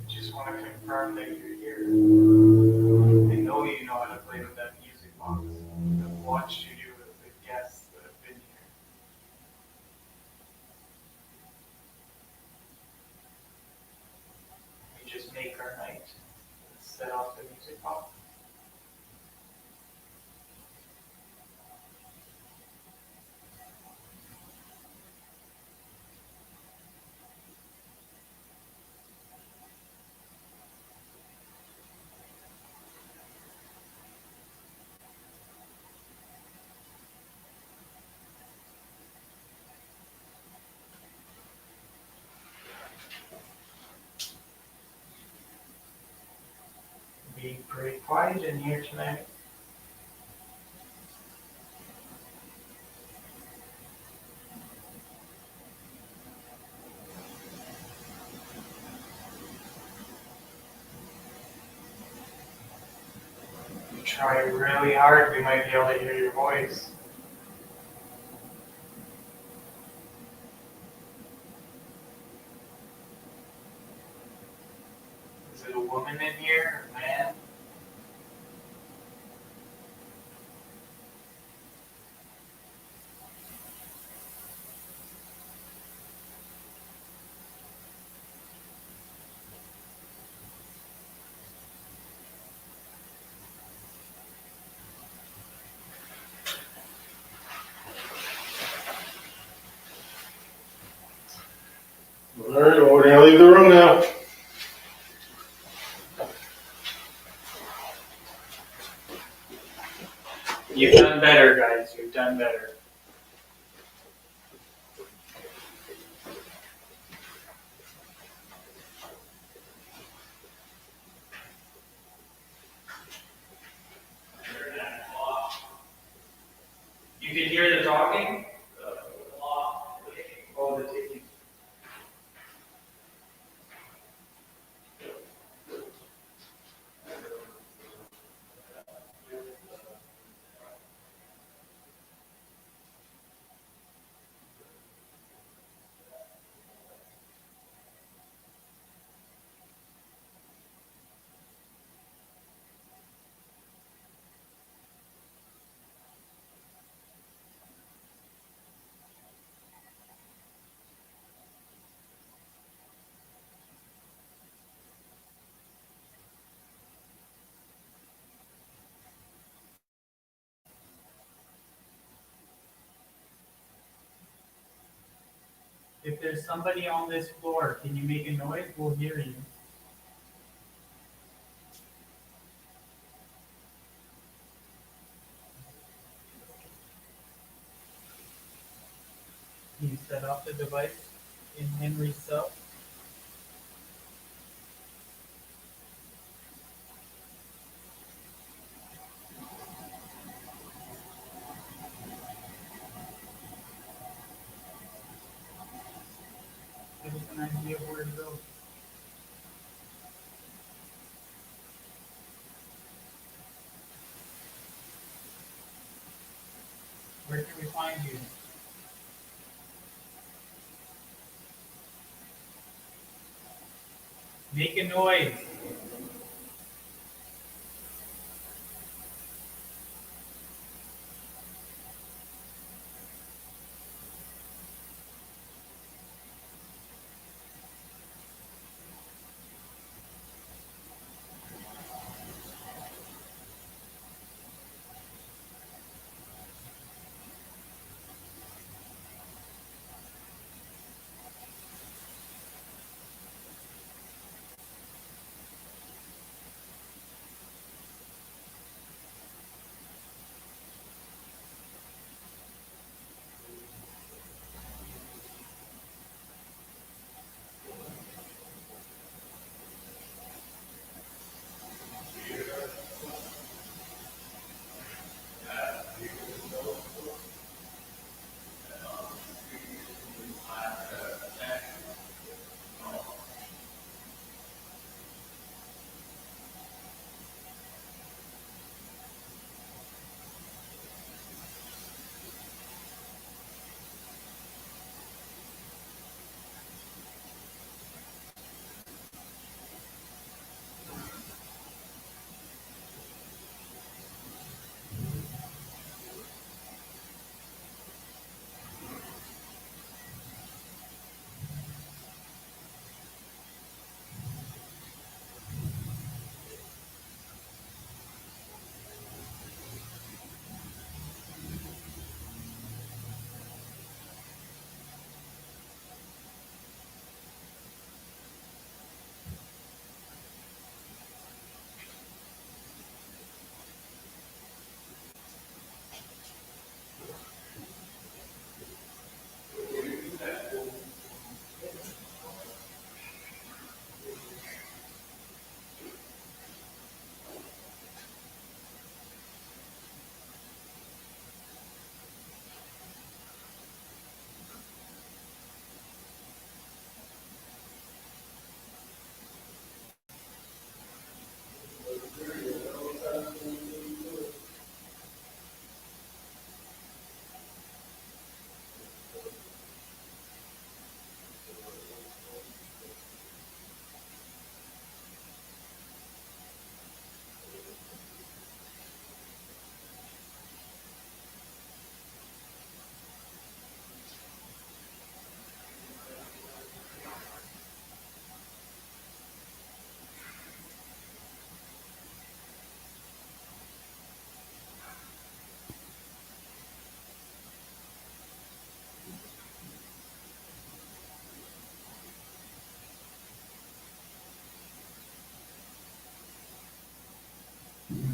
Just want to confirm that you're here. I know you know how to play with that music box. I've watched you do it with guests that have been here. You just make our night. Set off the music box. Being pretty quiet in here tonight. If you try really hard, we might be able to hear your voice. Is it a woman in here or a man? leave the room now. You've done better, guys. You've done better. You can hear the talking? Oh, the ticking. If there's somebody on this floor, can you make a noise? We'll hear you. Can you set up the device in Henry's cell? Give us an idea of where to go. Where can we find you? Make a noise.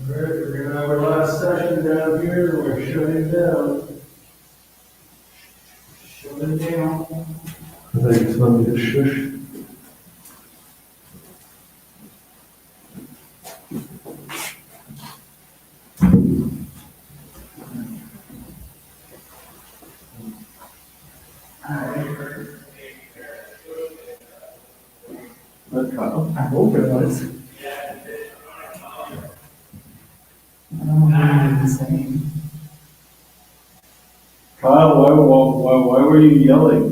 We're gonna have our last session down here, and we're shutting down. Shut it down. I think it's time to shush. I hope it was. I don't know what you're saying. Kyle, why were you yelling?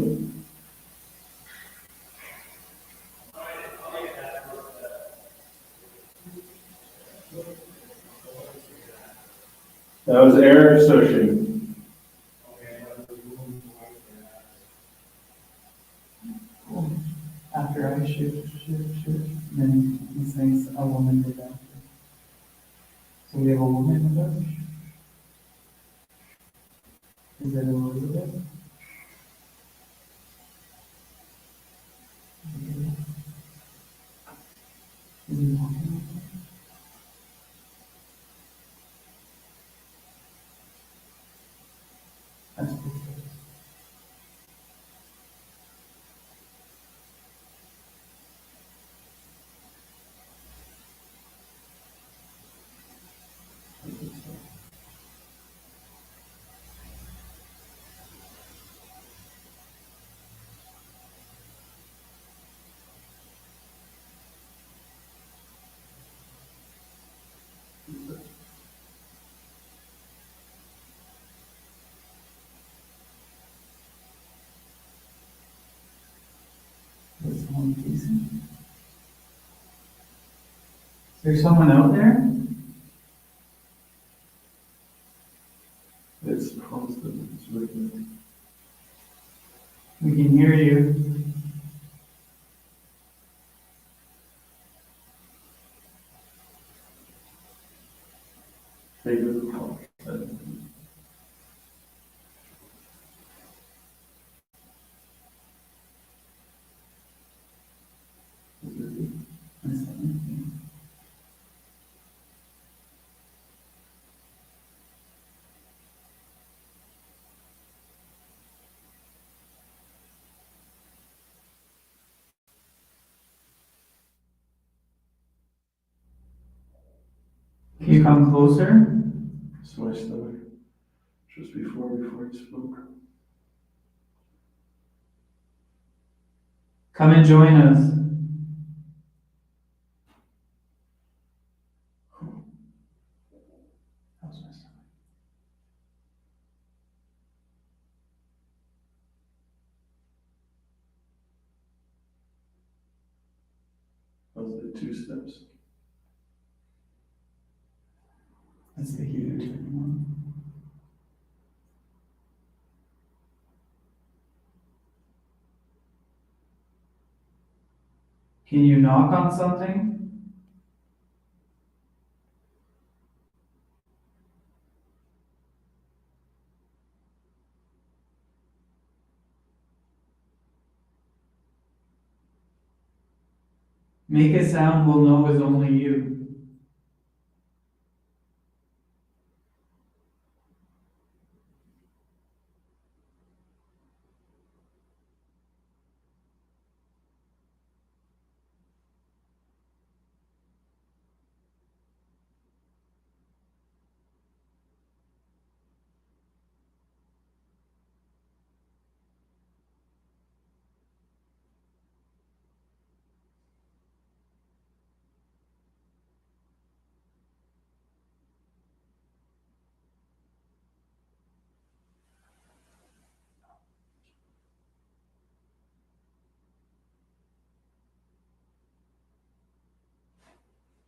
That was air sushing. After I shoot, then he thinks a woman did that. So we have a woman with us? Is it Elizabeth? Is he talking? That's good. Is someone decent? Is there someone out there? It's constant, it's written. We can hear you. Take it off. Can you come closer? It's my stomach. Just before you spoke. Come and join us. How's my stomach? How's the 2 steps? That's the heater turning on. Can you knock on something? Make a sound we'll know is only you.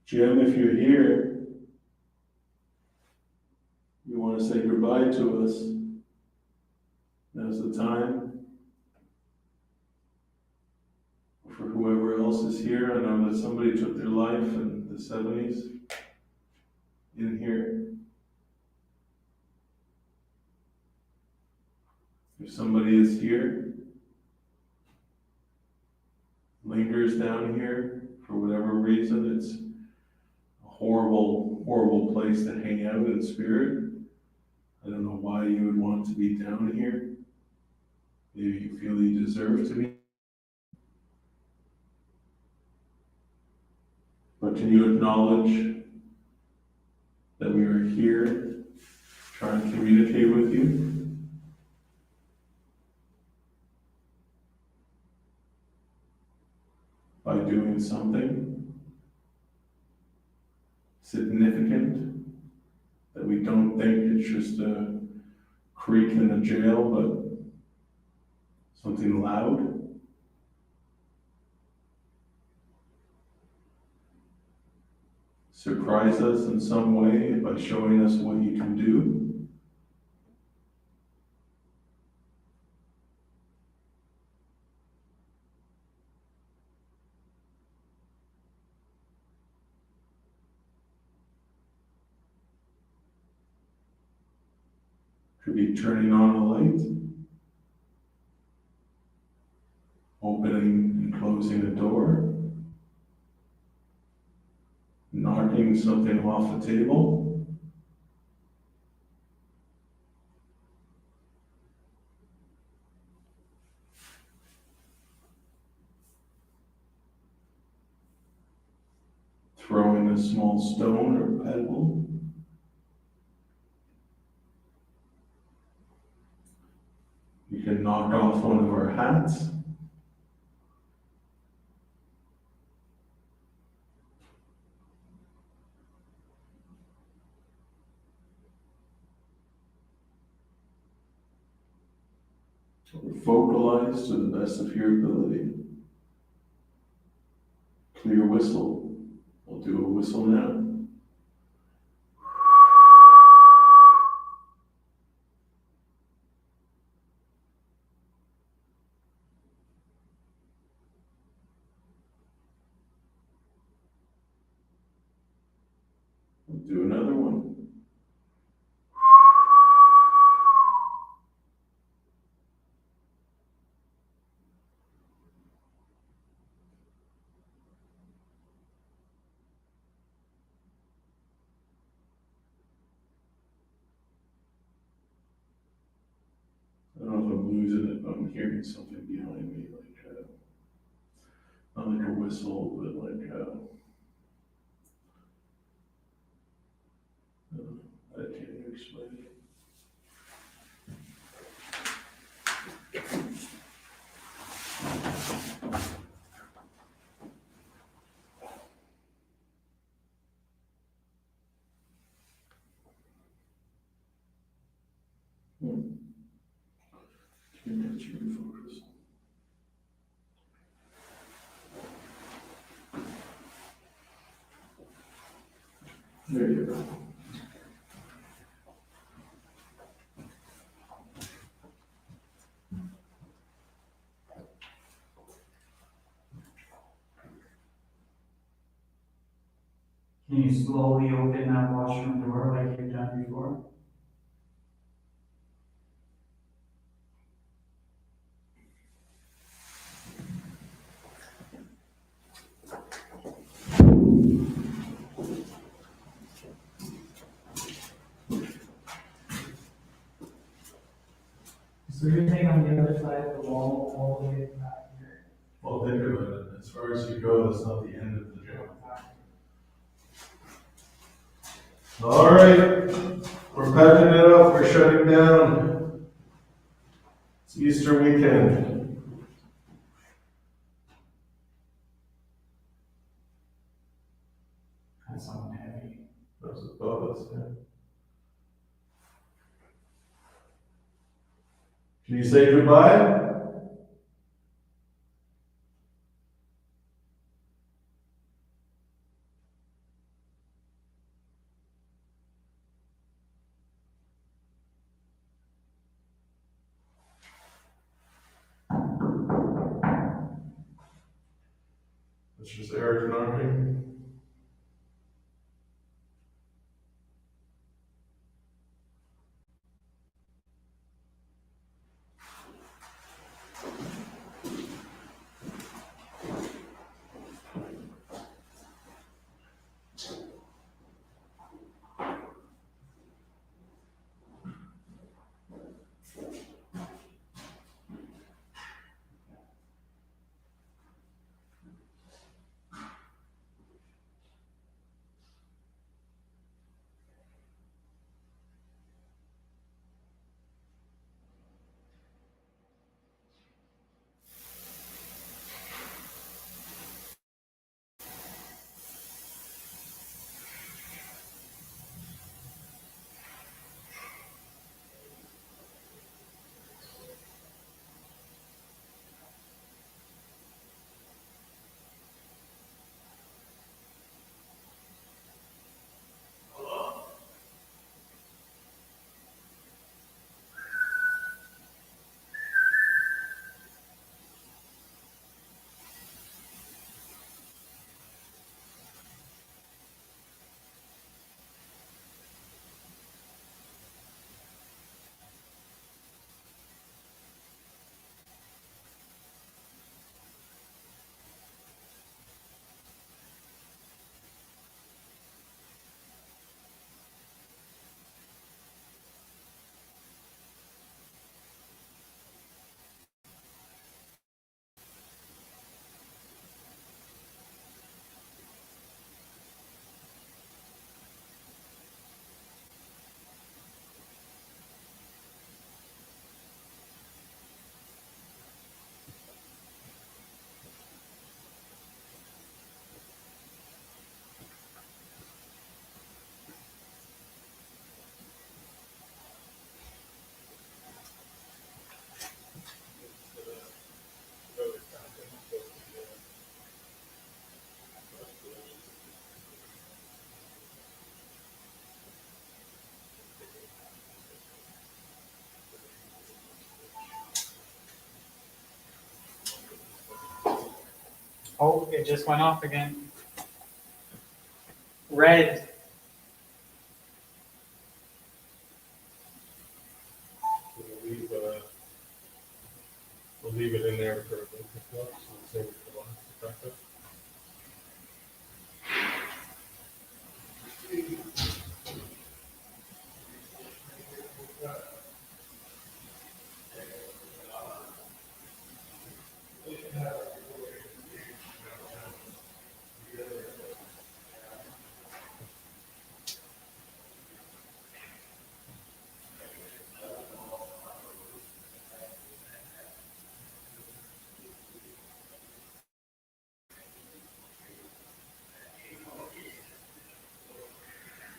Jim, if you're here, you want to say goodbye to us, now's the time. For whoever else is here, I know that somebody took their life in the 70s in here. If somebody is here, lingers down here, for whatever reason, it's a horrible horrible place to hang out in spirit. I don't know why you would want to be down here. Maybe you feel you deserve to be. But can you acknowledge that we are here trying to communicate with you? By doing something significant that we don't think it's just a creak in the jail, but something loud. Surprise us in some way by showing us what you can do. Could be turning on a light, opening and closing a door, knocking something off the table, throwing a small stone or pebble. You can knock off one of our hats. Or vocalize to the best of your ability. Clear whistle. We'll do a whistle now. We'll do another one. I don't know if I'm losing it, but I'm hearing something behind me, like, not like a whistle, but like, I can't even explain it. Can't get you to focus. There you go. Can you slowly open that washroom door like you've done before? So you're saying on the other side of the wall, all the way back here? Well, think about it. As far as you go, that's not the end of the job. All right, we're packing it up. We're shutting down. It's Easter weekend. That's something heavy. That was above us, yeah. Can you say goodbye? It's just Eric knocking. Oh, it just went off again. Red.